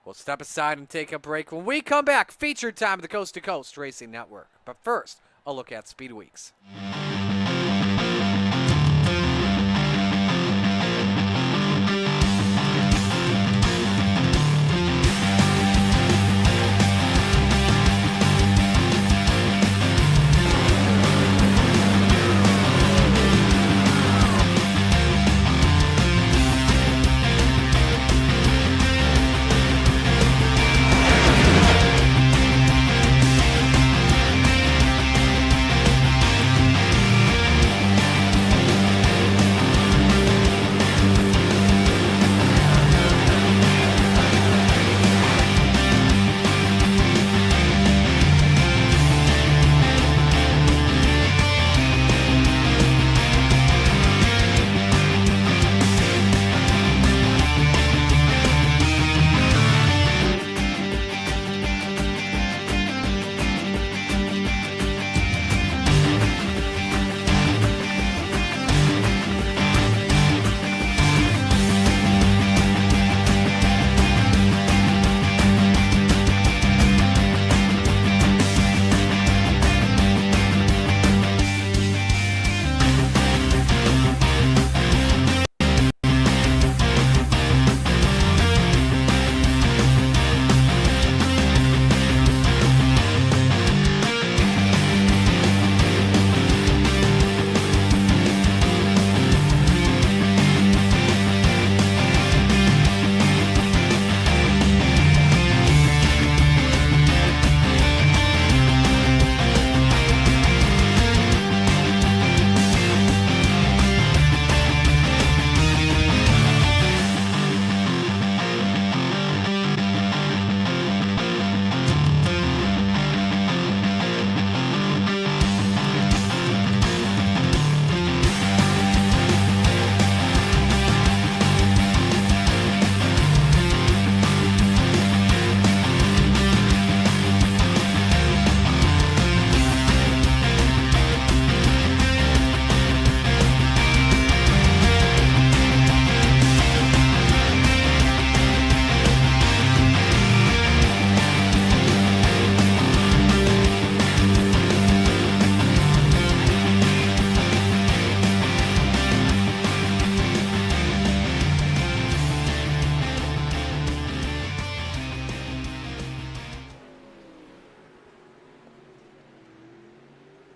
We'll step aside and take a break. When we come back, feature time of the Coast to Coast Racing Network. But first, a look at Speed Weeks.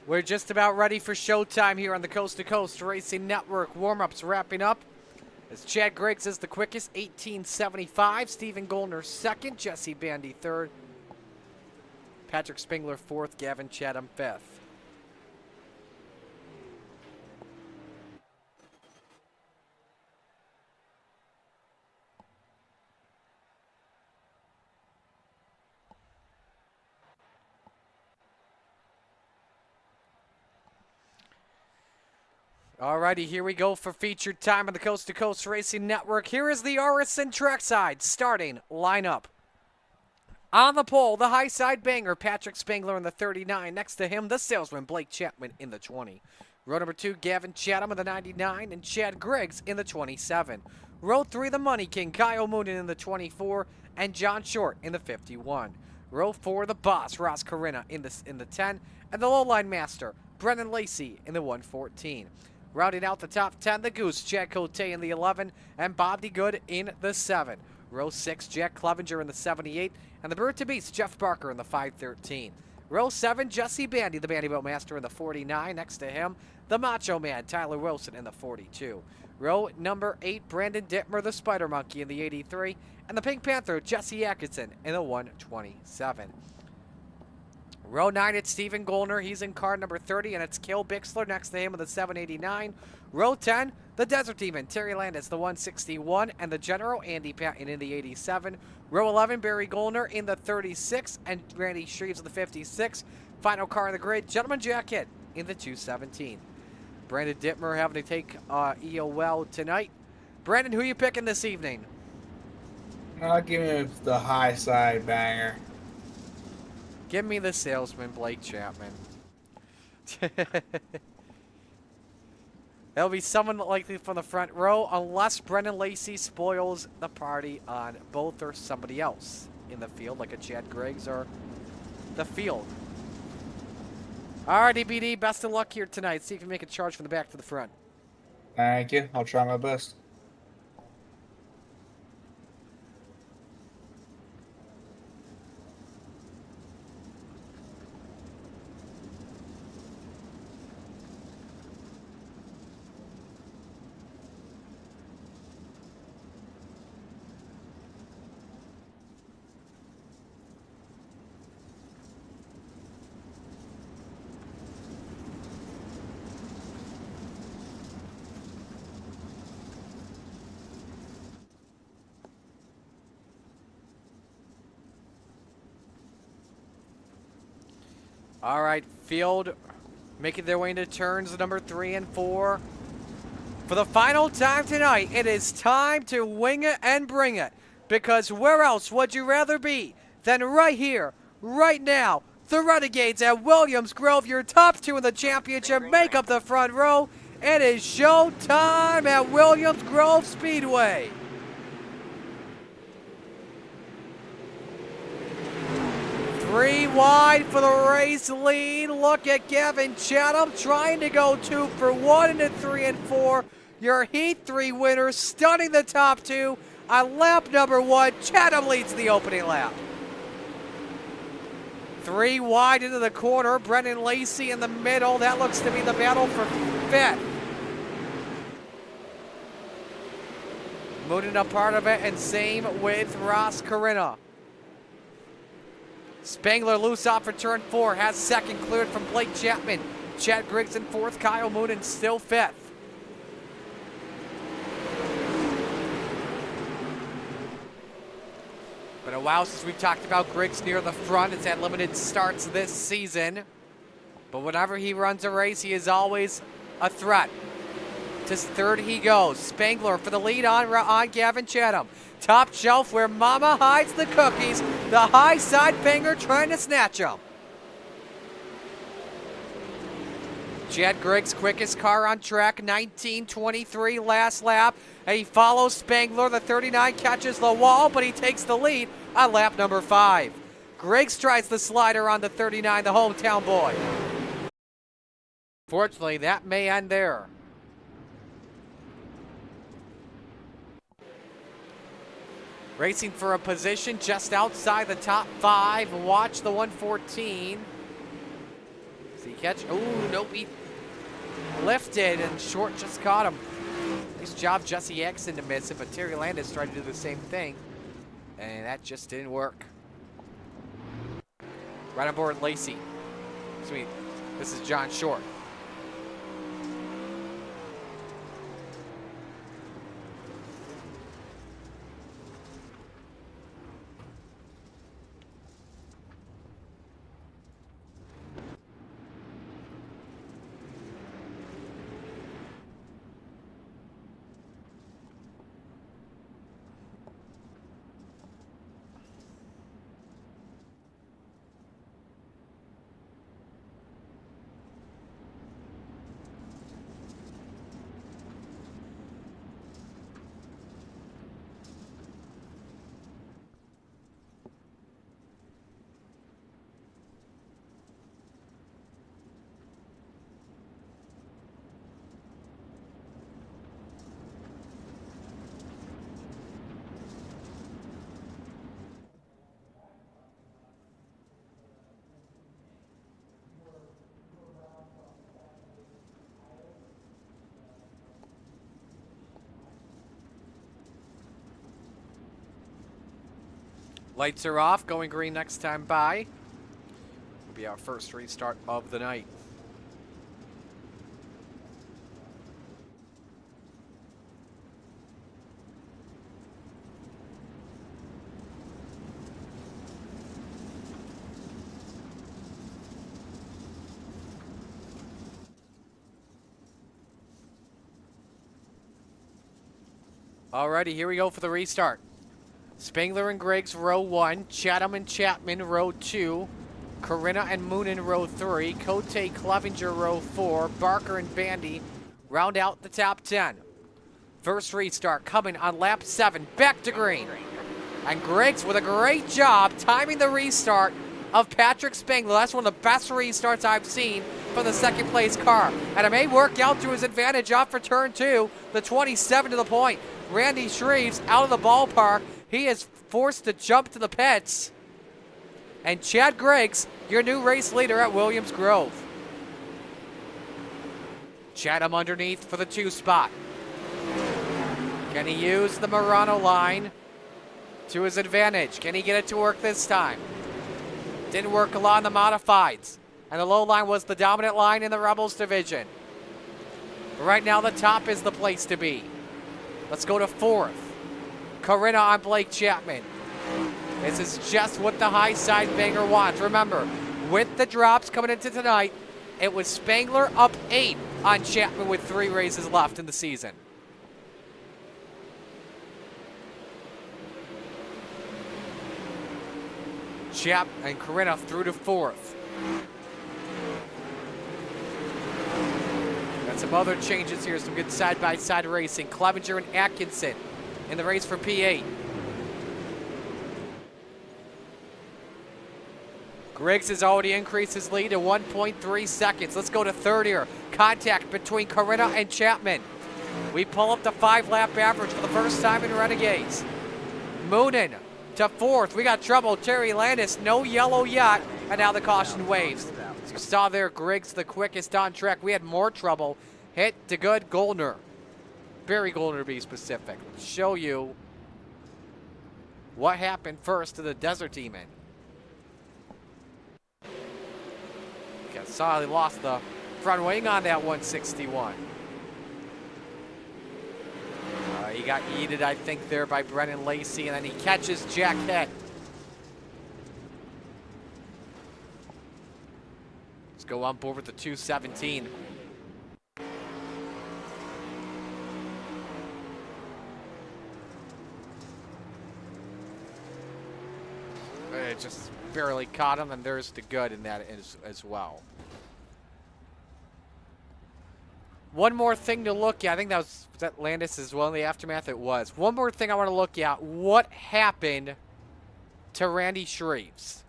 We're just about ready for showtime here on the Coast to Coast Racing Network. Warm-ups wrapping up as Chad Griggs is the quickest, 18.75. Stephen Goldner second, Jesse Bandy third, Patrick Spengler fourth, Gavin Chatham fifth. Alrighty, here we go for featured time on the Coast to Coast Racing Network. Here is the RSN trackside starting lineup. On the pole, the high side banger, Patrick Spengler in the 39. Next to him, the salesman, Blake Chapman in the 20. Row number 2, Gavin Chatham in the 99, and Chad Griggs in the 27. Row 3, the Money King, Kyle Moonen in the 24, and John Short in the 51. Row 4, the Boss, Ross Corinna in the 10, and the Lowline Master, Brendan Lacey in the 114. Rounding out the top 10, the Goose, Jack Cote in the 11, and Bob DeGood in the 7. Row 6, Jack Clevenger in the 78, and the Bird to Beast, Jeff Barker in the 513. Row 7, Jesse Bandy, the Bandy Boat Master in the 49. Next to him, the Macho Man, Tyler Wilson in the 42. Row number 8, Brandon Dittmer, the Spider Monkey in the 83, and the Pink Panther, Jesse Atkinson in the 127. Row 9, it's Stephen Goldner. He's in car number 30, and it's Cale Bixler next to him with the 789. Row 10, the Desert Demon, Terry Landis, the 161, and the General, Andy Patton in the 87. Row 11, Barry Goldner in the 36, and Randy Shreves in the 56. Final car in the grid, Gentleman Jacket in the 217. Brandon Dittmer having to take EOL tonight. Brandon, who you picking this evening? I'll give him the high side banger. Give me the salesman, Blake Chapman. That'll be someone likely from the front row, unless Brendan Lacey spoils the party on both or somebody else in the field, like a Chad Griggs or the field. All right, EBD, best of luck here tonight. See if you can make a charge from the back to the front. Thank you. I'll try my best. All right, field making their way into turns number 3 and 4. For the final time tonight, it is time to wing it and bring it. Because where else would you rather be than right here, right now? The Renegades at Williams Grove, your top 2 in the championship, make up the front row. It is show time at Williams Grove Speedway. Three wide for the race lead. Look at Gavin Chatham trying to go 2 for 1 into 3 and 4. Your Heat 3 winner, stunning the top 2 on lap number 1. Chatham leads the opening lap. 3 wide into the corner. Brendan Lacey in the middle. That looks to be the battle for 5th. Mooning a part of it, and same with Ross Corinna. Spengler loose off for turn 4, has second, cleared from Blake Chapman. Chad Griggs in 4th, Kyle Moonen still 5th. Been a while since we've talked about Griggs near the front. It's had limited starts this season. But whenever he runs a race, he is always a threat. To 3rd he goes. Spengler for the lead on Gavin Chatham. Top shelf where Mama hides the cookies. The high side banger trying to snatch them. Chad Griggs, quickest car on track, 19:23 last lap. And he follows Spengler. The 39 catches the wall, but he takes the lead on lap number 5. Griggs tries the slider on the 39, the hometown boy. Fortunately, that may end there. Racing for a position just outside the top 5. Watch the 114. See catch? Ooh, nope, he lifted and short just caught him. Nice job, Jesse Exon to miss it, but Terry Landis tried to do the same thing, and that just didn't work. Right on board Lacey. Sweet. This is John Short. Lights are off, going green next time by. Will be our first restart of the night. Alrighty, here we go for the restart. Spangler and Griggs, row 1. Chatham and Chapman, row 2. Corinna and Moonen, row 3. Cote Clevenger, row 4. Barker and Bandy round out the top 10. First restart coming on lap 7. Back to green. And Griggs with a great job timing the restart of Patrick Spangler. That's one of the best restarts I've seen from the second place car. And it may work out to his advantage off for turn 2. The 27 to the point. Randy Shreves out of the ballpark. He is forced to jump to the pits. And Chad Griggs, your new race leader at Williams Grove. Chatham underneath for the 2 spot. Can he use the Murano line to his advantage? Can he get it to work this time? Didn't work a lot in the modifieds. And the low line was the dominant line in the Rebels division. But right now the top is the place to be. Let's go to 4th. Corinna on Blake Chapman. This is just what the high side banger wants. Remember, with the drops coming into tonight, it was Spangler up 8 on Chapman with 3 races left in the season. Chap and Corinna through to 4th. Got some other changes here, some good side-by-side racing. Clevenger and Atkinson in the race for P8. Griggs has already increased his lead to 1.3 seconds. Let's go to 3rd here. Contact between Corinna and Chapman. We pull up the 5-lap average for the first time in Renegades. Moonen to 4th. We got trouble. Terry Landis, no yellow yet. And now the caution waves. As you saw there, Griggs the quickest on track. We had more trouble. Hit to good Goldner. Barry Goldner to be specific. Show you what happened first to the Desert Demon. Saw he lost the front wing on that 161. He got yeeted, I think, there by Brennan Lacey, and then he catches Jack Head. Let's go on board with the 217. It just barely caught him, and there's the good in that as well. One more thing to look at. I think was that Landis as well in the aftermath? It was. One more thing I want to look at. What happened to Randy Shreves?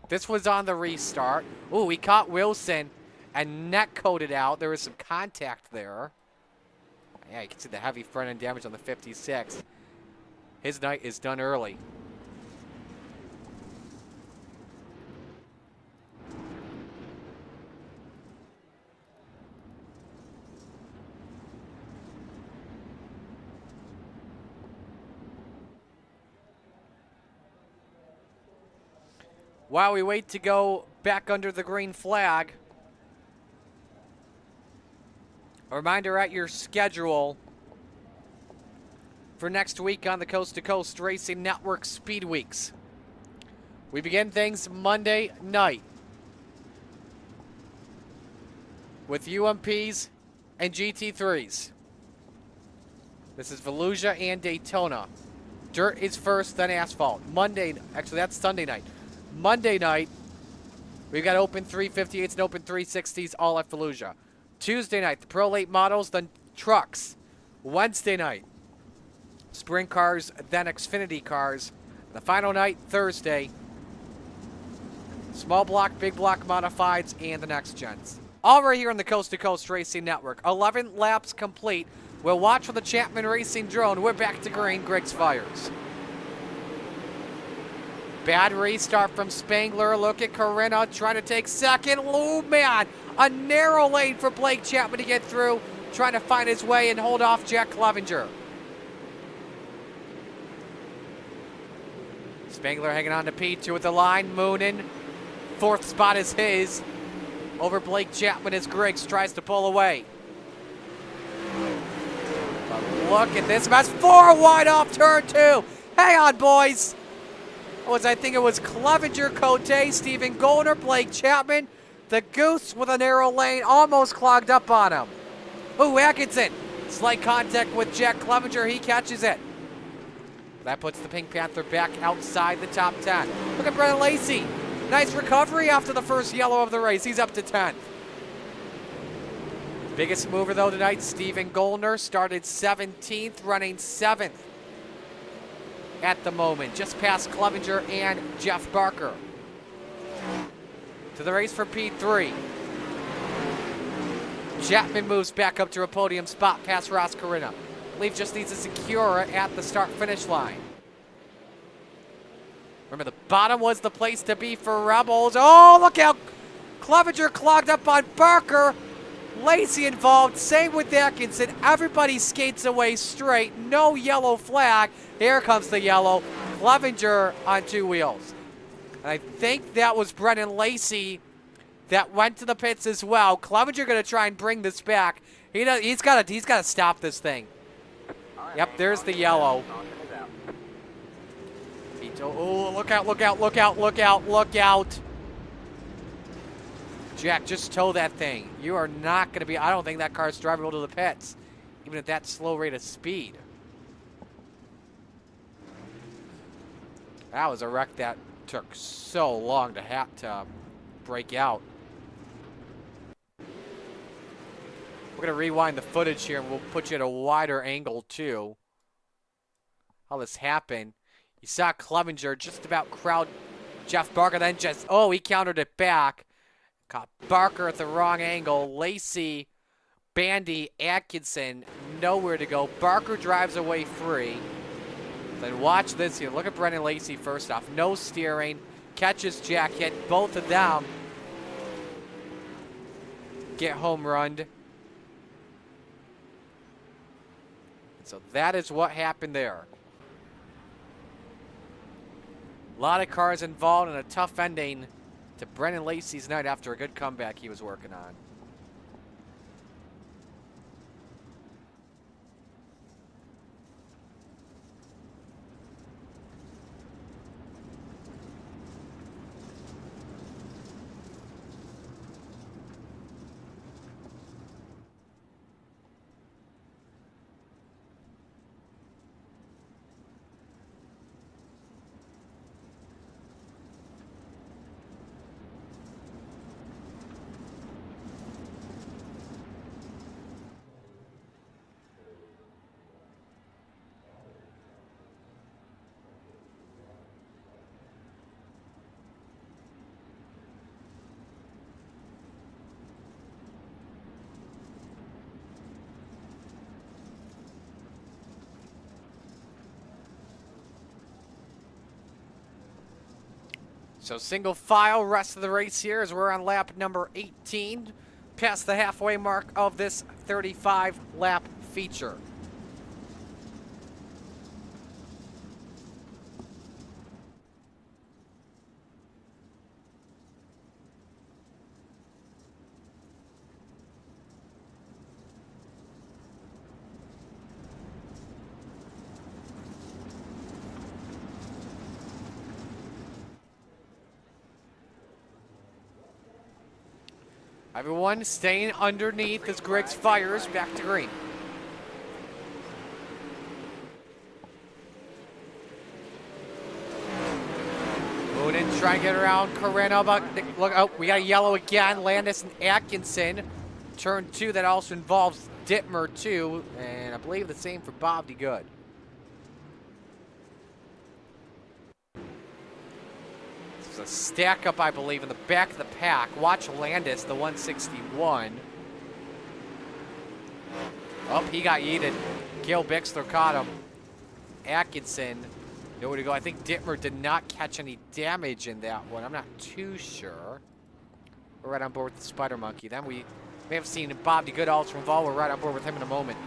This was on the restart. Ooh, he caught Wilson and neck coated out. There was some contact there. Yeah, you can see the heavy front end damage on the 56. His night is done early. While we wait to go back under the green flag, a reminder at your schedule for next week on the Coast to Coast Racing Network Speed Weeks. We begin things Monday night with UMPs and GT3s. This is Volusia and Daytona. Dirt is first, then asphalt. Actually that's Sunday night. Monday night, we've got open 358s and open 360s all at Volusia. Tuesday night, the Pro Late models, then trucks. Wednesday night, sprint cars, then Xfinity cars. The final night, Thursday, small block, big block modifieds, and the next gens. All right here on the Coast to Coast Racing Network. 11 laps complete. We'll watch for the Chapman Racing drone. We're back to green. Griggs fires. Bad restart from Spangler. Look at Corinna trying to take second. Oh, man. A narrow lane for Blake Chapman to get through. Trying to find his way and hold off Jack Clevenger. Spangler hanging on to P2 with the line. Moonin. Fourth spot is his. Over Blake Chapman as Griggs tries to pull away. But look at this mess. 4 wide off turn 2. Hang on, boys. I think it was Clevenger, Cote, Stephen Golner, Blake Chapman. The Goose with a narrow lane almost clogged up on him. Ooh, Atkinson. Slight contact with Jack Clevenger. He catches it. That puts the Pink Panther back outside the top 10. Look at Brennan Lacey. Nice recovery after the first yellow of the race. He's up to 10th. Biggest mover, though, tonight, Stephen Golner started 17th, running 7th at the moment, just past Clevenger and Jeff Barker. To the race for P3. Chapman moves back up to a podium spot past Ross Corinna. Leaf just needs to secure it at the start-finish line. Remember, the bottom was the place to be for Rebels. Oh, look out! Clevenger clogged up on Barker. Lacey involved, same with Atkinson. Everybody skates away straight. No yellow flag. Here comes the yellow. Clevenger on 2 wheels. And I think that was Brennan Lacey that went to the pits as well. Clevenger going to try and bring this back. He's got to stop this thing. Yep, there's the yellow. Oh, look out, look out, look out, look out, look out. Jack, just tow that thing. You are not going to be, I don't think that car's drivable to the pits, even at that slow rate of speed. That was a wreck that took so long to break out. We're going to rewind the footage here and we'll put you at a wider angle too. How this happened. You saw Clevenger just about crowd Jeff Barker, then just, oh, he countered it back. Caught Barker at the wrong angle. Lacey, Bandy, Atkinson, nowhere to go. Barker drives away free. Then watch this here. Look at Brennan Lacey first off. No steering. Catches Jack, hit both of them. Get home runned. So that is what happened there. A lot of cars involved in a tough ending to Brennan Lacey's night after a good comeback he was working on. So single file, rest of the race here as we're on lap number 18, past the halfway mark of this 35 lap feature. Everyone staying underneath as Griggs fires back to green. Moonin trying to get around Corinna, but look, oh, we got a yellow again. Landis and Atkinson. Turn 2, that also involves Dittmer too, and I believe the same for Bob D. Good. This is a stack up, I believe, in the back of the pack. Watch Landis, the 161. Oh, he got yeeted. Gil Bixler caught him. Atkinson, nowhere to go. I think Dittmer did not catch any damage in that one. I'm not too sure. We're right on board with the Spider Monkey. Then we may have seen Bob D. Good also involved. We're right on board with him in a moment.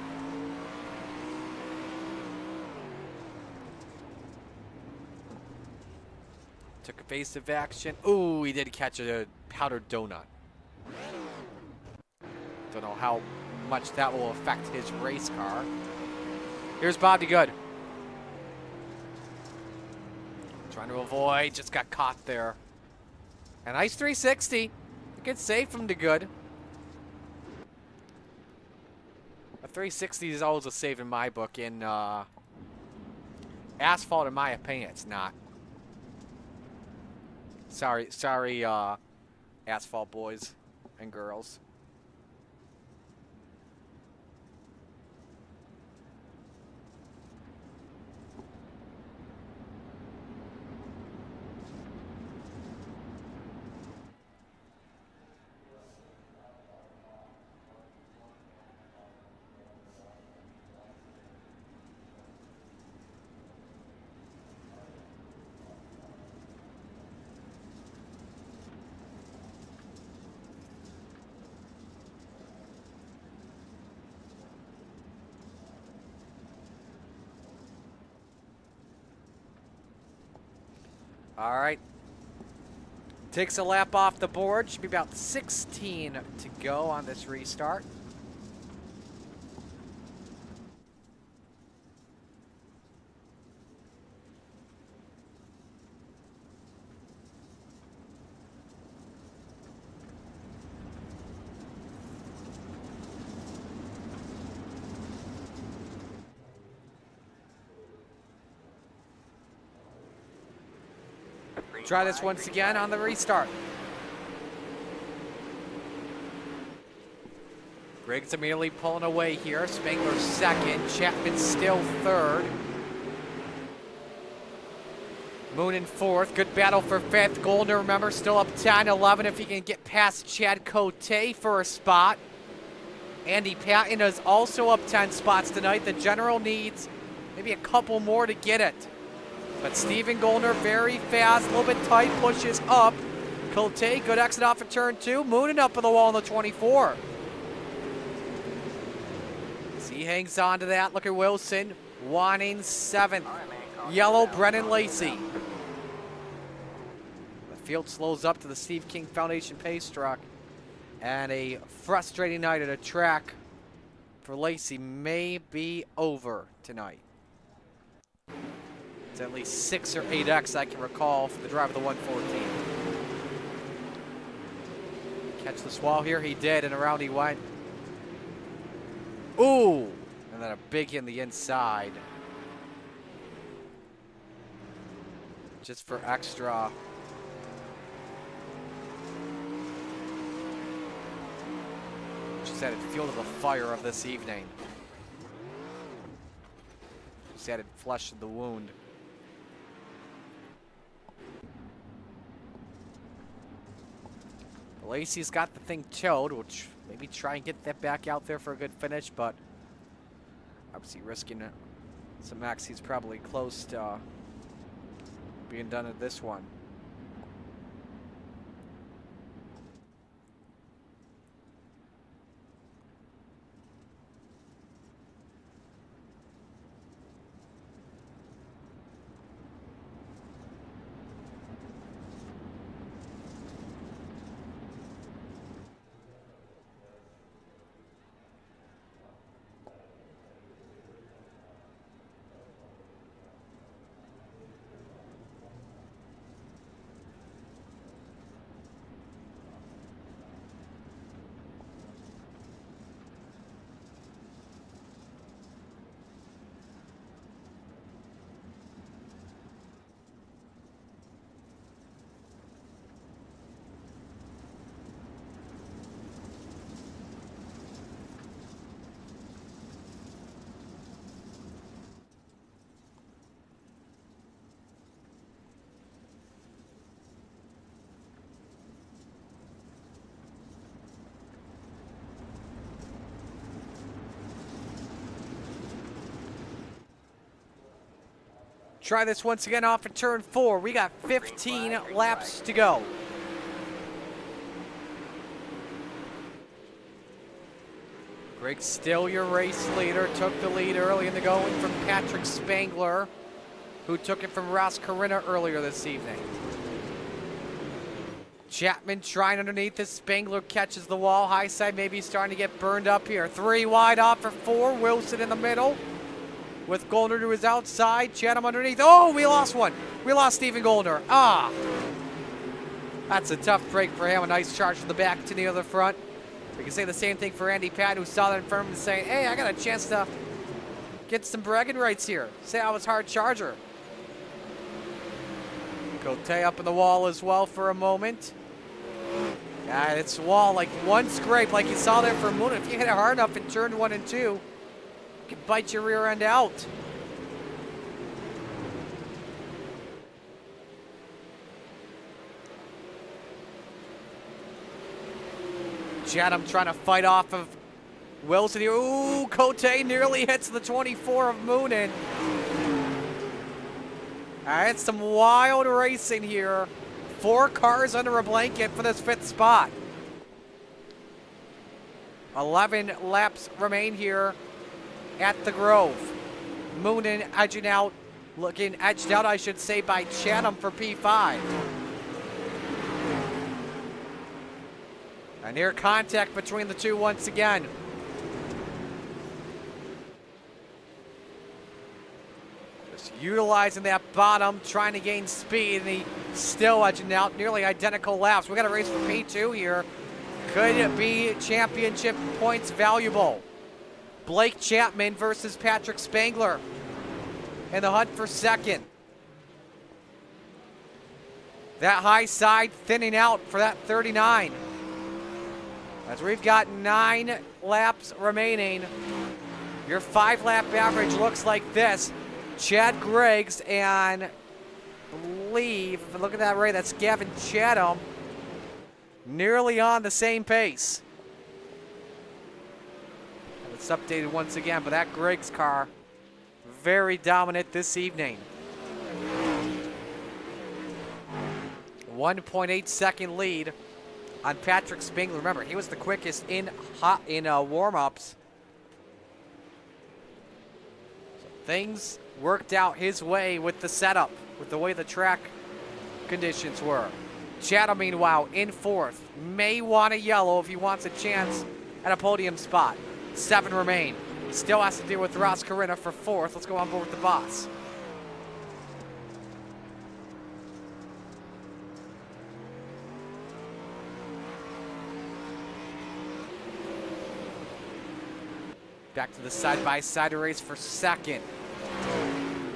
Took evasive action. Ooh, he did catch a powdered donut. Don't know how much that will affect his race car. Here's Bob D. Good. Trying to avoid, just got caught there. A nice 360. A good save from D. Good. A 360 is always a save in my book. In asphalt, in my opinion, it's not. Sorry, asphalt boys and girls. All right. Takes a lap off the board. Should be about 16 to go on this restart. Try this once again on the restart. Griggs immediately pulling away here. Spangler second. Chapman still third. Moon in fourth. Good battle for fifth. Goldner, remember, still up 10-11 if he can get past Chad Cote for a spot. Andy Patton is also up 10 spots tonight. The general needs maybe a couple more to get it. But Steven Goldner very fast, a little bit tight, pushes up. Cote, good exit off of turn 2. Moonin up on the wall on the 24. As he hangs on to that, look at Wilson, wanting 7th. Yellow, Brennan Lacey. The field slows up to the Steve King Foundation pace truck. And a frustrating night at a track for Lacey may be over tonight. It's at least 6 or 8X I can recall for the drive of the 114. Catch the swell here, he did, and around he went. Ooh! And then a big hit in the inside. Just for extra. Just added fuel to the fire of this evening. Just added flesh to the wound. Lacey's got the thing towed, which maybe try and get that back out there for a good finish, but obviously risking some max. He's probably close to being done at this one. Try this once again off of turn 4. We got 15 laps to go. Greg still your race leader. Took the lead early in the going from Patrick Spangler, who took it from Ross Corinna earlier this evening. Chapman trying underneath as Spangler catches the wall. High side maybe starting to get burned up here. 3 wide off for 4. Wilson in the middle with Goldner to his outside. Chatham underneath. Oh, we lost one. We lost Stephen Goldner. Ah. That's a tough break for him. A nice charge from the back to the other front. We can say the same thing for Andy Patton, who saw that in front of him and saying, hey, I got a chance to get some bragging rights here. Say I was hard charger. Cote up in the wall as well for a moment. Yeah, it's wall like one scrape like you saw there for Moon. If you hit it hard enough in turn 1 and 2, you can bite your rear end out. Chatham trying to fight off of Wilson here. Ooh, Cote nearly hits the 24 of Moonin. All right, some wild racing here. 4 cars under a blanket for this 5th spot. 11 laps remain here at the Grove. Moonin edging out, looking edged out, I should say, by Chatham for P5. A near contact between the two once again. Just utilizing that bottom, trying to gain speed, and he still edging out, nearly identical laps. We got a race for P2 here. Could it be championship points valuable? Blake Chapman versus Patrick Spangler in the hunt for second. That high side thinning out for that 39. As we've got 9 laps remaining, your 5-lap average looks like this. Chad Griggs and I believe, if I look at that right, that's Gavin Chatham, nearly on the same pace. And it's updated once again, but that Griggs car, very dominant this evening. 1.8 second lead on Patrick Spangler. Remember, he was the quickest in warm-ups. So things worked out his way with the setup, with the way the track conditions were. Chatham, meanwhile, in 4th. May want a yellow if he wants a chance at a podium spot. 7 remain. Still has to deal with Ross Corinna for 4th. Let's go on board with the boss. Back to the side-by-side race for second.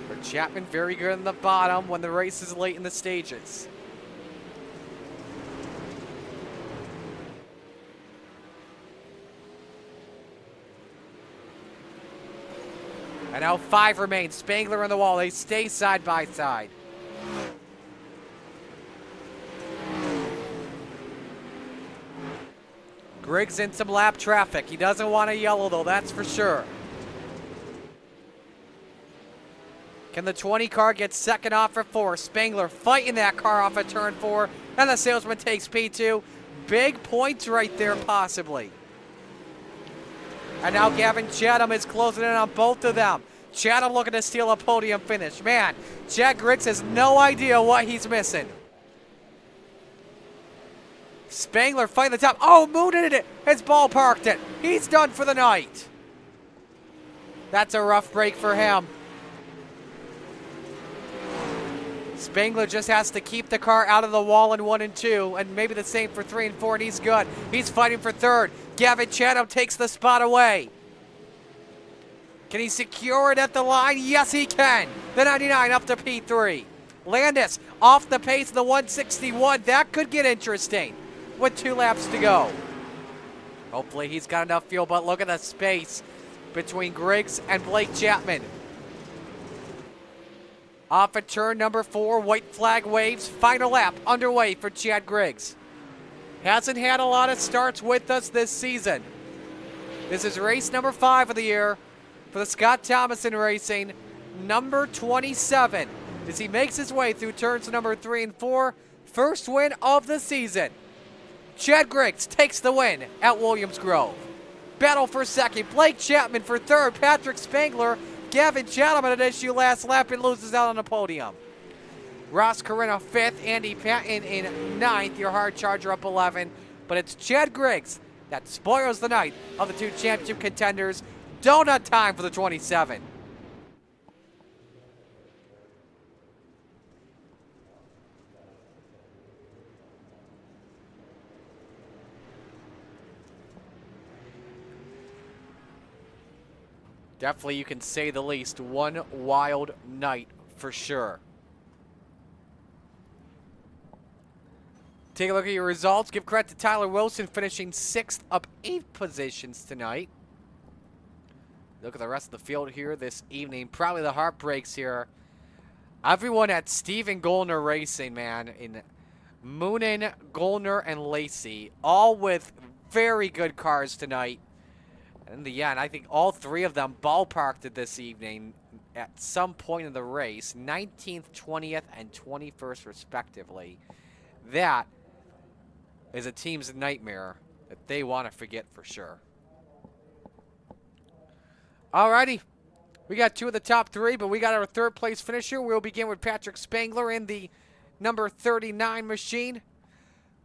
For Chapman, very good in the bottom when the race is late in the stages. And now 5 remain. Spangler on the wall. They stay side-by-side. Griggs in some lap traffic. He doesn't want a yellow, though, that's for sure. Can the 20 car get second off for 4? Spangler fighting that car off at turn 4. And the salesman takes P2. Big points right there, possibly. And now Gavin Chatham is closing in on both of them. Chatham looking to steal a podium finish. Man, Chad Griggs has no idea what he's missing. Spangler fighting the top. Oh, Moonin it. His ball parked it. He's done for the night. That's a rough break for him. Spangler just has to keep the car out of the wall in 1 and 2, and maybe the same for 3 and 4, and he's good. He's fighting for 3rd. Gavin Chatham takes the spot away. Can he secure it at the line? Yes, he can. The 99 up to P3. Landis off the pace of the 161. That could get interesting with 2 laps to go. Hopefully he's got enough fuel, but look at the space between Griggs and Blake Chapman. Off at turn number 4, white flag waves. Final lap underway for Chad Griggs. Hasn't had a lot of starts with us this season. This is race number 5 of the year for the Scott Thomason Racing, number 27 as he makes his way through turns number 3 and 4. First win of the season. Chad Griggs takes the win at Williams Grove. Battle for second, Blake Chapman for third, Patrick Spangler, Gavin Chatham at an issue last lap and loses out on the podium. Ross Corina 5th, Andy Patton in 9th, your hard charger up 11. But it's Chad Griggs that spoils the night of the 2 championship contenders. Donut time for the 27. Definitely, you can say the least, one wild night for sure. Take a look at your results. Give credit to Tyler Wilson finishing 6th up 8 positions tonight. Look at the rest of the field here this evening. Probably the heartbreaks here. Everyone at Steven Goldner Racing, man, in Moonen, Goldner, and Lacey, all with very good cars tonight. In the end, I think all 3 of them ballparked it this evening at some point in the race, 19th, 20th, and 21st respectively. That is a team's nightmare that they want to forget for sure. Alrighty, we got 2 of the top 3, but we got our 3rd place finisher. We'll begin with Patrick Spangler in the number 39 machine.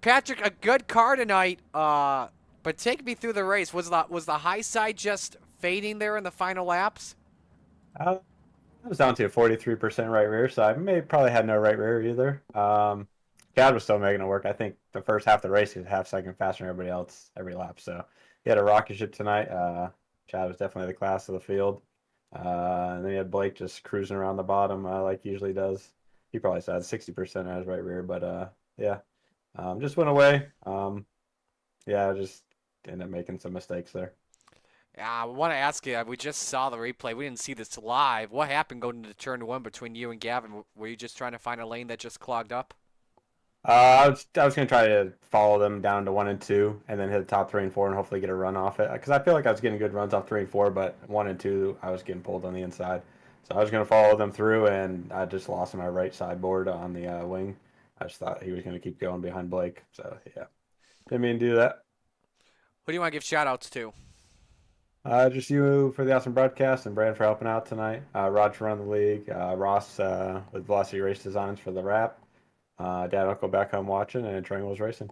Patrick, a good car tonight, but take me through the race. Was the high side just fading there in the final laps? I was down to a 43% right rear, so I probably had no right rear either. Chad was still making it work. I think the first half of the race he was half second faster than everybody else every lap. So he had a rocket ship tonight. Chad was definitely the class of the field. And then you had Blake just cruising around the bottom like he usually does. He probably had 60% on his right rear, but yeah, just went away. Yeah, just ended up making some mistakes there. I want to ask you, we just saw the replay. We didn't see this live. What happened going into turn 1 between you and Gavin? Were you just trying to find a lane that just clogged up? I was gonna try to follow them down to 1 and 2, and then hit the top 3 and 4, and hopefully get a run off it. Because I feel like I was getting good runs off 3 and 4, but 1 and 2, I was getting pulled on the inside. So I was gonna follow them through, and I just lost my right sideboard on the wing. I just thought he was gonna keep going behind Blake. So yeah, didn't mean to do that. Who do you want to give shout-outs to? Just you for the awesome broadcast, and Brad for helping out tonight. Rod for running the league. Ross with Velocity Race Designs for the wrap. Dad, I'll go back home watching, and Triangle's racing.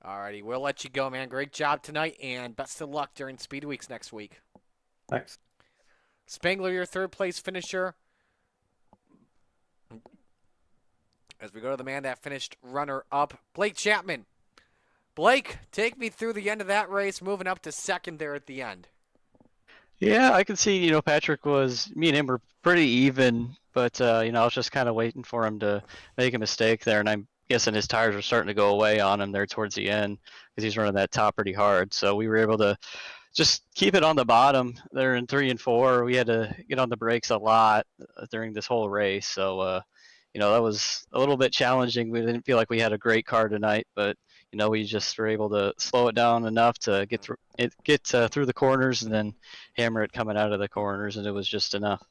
Alrighty, we'll let you go, man. Great job tonight, and best of luck during Speed Weeks next week. Thanks. Spangler, your 3rd place finisher. As we go to the man that finished runner-up, Blake Chapman. Blake, take me through the end of that race, moving up to 2nd there at the end. Yeah, I can see, Patrick me and him were pretty even, but, I was just kind of waiting for him to make a mistake there, and I'm guessing his tires were starting to go away on him there towards the end because he's running that top pretty hard. So we were able to just keep it on the bottom there in 3 and 4. We had to get on the brakes a lot during this whole race. So, that was a little bit challenging. We didn't feel like we had a great car tonight, but we just were able to slow it down enough to get through the corners and then hammer it coming out of the corners, and it was just enough.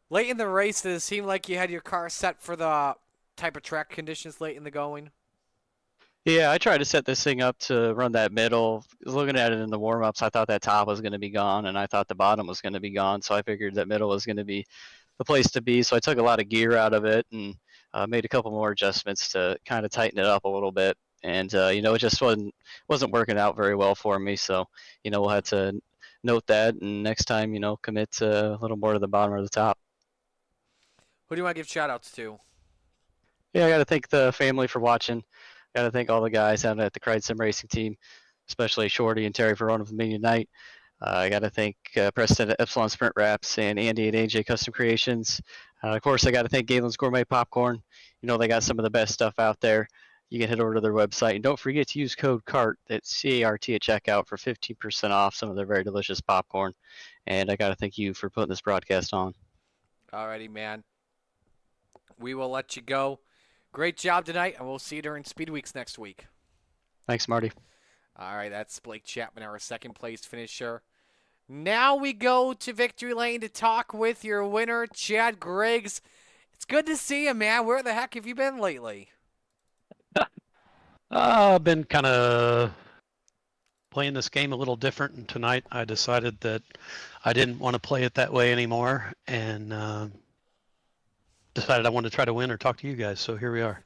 Late in the race, did it seem like you had your car set for the type of track conditions late in the going? Yeah, I tried to set this thing up to run that middle. Looking at it in the warm-ups, I thought that top was going to be gone, and I thought the bottom was going to be gone, so I figured that middle was going to be the place to be. So I took a lot of gear out of it and made a couple more adjustments to kind of tighten it up a little bit. And, it just wasn't working out very well for me. So, we'll have to note that, and next time, commit to a little more to the bottom or the top. Who do you want to give shout-outs to? Yeah, I got to thank the family for watching. Got to thank all the guys out at the Cried Sim Racing team, especially Shorty and Terry for running with me tonight. I got to thank Preston at Epsilon Sprint Wraps and Andy at AJ Custom Creations. Of course, I got to thank Galen's Gourmet Popcorn. They got some of the best stuff out there. You can head over to their website. And don't forget to use code CART, that's C-A-R-T, at checkout for 15% off some of their very delicious popcorn. And I got to thank you for putting this broadcast on. Alrighty, man. We will let you go. Great job tonight, and we'll see you during Speed Weeks next week. Thanks, Marty. All right, that's Blake Chapman, our 2nd place finisher. Now we go to victory lane to talk with your winner, Chad Griggs. It's good to see you, man. Where the heck have you been lately? I've been kind of playing this game a little different, and tonight I decided that I didn't want to play it that way anymore, and decided I wanted to try to win or talk to you guys. So here we are.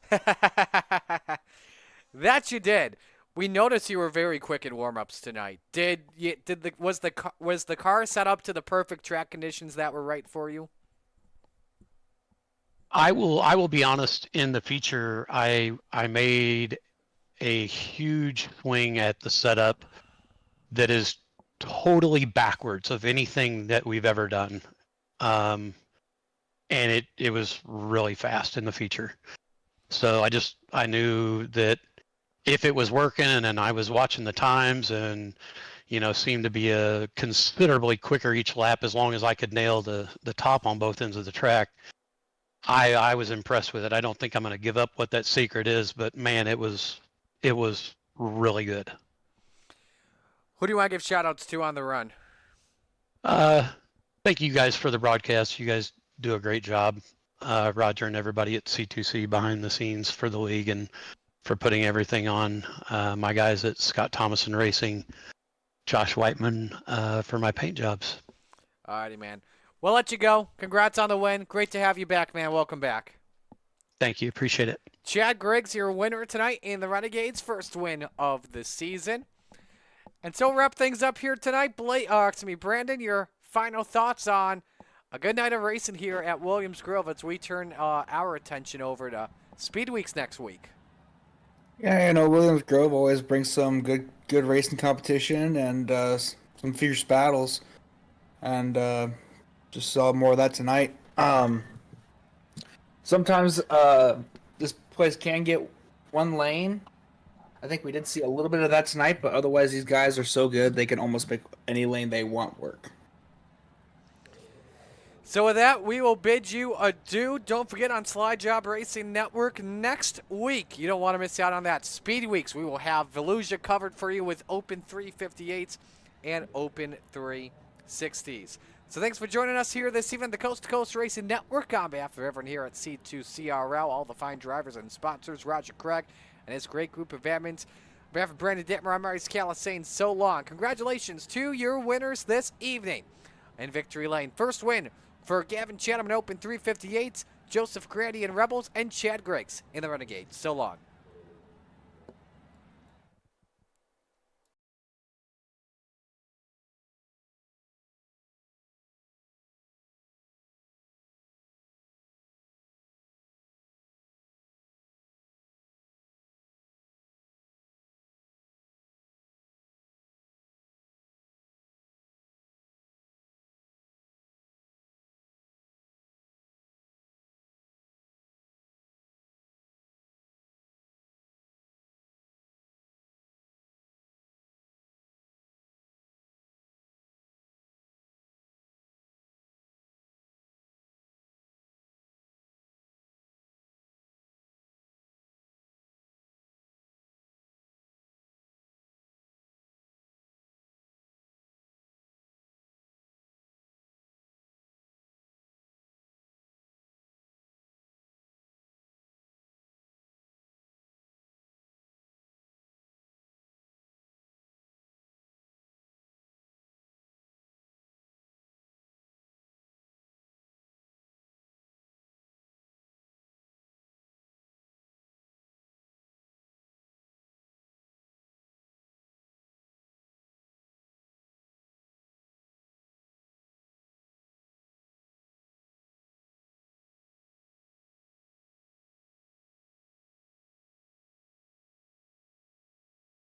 That you did. We noticed you were very quick in warm-ups tonight. Was the car set up to the perfect track conditions that were right for you? I will be honest. In the feature, I made a huge swing at the setup that is totally backwards of anything that we've ever done, and it was really fast in the feature. So I knew that if it was working and I was watching the times and, seemed to be a considerably quicker each lap as long as I could nail the top on both ends of the track, I was impressed with it. I don't think I'm going to give up what that secret is, but man, it was really good. Who do you want to give shout-outs to on the run? Thank you guys for the broadcast. You guys do a great job. Roger and everybody at C2C behind the scenes for the league and for putting everything on. My guys at Scott Thomason Racing, Josh Whiteman for my paint jobs. Alrighty, man. We'll let you go. Congrats on the win. Great to have you back, man. Welcome back. Thank you. Appreciate it. Chad Griggs, your winner tonight in the Renegades' first win of the season. And so wrap things up here tonight. Brandon, your final thoughts on a good night of racing here at Williams Grove as we turn our attention over to Speed Weeks next week. Yeah, Williams Grove always brings some good racing competition and some fierce battles, and just saw more of that tonight. Sometimes this place can get one lane. I think we did see a little bit of that tonight, but otherwise these guys are so good they can almost make any lane they want work. So with that, we will bid you adieu. Don't forget on Slide Job Racing Network next week. You don't want to miss out on that. Speed Weeks, we will have Volusia covered for you with Open 358s and Open 360s. So thanks for joining us here this evening, the Coast to Coast Racing Network. On behalf of everyone here at C2CRL, all the fine drivers and sponsors, Roger Craig and his great group of admins. On behalf of Brandon Detmer, I'm Murray Scala saying so long. Congratulations to your winners this evening in Victory Lane. First win for Gavin Chatham in Open 358s, Joseph Grady in Rebels, and Chad Griggs in the Renegades. So long.